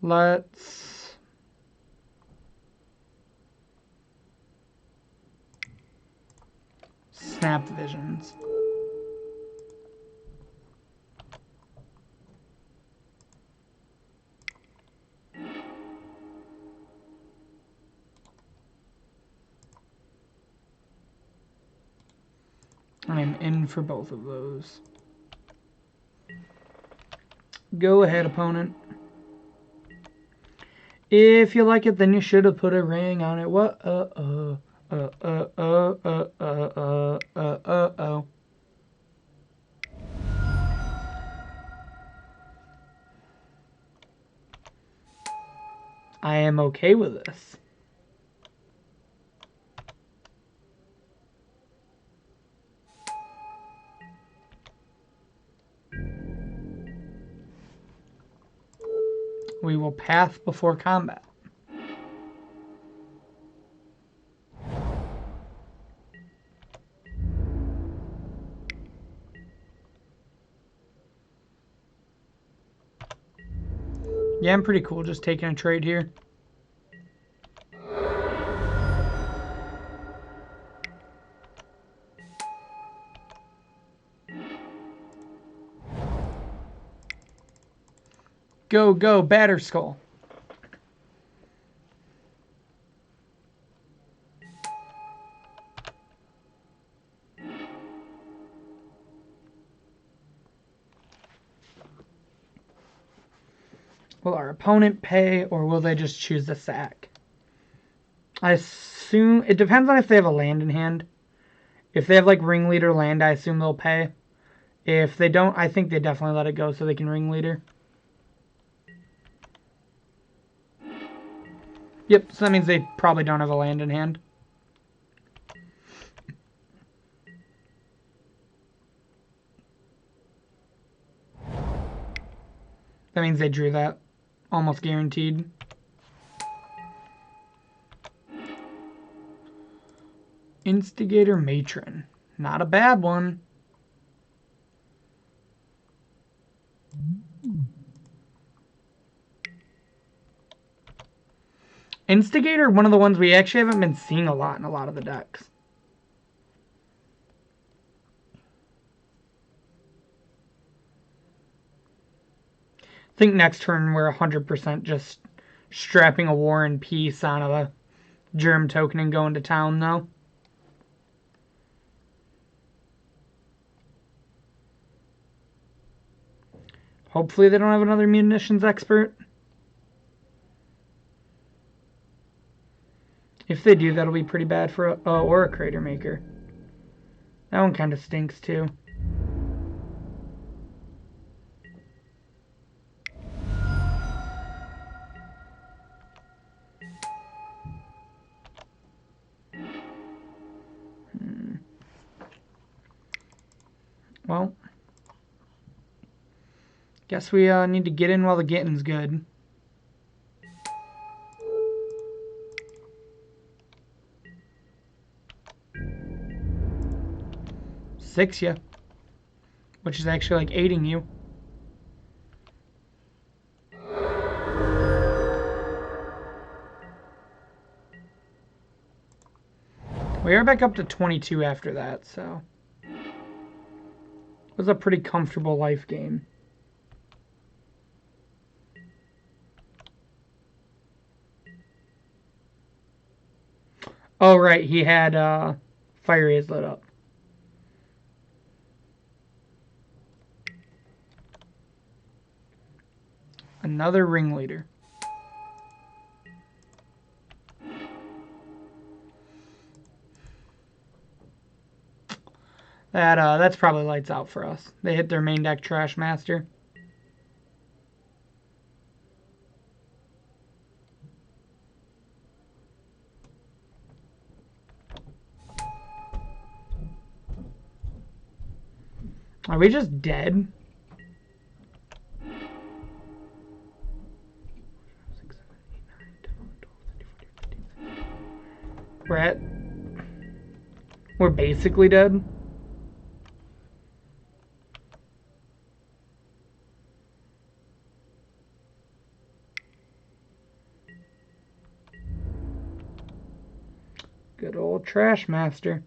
S1: Let's snap visions. I'm in for both of those. Go ahead, opponent. If you like it, then you should have put a ring on it. What? Oh. I am okay with this. We will path before combat. Yeah, I'm pretty cool just taking a trade here. Go, go, Batterskull. Will our opponent pay, or will they just choose the sack? I assume it depends on if they have a land in hand. If they have like ringleader land, I assume they'll pay. If they don't, I think they definitely let it go so they can ringleader. Yep, so that means they probably don't have a land in hand. That means they drew that. Almost guaranteed. Instigator Matron. Not a bad one. Instigator, one of the ones we actually haven't been seeing a lot in a lot of the decks. I think next turn we're 100% just strapping a War and Peace on a Germ token and going to town, though. Hopefully they don't have another munitions expert. If they do, that'll be pretty bad for a... Oh, or a Crater Maker. That one kind of stinks, too. Well, guess we need to get in while the getting's good. Six, yeah. Which is actually like aiding you. We are back up to 22 after that, so it was a pretty comfortable life game. Oh, right, he had Fire is lit up. Another ringleader. That's probably lights out for us. They hit their main deck Trash Master. Are we just dead? We're basically dead. Good old Trash Master.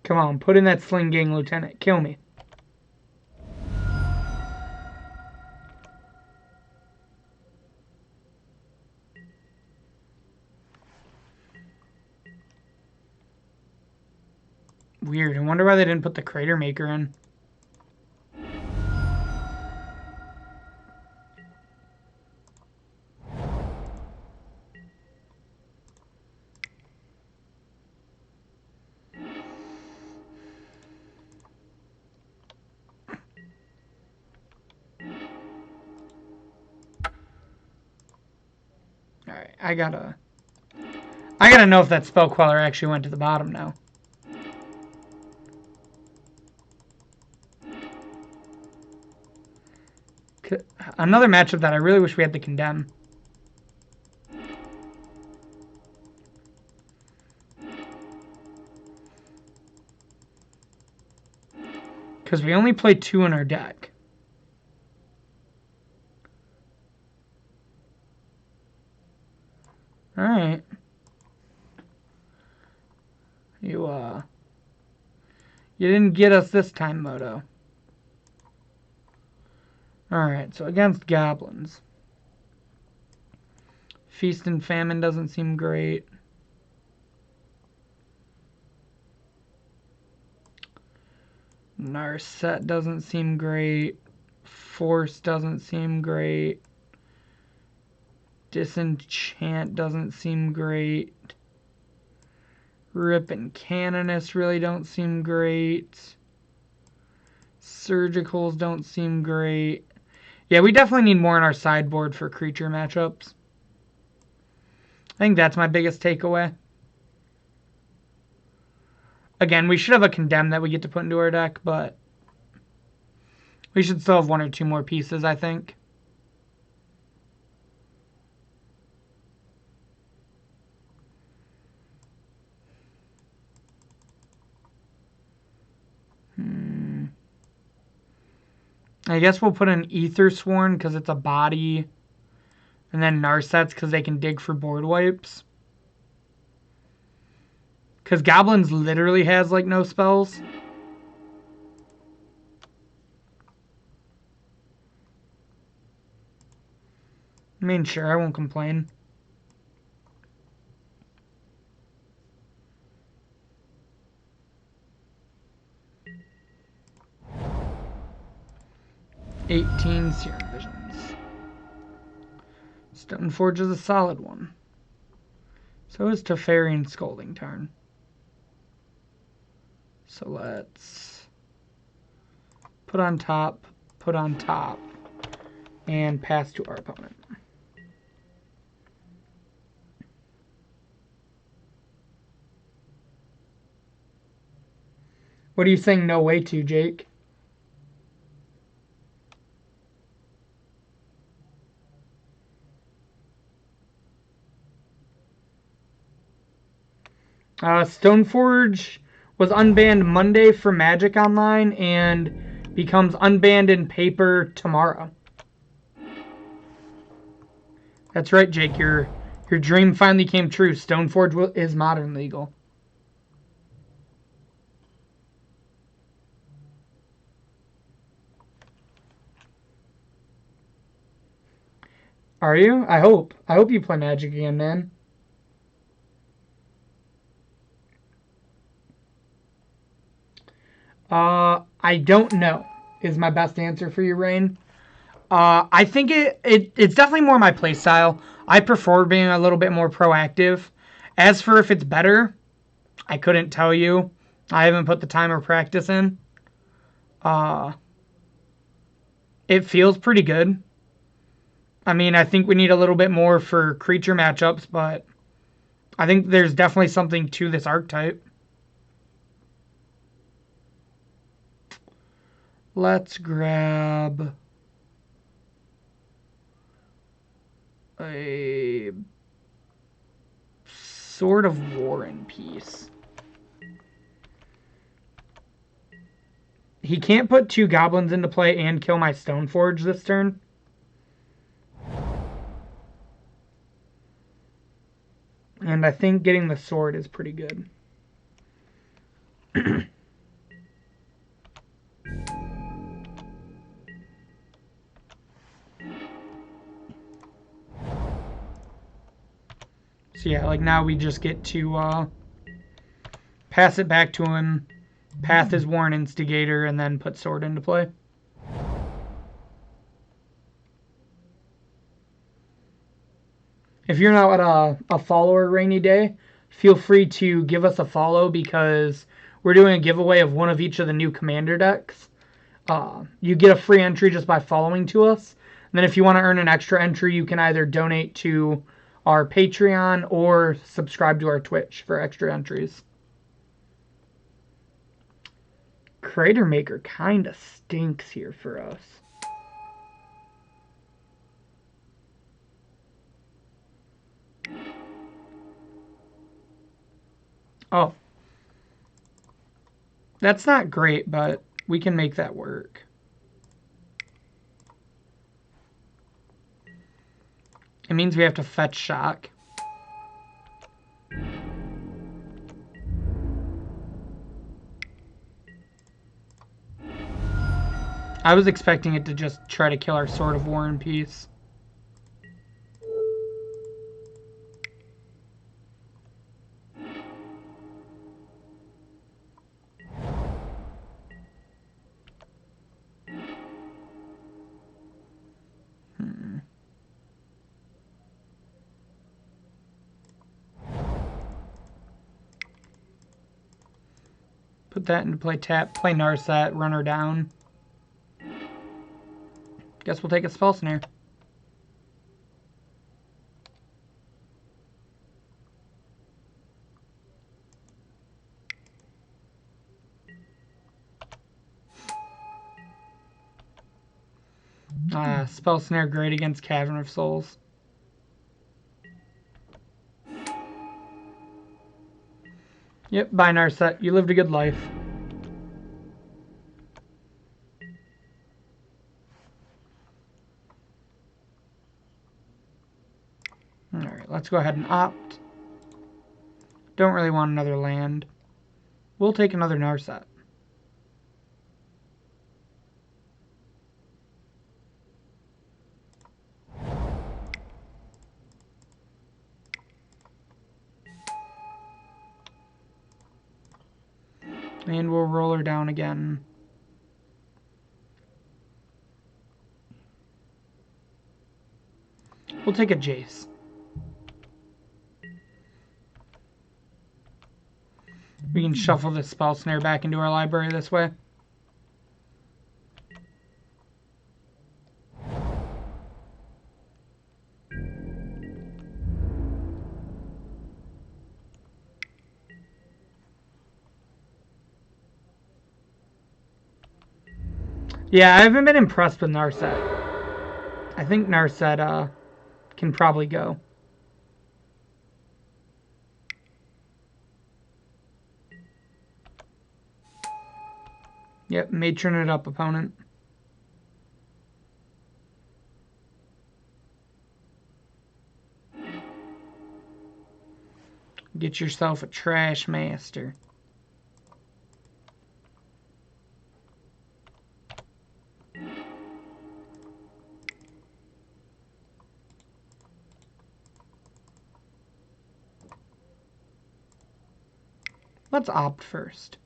S1: Come on, put in that Sling Gang Lieutenant. Kill me. Weird. I wonder why they didn't put the Crater Maker in. Alright, I gotta know if that Spell Queller actually went to the bottom now. Another matchup that I really wish we had to condemn. Because we only play 2 in our deck. Alright. You didn't get us this time, Moto. Alright, so against Goblins. Feast and Famine doesn't seem great. Narset doesn't seem great. Force doesn't seem great. Disenchant doesn't seem great. Rip and Canonist really don't seem great. Surgicals don't seem great. Yeah, we definitely need more in our sideboard for creature matchups. I think that's my biggest takeaway. Again, we should have a Condemn that we get to put into our deck, but we should still have 1 or 2 more pieces, I think. I guess we'll put an Ether Sworn because it's a body. And then Narsets because they can dig for board wipes. Because Goblins literally has, like, no spells. I mean, sure, I won't complain. $18 Serum Visions. Stoneforge is a solid one. So is Teferian Scolding Tarn. So let's put on top, and pass to our opponent. What are you saying no way to, Jake? Stoneforge was unbanned Monday for Magic Online and becomes unbanned in paper tomorrow. That's right, Jake. Your dream finally came true. Stoneforge is modern legal. Are you? I hope. I hope you play Magic again, man. I don't know is my best answer for you, Rain. I think it's definitely more my play style. I prefer being a little bit more proactive. As for if it's better, I couldn't tell you. I haven't put the time or practice in. Uh, it feels pretty good. I mean, I think we need a little bit more for creature matchups, but I think there's definitely something to this archetype. Let's grab a Sword of War and Peace. He can't put 2 goblins into play and kill my Stoneforge this turn. And I think getting the sword is pretty good. So yeah, like now we just get to pass it back to him, path his Warren Instigator, and then put sword into play. If you're not a follower Rainy Day, feel free to give us a follow because we're doing a giveaway of one of each of the new commander decks. You get a free entry just by following to us. And then if you want to earn an extra entry, you can either donate to our Patreon or subscribe to our Twitch for extra entries. Crater Maker kind of stinks here for us. Oh. That's not great, but we can make that work. It means we have to fetch shock. I was expecting it to just try to kill our Sword of War and Peace. Put that into play, tap, play Narset, run her down. Guess we'll take a Spell Snare. Spell Snare great against Cavern of Souls. Yep, bye Narset. You lived a good life. Alright, let's go ahead and opt. Don't really want another land. We'll take another Narset. And we'll roll her down again. We'll take a Jace. We can shuffle this Spell Snare back into our library this way. Yeah, I haven't been impressed with Narset. I think Narset can probably go. Yep, matron it up, opponent. Get yourself a Trash Master. Let's opt first.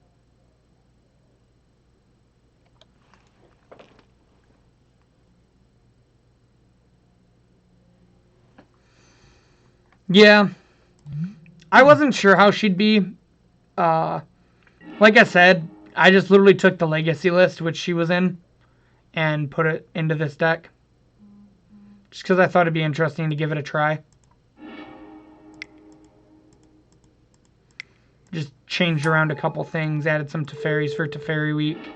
S1: Yeah. I wasn't sure how she'd be. Like I said, I just literally took the legacy list, which she was in, and put it into this deck. Just because I thought it'd be interesting to give it a try. Just changed around a couple things, added some Teferis for Teferi week.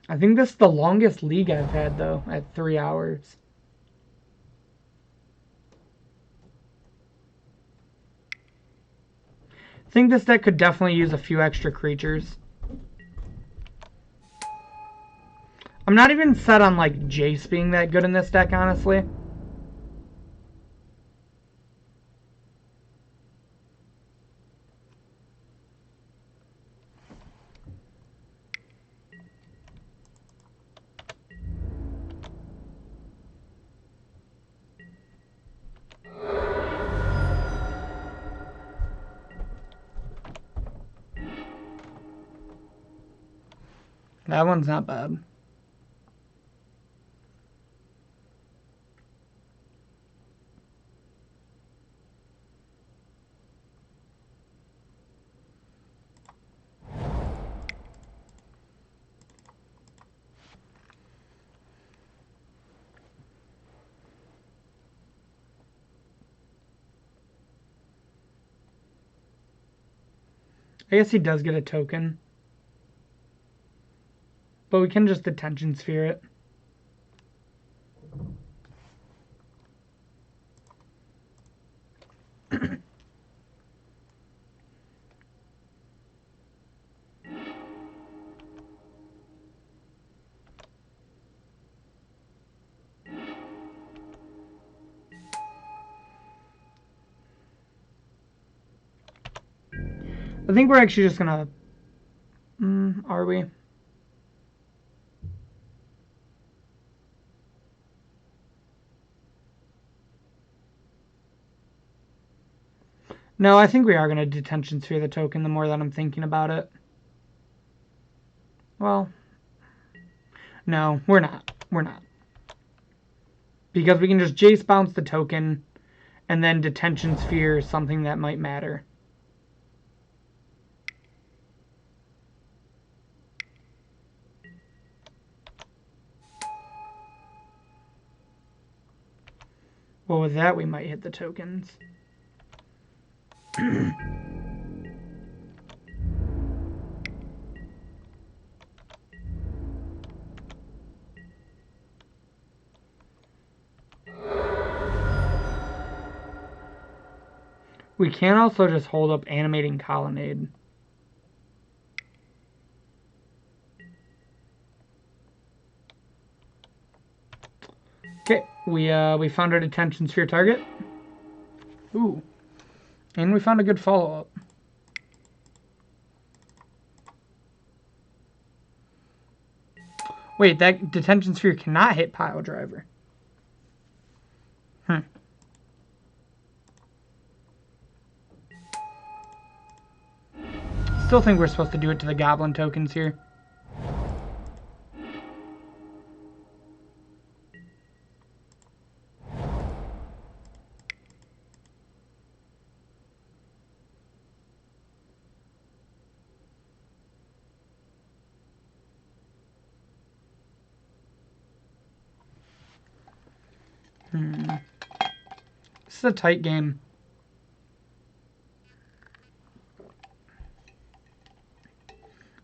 S1: I think this is the longest league I've had, though, at 3 hours. I think this deck could definitely use a few extra creatures. I'm not even set on, like, Jace being that good in this deck, honestly. That one's not bad. I guess he does get a token. But we can just Detention Sphere it. I think we're actually just gonna... are we? No, I think we are gonna Detention Sphere the token the more that I'm thinking about it. Well... No, we're not. We're not. Because we can just Jace bounce the token, and then Detention Sphere something that might matter. Well, with that, we might hit the tokens. We can also just hold up Animating Colonnade. Okay, we found our Detention Sphere target. Ooh. And we found a good follow-up. Wait, that Detention Sphere cannot hit Pile Driver. Still think we're supposed to do it to the Goblin tokens here. This is a tight game.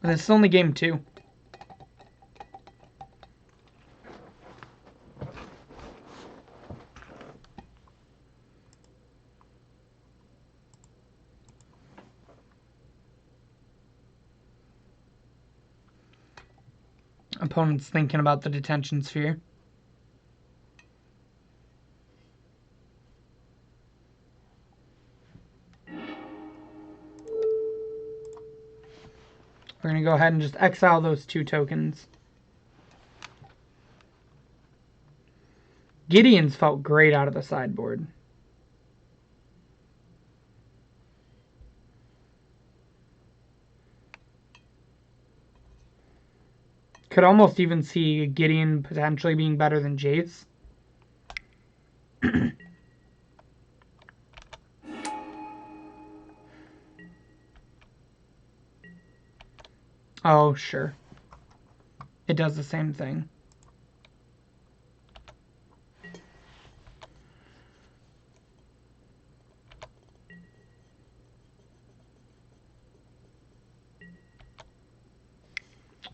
S1: And this is only game 2. Opponent's thinking about the Detention Sphere. going to go ahead and just exile those 2 tokens. Gideon's felt great out of the sideboard. Could almost even see Gideon potentially being better than Jace. Oh, sure. It does the same thing.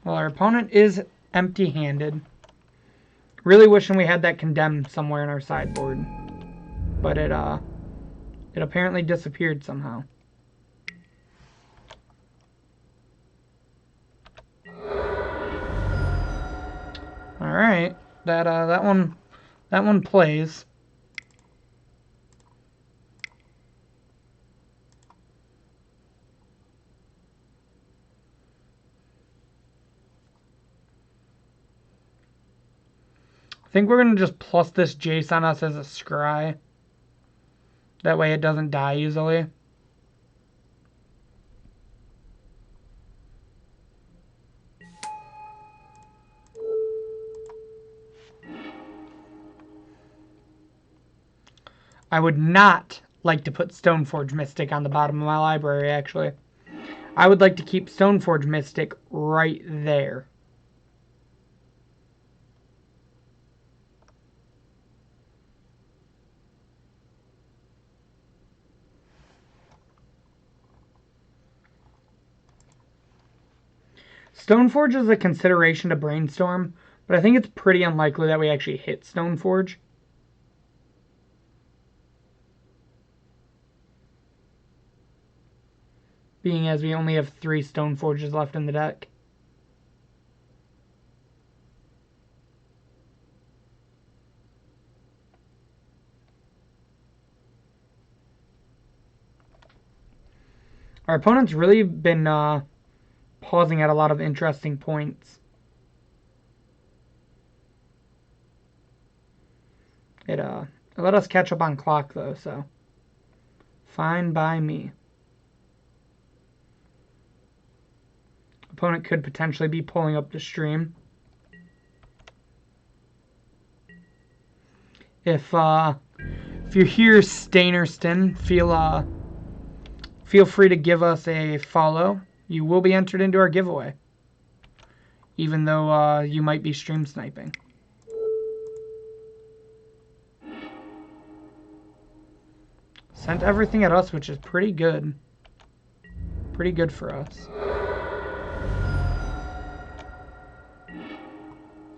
S1: Well, our opponent is empty-handed. Really wishing we had that Condemn somewhere in our sideboard. But it apparently disappeared somehow. Alright. That one plays. I think we're going to just plus this Jace on us as a scry. That way it doesn't die easily. I would not like to put Stoneforge Mystic on the bottom of my library, actually. I would like to keep Stoneforge Mystic right there. Stoneforge is a consideration to brainstorm, but I think it's pretty unlikely that we actually hit Stoneforge. Being as we only have 3 Stoneforges left in the deck. Our opponent's really been pausing at a lot of interesting points. It let us catch up on clock though, so fine by me. Opponent could potentially be pulling up the stream. If you're here, Stainerston, feel free to give us a follow. You will be entered into our giveaway, even though you might be stream sniping. Sent everything at us, which is pretty good. Pretty good for us.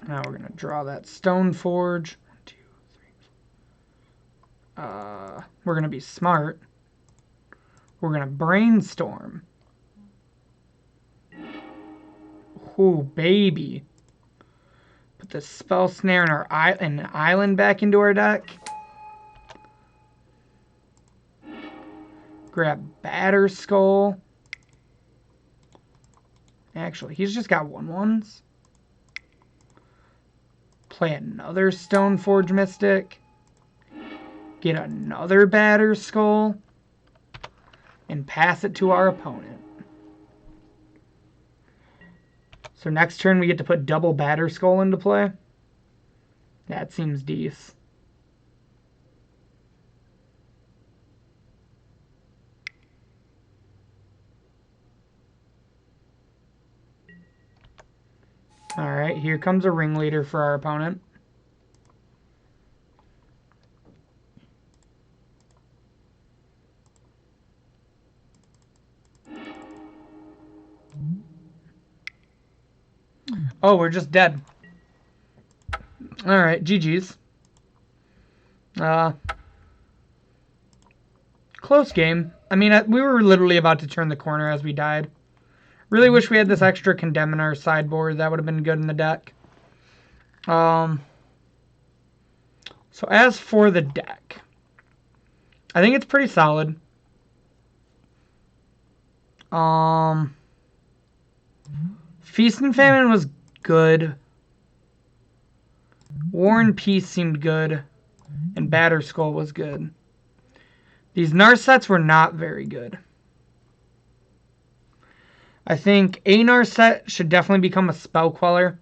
S1: Now we're going to draw that Stoneforge. 1, 2, 3. We're going to be smart. We're going to brainstorm. Ooh, baby. Put the Spell Snare and an Island back into our deck. Grab Batterskull. Actually, he's just got 1/1s. Play another Stoneforge Mystic. Get another Batterskull. And pass it to our opponent. So next turn we get to put double Batterskull into play. That seems decent. Alright, here comes a ringleader for our opponent. Oh, we're just dead. Alright, GG's. Close game. I mean, we were literally about to turn the corner as we died. Really wish we had this extra Condemn in our sideboard. That would have been good in the deck. So as for the deck, I think it's pretty solid. Feast and Famine was good. War and Peace seemed good. And Batter Skull was good. These Narsets were not very good. I think a Narset should definitely become a Spell Queller.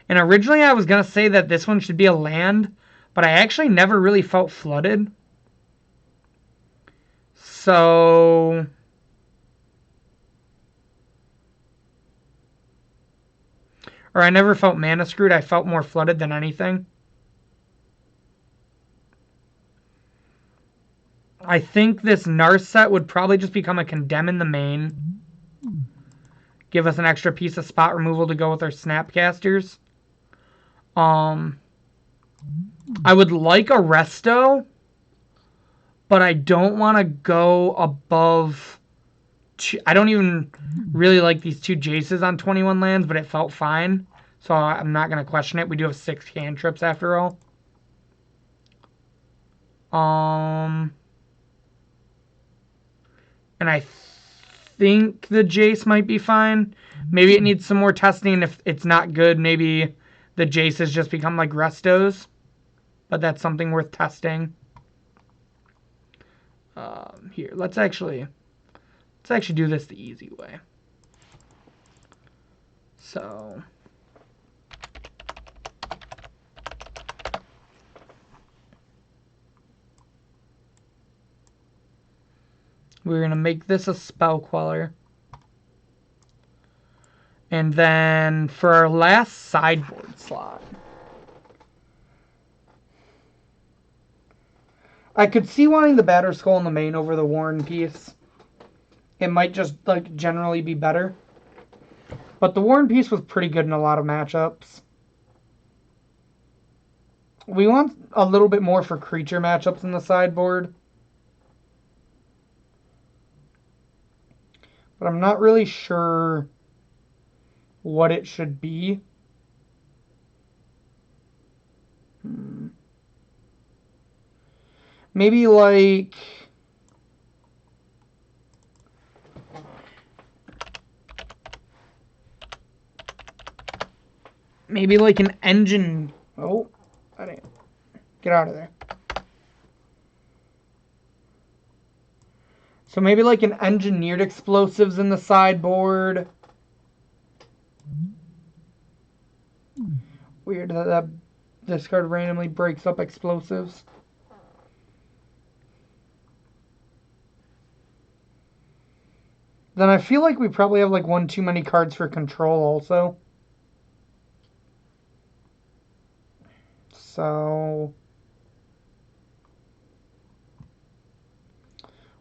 S1: And originally I was going to say that this one should be a land, but I actually never really felt flooded. So... Or I never felt mana screwed. I felt more flooded than anything. I think this Narset would probably just become a Condemn in the main. Give us an extra piece of spot removal to go with our Snapcasters. I would like a Resto, but I don't want to go above... I don't even really like these 2 Jaces on 21 lands, but it felt fine. So I'm not going to question it. We do have 6 cantrips after all. And I think the Jace might be fine. Maybe it needs some more testing. If it's not good, maybe the Jaces just become like Restos. But that's something worth testing. Here, let's actually do this the easy way. So... we're going to make this a Spell Queller. And then for our last sideboard slot, I could see wanting the Batter Skull in the main over the War and Peace. It might just like generally be better. But the War and Peace was pretty good in a lot of matchups. We want a little bit more for creature matchups in the sideboard. But I'm not really sure what it should be. Maybe like... maybe like an engine... Oh, I didn't... Get out of there. So maybe like an engineered explosives in the sideboard. Weird that this card randomly breaks up explosives. Then I feel like we probably have like 1 too many cards for control also. So...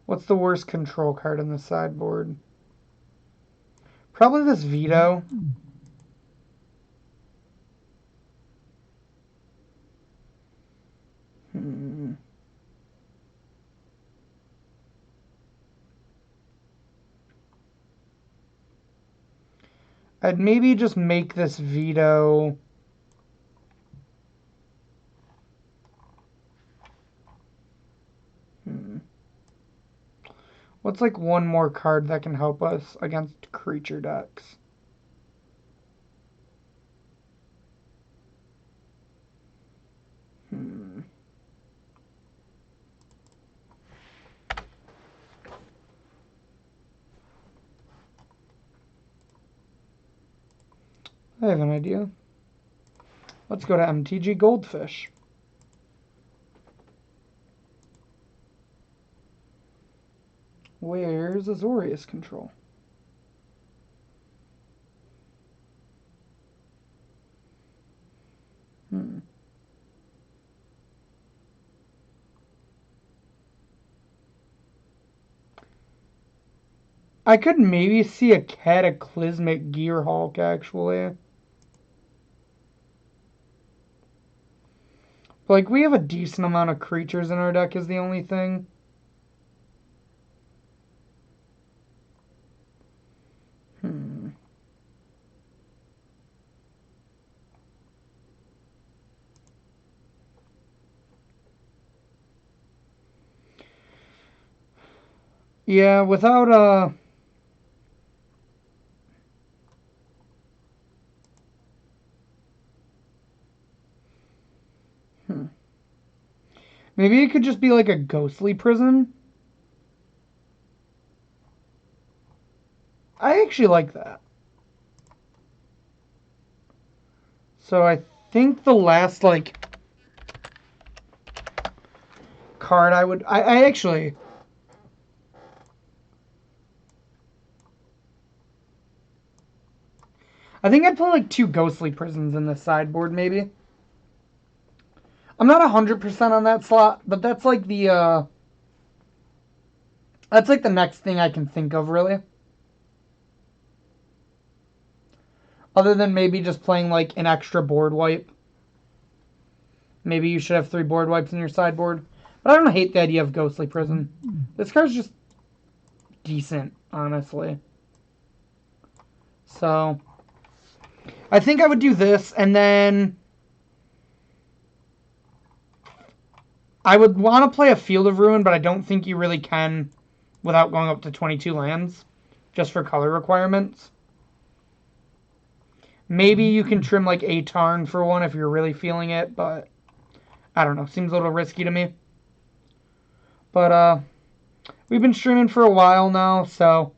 S1: what's the worst control card in the sideboard? Probably this Veto. I'd maybe just make this Veto... What's like 1 more card that can help us against creature decks? I have an idea. Let's go to MTG Goldfish. Where's Azorius control? I could maybe see a Cataclysmic Gearhulk, actually. But, like, we have a decent amount of creatures in our deck is the only thing. Yeah, without Maybe it could just be like a ghostly prison. I actually like that. So I think the last, like, card I would... I actually... I think I'd put, like, 2 ghostly prisons in the sideboard, maybe. I'm not 100% on that slot, but that's, like, the, that's, like, the next thing I can think of, really. Other than maybe just playing, like, an extra board wipe. Maybe you should have 3 board wipes in your sideboard. But I don't hate the idea of Ghostly Prison. This card's just decent, honestly. So, I think I would do this, and then I would want to play a Field of Ruin, but I don't think you really can without going up to 22 lands, just for color requirements. Maybe you can trim like a Tarn for one if you're really feeling it, but I don't know. Seems a little risky to me. But we've been streaming for a while now, so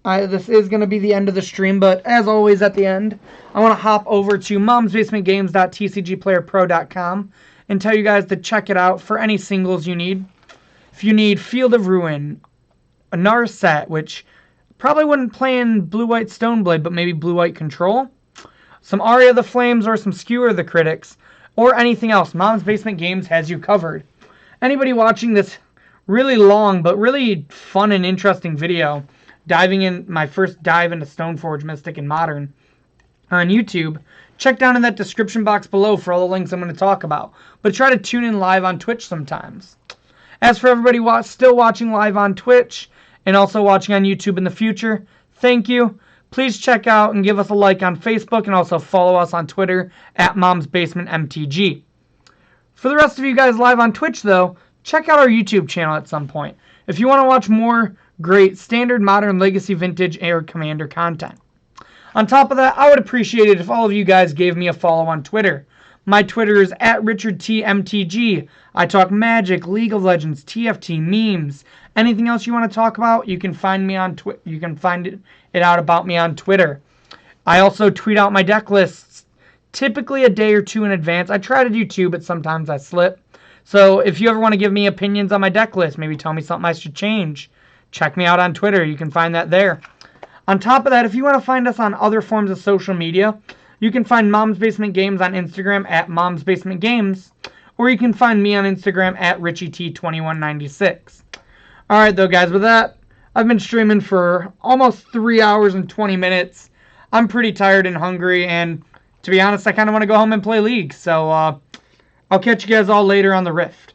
S1: this is going to be the end of the stream. But as always at the end, I want to hop over to momsbasementgames.tcgplayerpro.com and tell you guys to check it out for any singles you need. If you need Field of Ruin, a Narset, which probably wouldn't play in Blue-White Stoneblade, but maybe Blue-White Control, some Aria of the Flames, or some Skewer of the Critics, or anything else, Mom's Basement Games has you covered. Anybody watching this really long but really fun and interesting video, diving in my first dive into Stoneforge Mystic and Modern on YouTube, check down in that description box below for all the links I'm going to talk about. But try to tune in live on Twitch sometimes. As for everybody still watching live on Twitch and also watching on YouTube in the future, thank you. Please check out and give us a like on Facebook and also follow us on Twitter at MomsBasementMTG. For the rest of you guys live on Twitch, though, check out our YouTube channel at some point if you want to watch more great Standard, Modern, Legacy, Vintage, or Commander content. On top of that, I would appreciate it if all of you guys gave me a follow on Twitter. My Twitter is at RichardTMTG. I talk Magic, League of Legends, TFT, memes, anything else you want to talk about. You can find me on You can find it out about me on Twitter. I also tweet out my deck lists, typically a day or two in advance. I try to do 2, but sometimes I slip. So if you ever want to give me opinions on my deck list, maybe tell me something I should change, check me out on Twitter. You can find that there. On top of that, if you want to find us on other forms of social media, you can find Mom's Basement Games on Instagram at Mom's Basement Games, or you can find me on Instagram at RichieT2196. Alright though guys, with that, I've been streaming for almost 3 hours and 20 minutes. I'm pretty tired and hungry, and to be honest, I kind of want to go home and play League. So I'll catch you guys all later on the Rift.